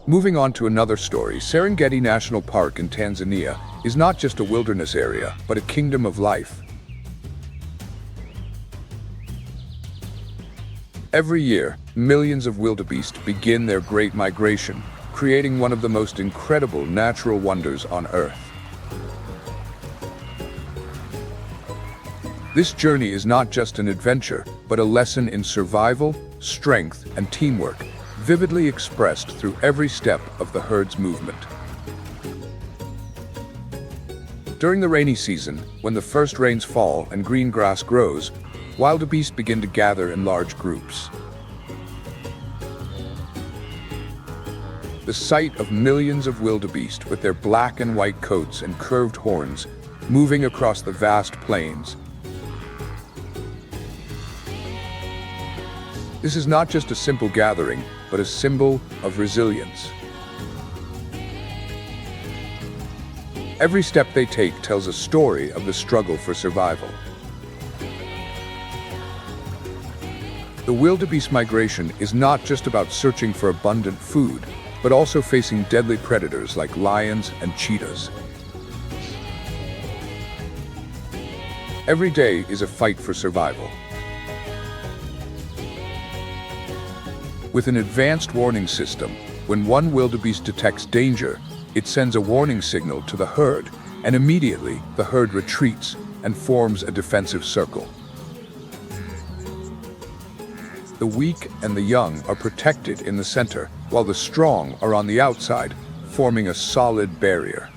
Moving on to another story, Serengeti National Park in Tanzania is not just a wilderness area, but a kingdom of life. Every year, millions of wildebeest begin their great migration, creating one of the most incredible natural wonders on Earth. This journey is not just an adventure, but a lesson in survival, strength, and teamwork, vividly expressed through every step of the herd's movement. During the rainy season, when the first rains fall and green grass grows, wildebeest begin to gather in large groups. The sight of millions of wildebeest with their black and white coats and curved horns moving across the vast plains. This is not just a simple gathering, but a symbol of resilience. Every step they take tells a story of the struggle for survival. The wildebeest migration is not just about searching for abundant food, but also facing deadly predators like lions and cheetahs. Every day is a fight for survival. With an advanced warning system, when one wildebeest detects danger, it sends a warning signal to the herd, and immediately the herd retreats and forms a defensive circle. The weak and the young are protected in the center, while the strong are on the outside, forming a solid barrier.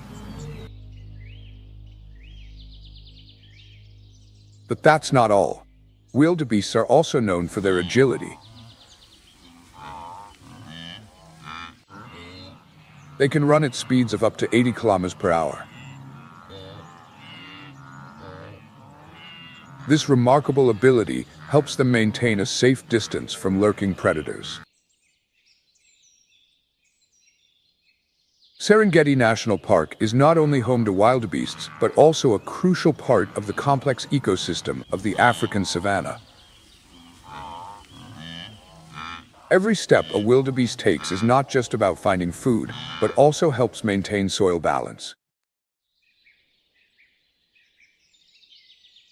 But that's not all. Wildebeests are also known for their agility. They can run at speeds of up to 80 kilometers per hour. This remarkable ability helps them maintain a safe distance from lurking predators. Serengeti National Park is not only home to wildebeests, but also a crucial part of the complex ecosystem of the African savanna. Every step a wildebeest takes is not just about finding food, but also helps maintain soil balance.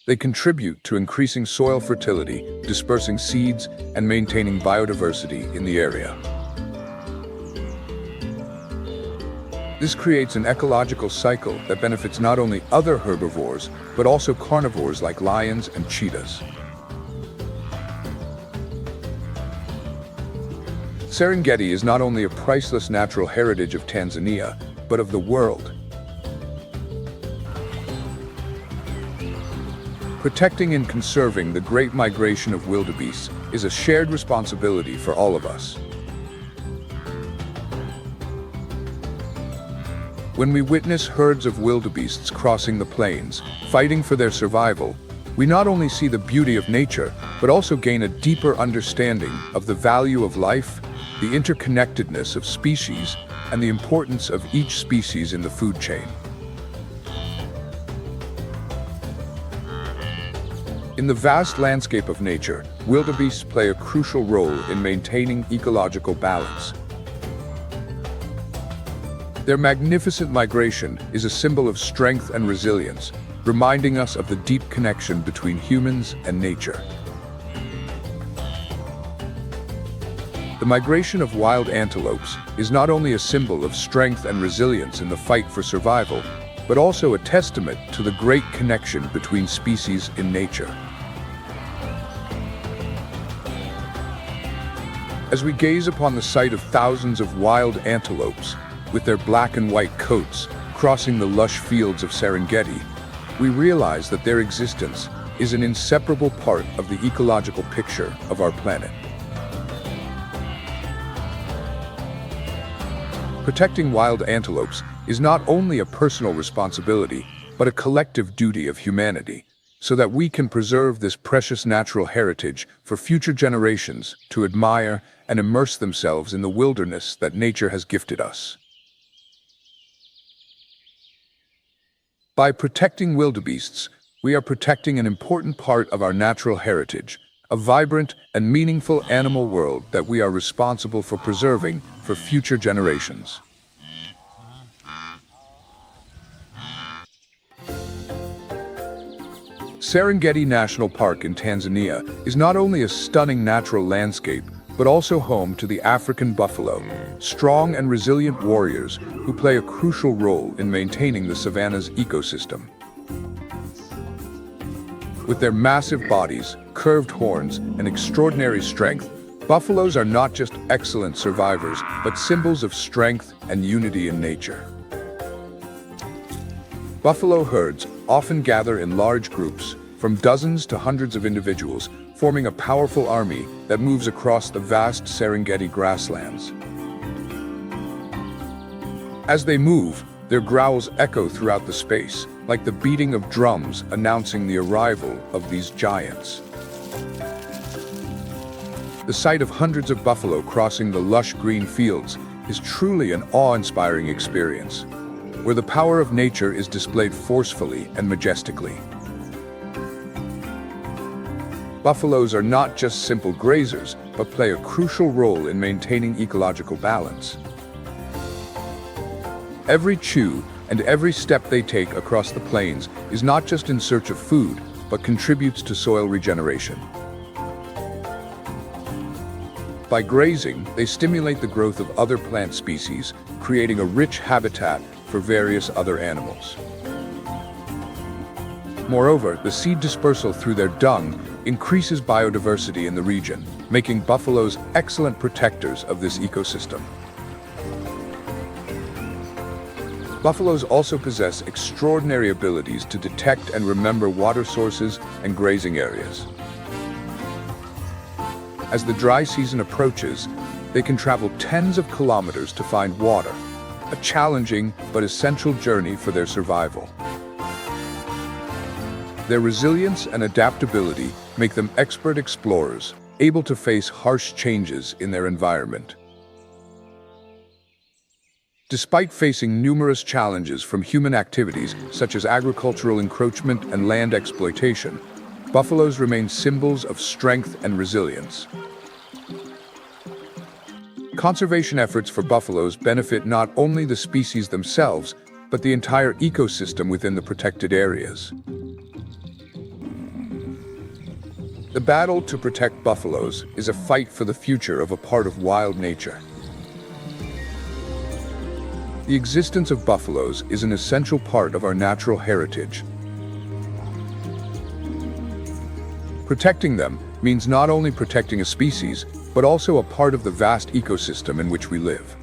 They contribute to increasing soil fertility, dispersing seeds, and maintaining biodiversity in the area. This creates an ecological cycle that benefits not only other herbivores, but also carnivores like lions and cheetahs. Serengeti is not only a priceless natural heritage of Tanzania, but of the world. Protecting and conserving the great migration of wildebeests is a shared responsibility for all of us. When we witness herds of wildebeests crossing the plains, fighting for their survival, we not only see the beauty of nature, but also gain a deeper understanding of the value of life, the interconnectedness of species, and the importance of each species in the food chain. In the vast landscape of nature, wildebeests play a crucial role in maintaining ecological balance. Their magnificent migration is a symbol of strength and resilience, reminding us of the deep connection between humans and nature. The migration of wild antelopes is not only a symbol of strength and resilience in the fight for survival, but also a testament to the great connection between species in nature. As we gaze upon the sight of thousands of wild antelopes, with their black and white coats crossing the lush fields of Serengeti, we realize that their existence is an inseparable part of the ecological picture of our planet. Protecting wild antelopes is not only a personal responsibility, but a collective duty of humanity, so that we can preserve this precious natural heritage for future generations to admire and immerse themselves in the wilderness that nature has gifted us. By protecting wildebeests, we are protecting an important part of our natural heritage, a vibrant and meaningful animal world that we are responsible for preserving for future generations. Serengeti National Park in Tanzania is not only a stunning natural landscape, but also home to the African buffalo, strong and resilient warriors who play a crucial role in maintaining the savanna's ecosystem. With their massive bodies, curved horns, and extraordinary strength, buffaloes are not just excellent survivors, but symbols of strength and unity in nature. Buffalo herds often gather in large groups, from dozens to hundreds of individuals, forming a powerful army that moves across the vast Serengeti grasslands. As they move, their growls echo throughout the space, like the beating of drums announcing the arrival of these giants. The sight of hundreds of buffalo crossing the lush green fields is truly an awe-inspiring experience, where the power of nature is displayed forcefully and majestically. Buffaloes are not just simple grazers, but play a crucial role in maintaining ecological balance. Every chew and every step they take across the plains is not just in search of food, but contributes to soil regeneration. By grazing, they stimulate the growth of other plant species, creating a rich habitat for various other animals. Moreover, the seed dispersal through their dung increases biodiversity in the region, making buffaloes excellent protectors of this ecosystem. Buffaloes also possess extraordinary abilities to detect and remember water sources and grazing areas. As the dry season approaches, they can travel tens of kilometers to find water, a challenging but essential journey for their survival. Their resilience and adaptability make them expert explorers, able to face harsh changes in their environment. Despite facing numerous challenges from human activities such as agricultural encroachment and land exploitation, buffaloes remain symbols of strength and resilience. Conservation efforts for buffaloes benefit not only the species themselves, but the entire ecosystem within the protected areas. The battle to protect buffaloes is a fight for the future of a part of wild nature. The existence of buffaloes is an essential part of our natural heritage. Protecting them means not only protecting a species, but also a part of the vast ecosystem in which we live.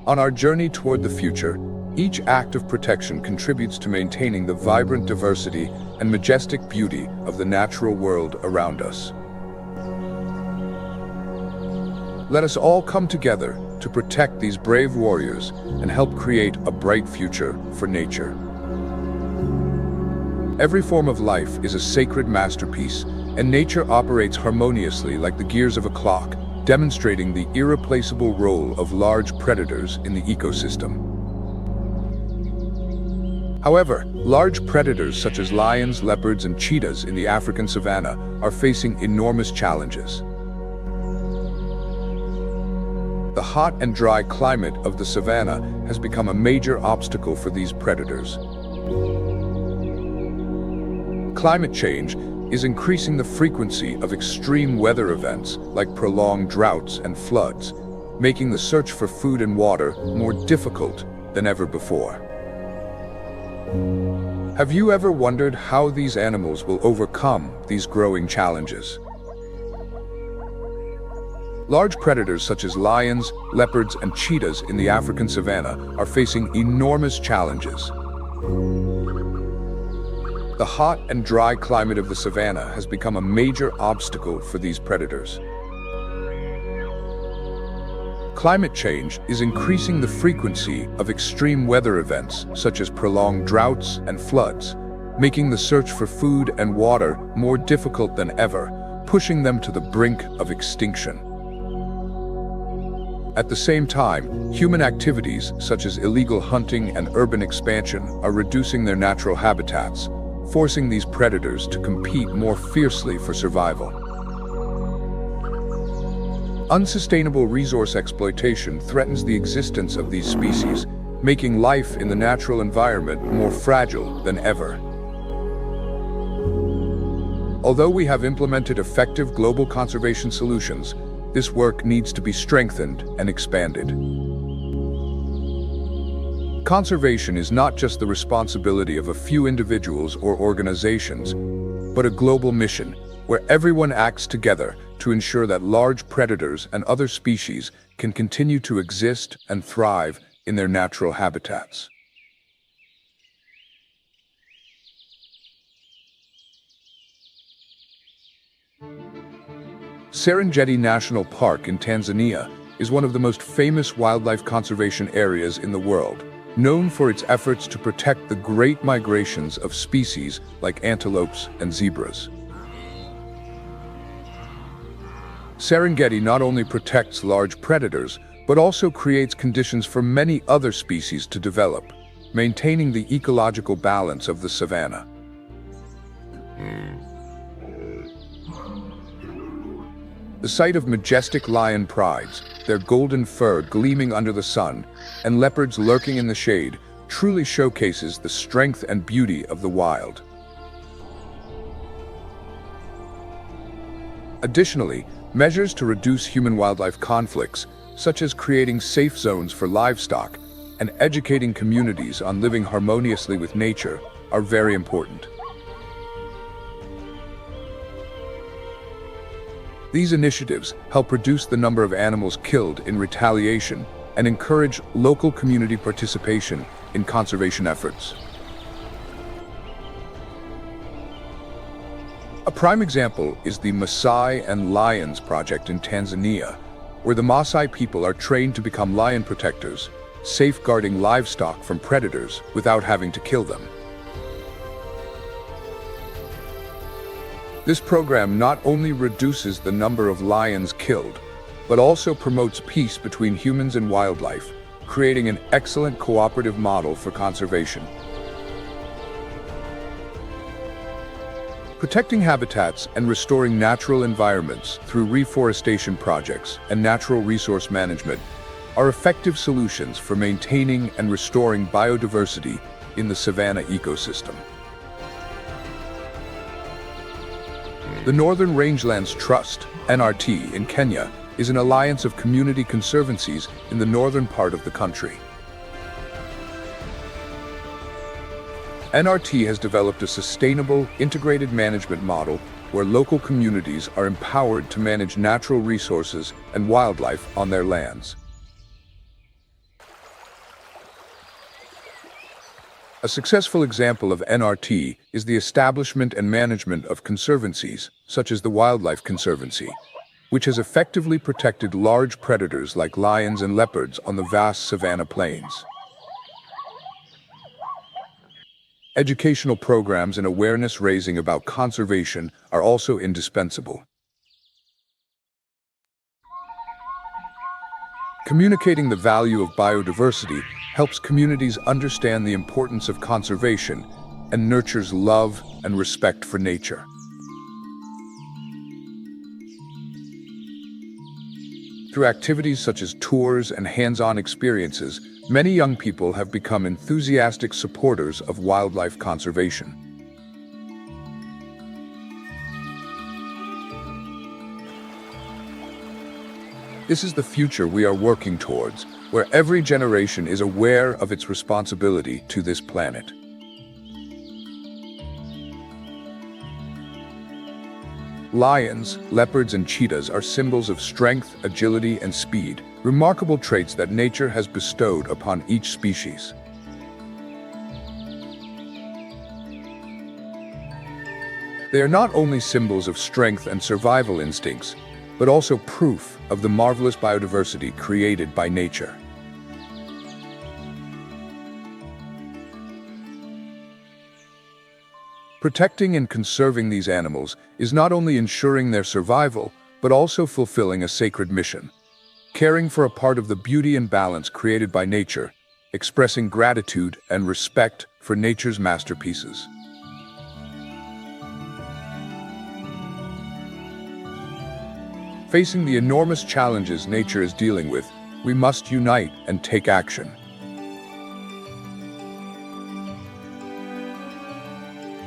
On our journey toward the future, each act of protection contributes to maintaining the vibrant diversity and majestic beauty of the natural world around us. Let us all come together to protect these brave warriors and help create a bright future for nature. Every form of life is a sacred masterpiece, and nature operates harmoniously like the gears of a clock, demonstrating the irreplaceable role of large predators in the ecosystem. However, large predators such as lions, leopards, and cheetahs in the African savanna are facing enormous challenges. The hot and dry climate of the savanna has become a major obstacle for these predators. Climate change is increasing the frequency of extreme weather events like prolonged droughts and floods, making the search for food and water more difficult than ever before. Have you ever wondered how these animals will overcome these growing challenges? Large predators such as lions, leopards, and cheetahs in the African savanna are facing enormous challenges. The hot and dry climate of the savanna has become a major obstacle for these predators. Climate change is increasing the frequency of extreme weather events such as prolonged droughts and floods, making the search for food and water more difficult than ever, pushing them to the brink of extinction. At the same time, human activities, such as illegal hunting and urban expansion, are reducing their natural habitats, forcing these predators to compete more fiercely for survival. Unsustainable resource exploitation threatens the existence of these species, making life in the natural environment more fragile than ever. Although we have implemented effective global conservation solutions, this work needs to be strengthened and expanded. Conservation is not just the responsibility of a few individuals or organizations, but a global mission where everyone acts together to ensure that large predators and other species can continue to exist and thrive in their natural habitats. Serengeti National Park in Tanzania is one of the most famous wildlife conservation areas in the world, known for its efforts to protect the great migrations of species like antelopes and zebras. Serengeti not only protects large predators, but also creates conditions for many other species to develop, maintaining the ecological balance of the savanna. The sight of majestic lion prides, their golden fur gleaming under the sun, and leopards lurking in the shade, truly showcases the strength and beauty of the wild. Additionally, measures to reduce human-wildlife conflicts, such as creating safe zones for livestock and educating communities on living harmoniously with nature, are very important. These initiatives help reduce the number of animals killed in retaliation and encourage local community participation in conservation efforts. A prime example is the Maasai and Lions project in Tanzania, where the Maasai people are trained to become lion protectors, safeguarding livestock from predators without having to kill them. This program not only reduces the number of lions killed, but also promotes peace between humans and wildlife, creating an excellent cooperative model for conservation. Protecting habitats and restoring natural environments through reforestation projects and natural resource management are effective solutions for maintaining and restoring biodiversity in the savanna ecosystem. The Northern Rangelands Trust, NRT, in Kenya is an alliance of community conservancies in the northern part of the country. NRT has developed a sustainable, integrated management model where local communities are empowered to manage natural resources and wildlife on their lands. A successful example of NRT is the establishment and management of conservancies, such as the Wildlife Conservancy, which has effectively protected large predators like lions and leopards on the vast savanna plains. Educational programs and awareness raising about conservation are also indispensable. Communicating the value of biodiversity helps communities understand the importance of conservation and nurtures love and respect for nature. Through activities such as tours and hands-on experiences, many young people have become enthusiastic supporters of wildlife conservation. This is the future we are working towards, where every generation is aware of its responsibility to this planet. Lions, leopards, and cheetahs are symbols of strength, agility, and speed, remarkable traits that nature has bestowed upon each species. They are not only symbols of strength and survival instincts, but also proof of the marvelous biodiversity created by nature. Protecting and conserving these animals is not only ensuring their survival, but also fulfilling a sacred mission. caring for a part of the beauty and balance created by nature, expressing gratitude and respect for nature's masterpieces. Facing the enormous challenges nature is dealing with, we must unite and take action.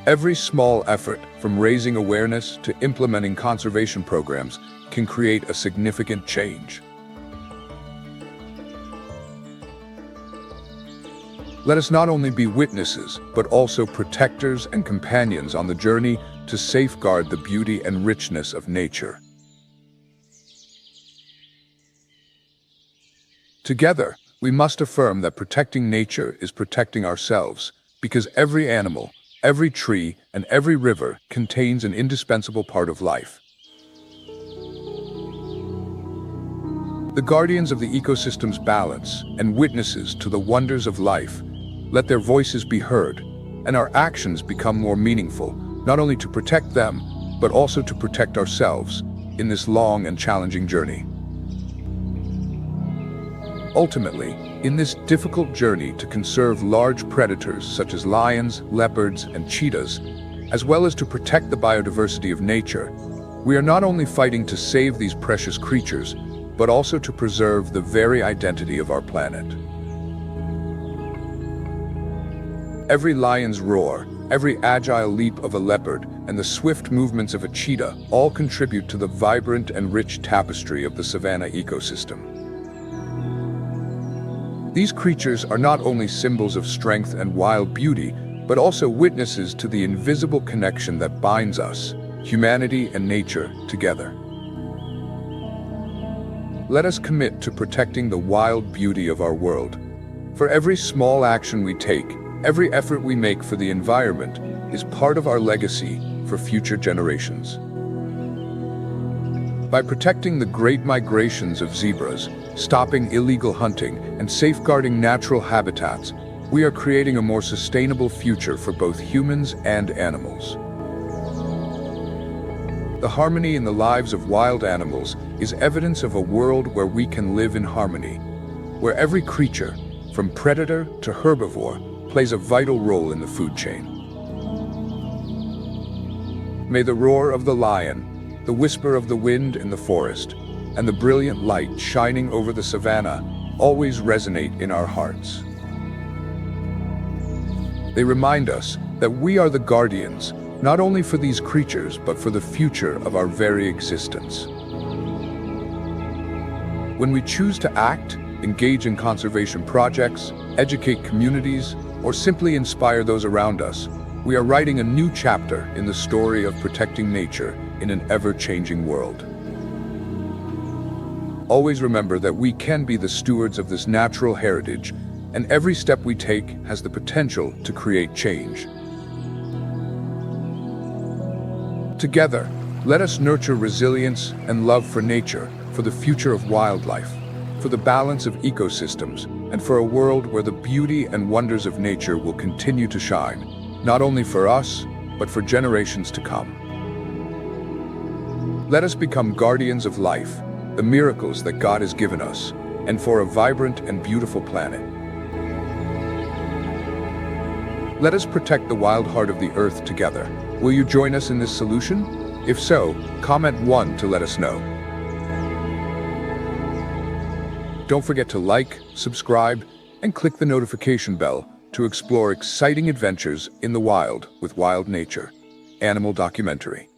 Every small effort, from raising awareness to implementing conservation programs, can create a significant change. Let us not only be witnesses, but also protectors and companions on the journey to safeguard the beauty and richness of nature. Together, we must affirm that protecting nature is protecting ourselves, because every animal, every tree, and every river contains an indispensable part of life. The guardians of the ecosystem's balance and witnesses to the wonders of life, let their voices be heard, and our actions become more meaningful, not only to protect them, but also to protect ourselves in this long and challenging journey. Ultimately, in this difficult journey to conserve large predators such as lions, leopards, and cheetahs, as well as to protect the biodiversity of nature, we are not only fighting to save these precious creatures, but also to preserve the very identity of our planet. Every lion's roar, every agile leap of a leopard, and the swift movements of a cheetah all contribute to the vibrant and rich tapestry of the savanna ecosystem. These creatures are not only symbols of strength and wild beauty, but also witnesses to the invisible connection that binds us, humanity and nature, together. Let us commit to protecting the wild beauty of our world. For every small action we take, every effort we make for the environment is part of our legacy for future generations. By protecting the great migrations of zebras, stopping illegal hunting, and safeguarding natural habitats, we are creating a more sustainable future for both humans and animals. The harmony in the lives of wild animals is evidence of a world where we can live in harmony, where every creature, from predator to herbivore, plays a vital role in the food chain. May the roar of the lion, the whisper of the wind in the forest, and the brilliant light shining over the savanna always resonate in our hearts. They remind us that we are the guardians, not only for these creatures, but for the future of our very existence. When we choose to act, engage in conservation projects, educate communities, or simply inspire those around us, we are writing a new chapter in the story of protecting nature in an ever-changing world. Always remember that we can be the stewards of this natural heritage, and every step we take has the potential to create change. Together, let us nurture resilience and love for nature, for the future of wildlife, for the balance of ecosystems, and for a world where the beauty and wonders of nature will continue to shine, not only for us, but for generations to come. Let us become guardians of life, the miracles that God has given us, and for a vibrant and beautiful planet. Let us protect the wild heart of the earth together. Will you join us in this solution? If so, comment 1 to let us know. Don't forget to like, subscribe, and click the notification bell to explore exciting adventures in the wild with Wild Nature Animal Documentary.